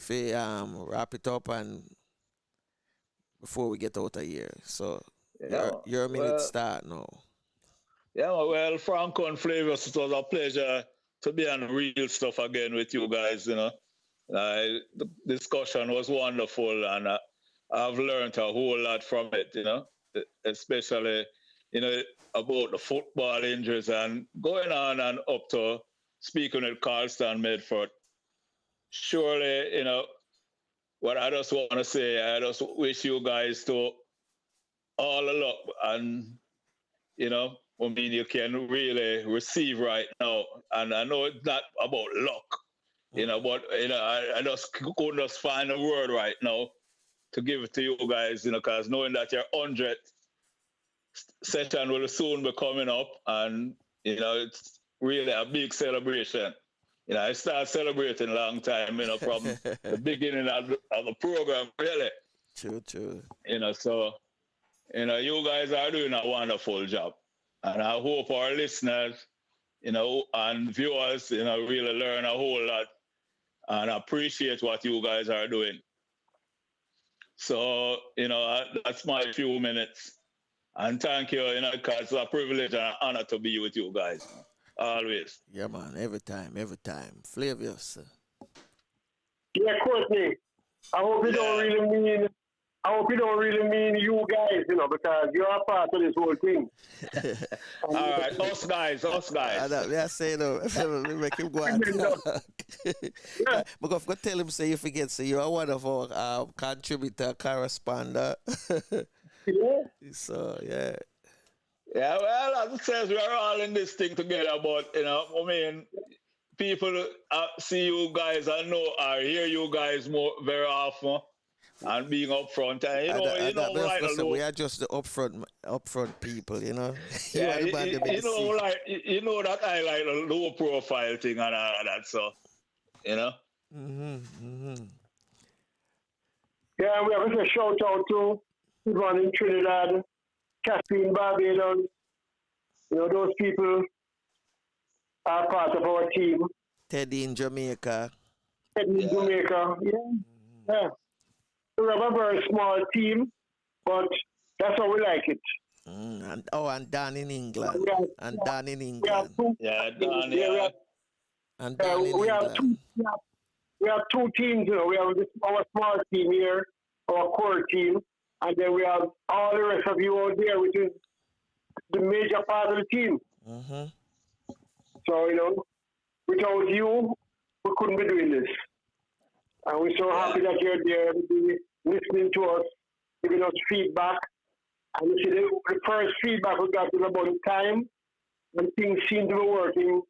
to wrap it up and before we get out of here. So your minute start now. Yeah, well, Franco and Flavius, it was a pleasure to be on Real Stuff again with you guys, The discussion was wonderful, and I've learned a whole lot from it, especially, about the football injuries and going on and up to speaking with Carlston Medford. Surely, what I just want to say, I just wish you guys to all the luck, and, you can really receive right now. And I know it's not about luck, but, I just couldn't just find a word right now to give it to you guys, because knowing that your 100th session will soon be coming up, and, it's really a big celebration. I started celebrating a long time, from the beginning of the program, really. True. So, you guys are doing a wonderful job. And I hope our listeners, and viewers, really learn a whole lot and appreciate what you guys are doing. So, that's my few minutes. And thank you, because it's a privilege and an honor to be with you guys. Always. Yeah, man. Every time. Flavius. Yeah, Courtney. I hope you don't really mean I hope you don't really mean you guys, because you're a part of this whole thing. All right, us guys. I say no, we make him go and talk. Yeah. But I've got to tell him, say you forget, say you are one of our contributor, correspondent. Yeah. So, yeah. Yeah, well, as it says, we are all in this thing together, but, people see you guys and know or hear you guys more very often and being upfront. And, we are just the upfront people, you know. Yeah, you know that I like the low profile thing and all of that, so, Yeah, we have a shout out to everyone in Trinidad, Catherine, Barbados. Those people are part of our team. Teddy in Jamaica. Yeah. Yeah. We have a very small team, but that's how we like it. And Dan in England. We have two. Yeah, Dan, And Dan in England. We have two teams. We have our small team here, our core team, and then we have all the rest of you out there, which is the major part of the team. Mm-hmm. So, without you, we couldn't be doing this. And we're so happy that you're there listening to us, giving us feedback. And you see, the first feedback we got was about the time, and things seem to be working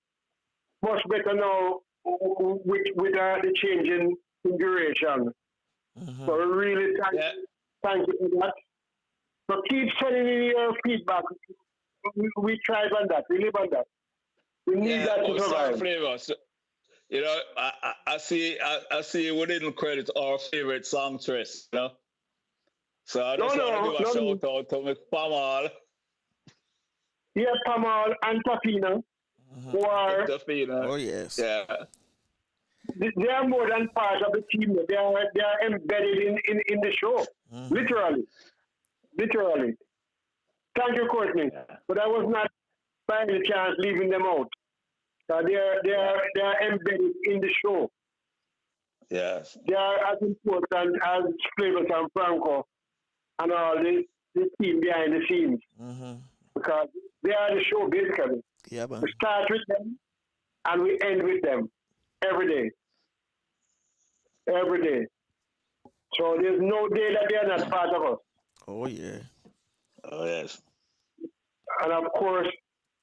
much better now with the change in duration. Mm-hmm. So really thank you for that. So keep sending in your feedback. We thrive on that. We live on that. We need that to survive. Flavors. I see we didn't credit our favorite songstress, So I just want to give a shout out to Miss Pamal. Yeah, Pamal and Tafina, who are... Oh, yes. Yeah. They are more than part of the team. They are embedded in the show. Mm-hmm. Literally. Thank you, Courtney. But I was not by any chance leaving them out. They are embedded in the show. Yes. They are as important as Flavors and Franco and all the team behind the scenes. Mm-hmm. Because they are the show, basically. Yeah, man. We start with them and we end with them every day. So there's no day that they are not part of us. Oh, yeah. Oh, yes. And of course,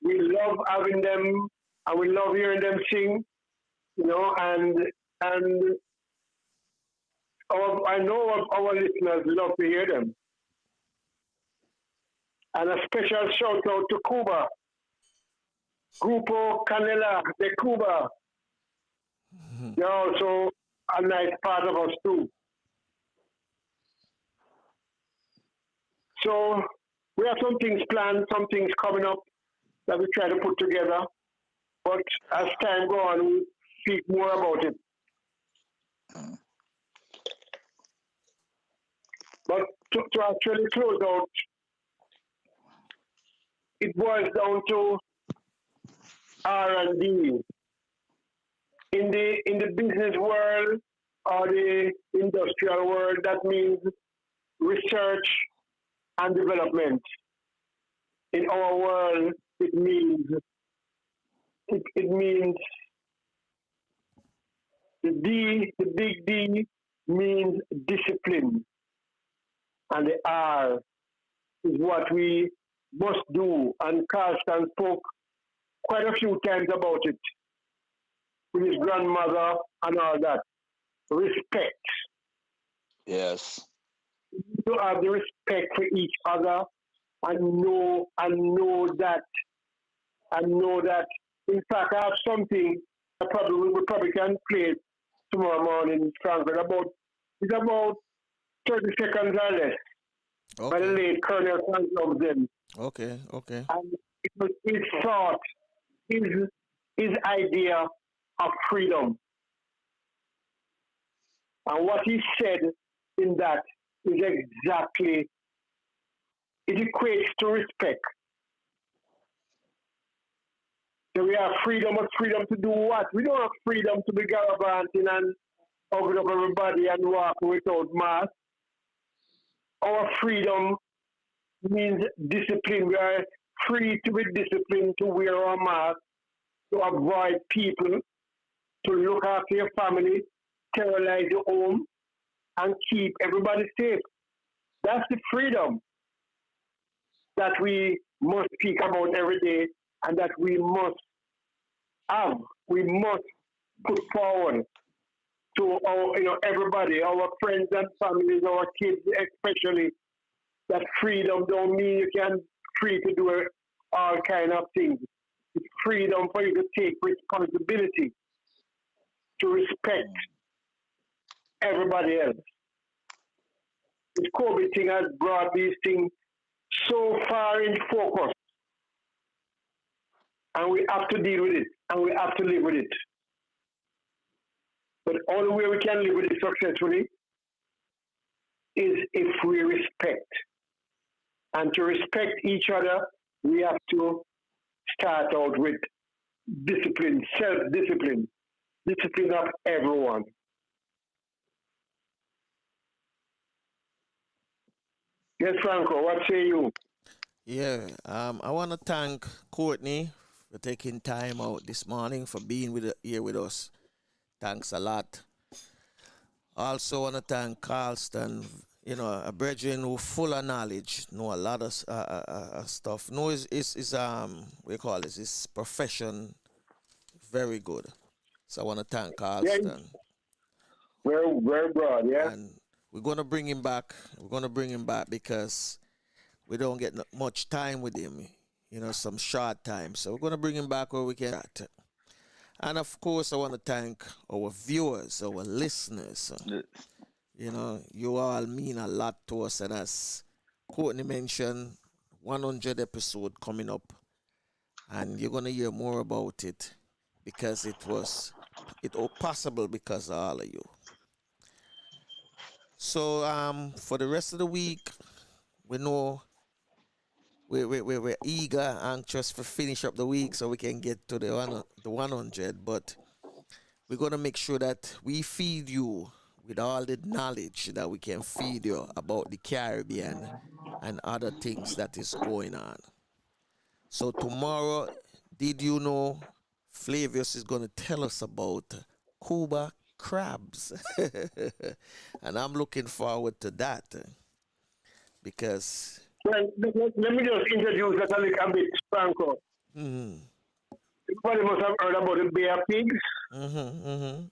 we love having them and we love hearing them sing, and I know our listeners love to hear them. And a special shout out to Cuba. Grupo Canela de Cuba. They're also a nice part of us too. So we have some things planned, some things coming up that we try to put together. But as time goes on, we speak more about it. But to actually close out, it boils down to R&D. In the business world or the industrial world, that means research and development. In our world, it means the big D means discipline, and the R is what we must do. And Carlston spoke quite a few times about it with his grandmother and all that. Respect. Yes. To have the respect for each other and know that. In fact, I have something that we probably can play tomorrow morning, Franklin. It's about 30 seconds or less. Okay. By the late Colonel Franklin. Okay. And it was his thought, his idea of freedom. And what he said in that is exactly, it equates to respect. So we have freedom, but freedom to do what? We don't have freedom to be gallivanting and hugging up everybody and walking without masks. our freedom means discipline. We are free to be disciplined, to wear our mask, to avoid people, to look after your family, sterilize your home, and keep everybody safe. That's the freedom that we must speak about every day and that we must have. We must put forward to our, everybody, our friends and families, our kids especially, that freedom don't mean you can free to do all kind of things. It's freedom for you to take responsibility, to respect everybody else. This COVID thing has brought these things so far in focus, and we have to deal with it, and we have to live with it. But the only way we can live with it successfully is if we respect. And to respect each other, we have to start out with discipline, self-discipline, discipline of everyone. Yes, Franco, what say you? Yeah, I want to thank Courtney for taking time out this morning, for being here with us. Thanks a lot. Also want to thank Carlston, a brethren who full of knowledge, know a lot of stuff. No, we call this, his profession very good. So I want to thank Carlston. Yeah, very broad, yeah. And we're going to bring him back. We're going to bring him back because we don't get much time with him, some short time. So we're going to bring him back where we can. And of course, I want to thank our viewers, our listeners. You all mean a lot to us. And as Courtney mentioned, 100 episode coming up. And you're going to hear more about it because it was possible because of all of you. So for the rest of the week, we know we're eager, anxious to finish up the week so we can get to the 100. But we're going to make sure that we feed you with all the knowledge that we can feed you about the Caribbean and other things that is going on. So tomorrow, did you know Flavius is going to tell us about Cuba crabs? And I'm looking forward to that because... Well, let me just introduce that a little bit, Franco. Mm-hmm. Everybody must have heard about the bear pigs. Mm-hmm, mm-hmm.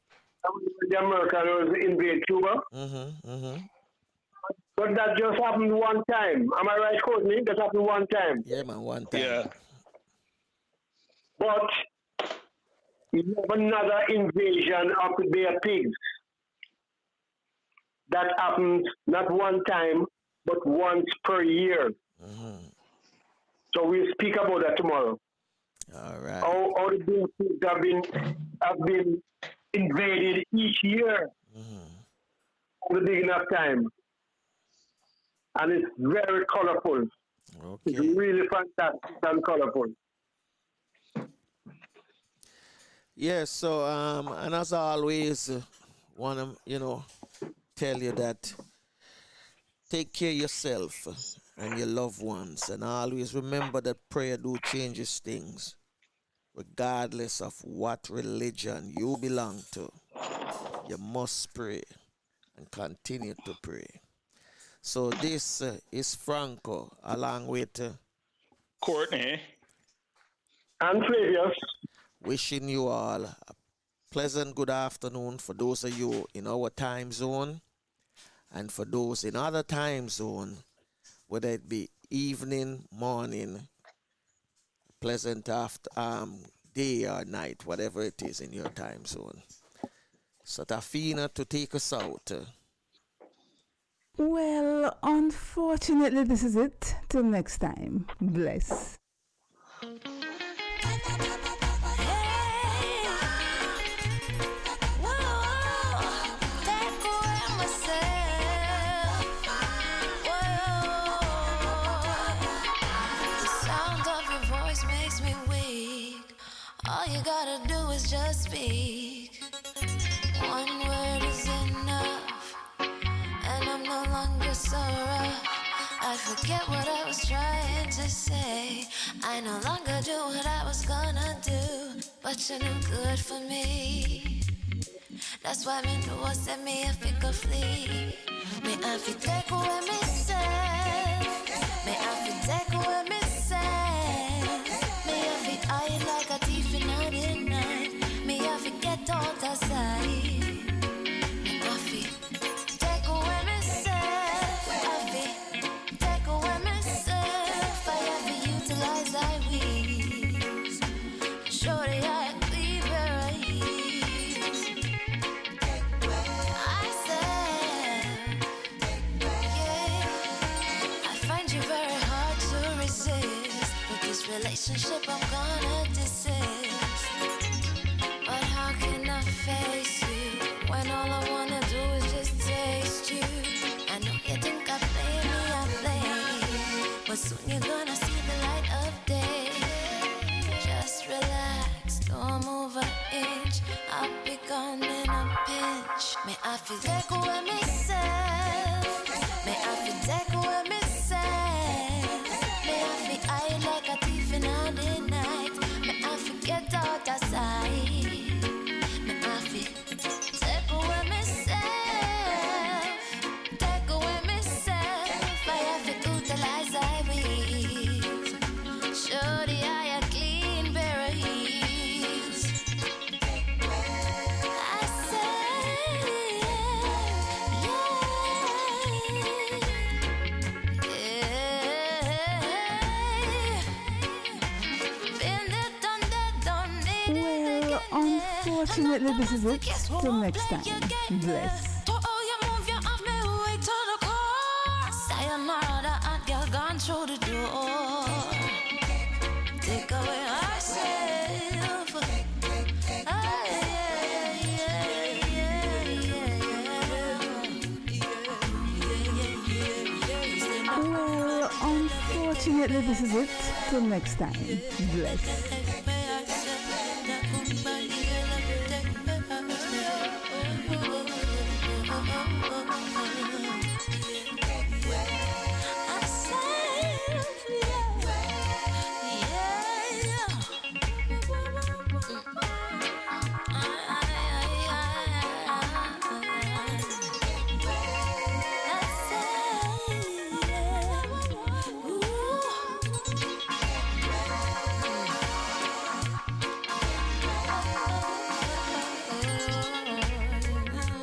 The Americans invade Cuba. Mm-hmm, mm-hmm. But that just happened one time. Am I right, Courtney? That happened one time. Yeah, man, one time. Yeah. But you have another invasion of the bear pigs. That happens not one time, but once per year. Mm-hmm. So we'll speak about that tomorrow. All right. How the bear pigs have been invaded each year at the beginning of time. And it's very colorful. Okay. It's really fantastic and colorful. Yeah, so and as I always want to tell you that take care of yourself and your loved ones, and always remember that prayer do changes things regardless of what religion you belong to. You must pray and continue to pray. So this is Franco along with Courtney and Flavius, wishing you all a pleasant good afternoon for those of you in our time zone, and for those in other time zone, whether it be evening, morning, pleasant after day or night, whatever it is in your time zone. So Tafina to take us out. Well, unfortunately, this is it. Till next time. Bless. All you gotta do is just speak. One word is enough, and I'm no longer so rough. forget what I was trying to say. I no longer do what I was gonna do, but you're no good for me. That's why me know what set me a figure flee. Me have to take away myself. Me have to take away myself. Me have to hide like a thief in the night. Me have to get out of sight. Me have to take away myself. I have to take away myself. I have to utilize I wings. Show the eye clean where I is. I said, yeah, I find you very hard to resist. But this relationship I'm gonna desist. But how can I face you when all I wanna do is just taste you? I know you think I play me, I play. But soon you're gonna see the light of day. Just relax, don't move an inch. I'll be gone in a pinch. May I feel take away myself. May I feel take away myself. May I feel eye like a thief in the night. May I forget out of sight. May I feel take away myself. Take away myself. I have to utilize I wings. Show the eye a clean pair of heels. I said, been there, done that, don't need it Well, again. unfortunately, this is it. Till next time. Bless. To how you move, you have me way to the core. Sayonara, the hot girl gone through the door. Take away ourselves. Ah, Well, unfortunately, this is it. Till next time. Bless.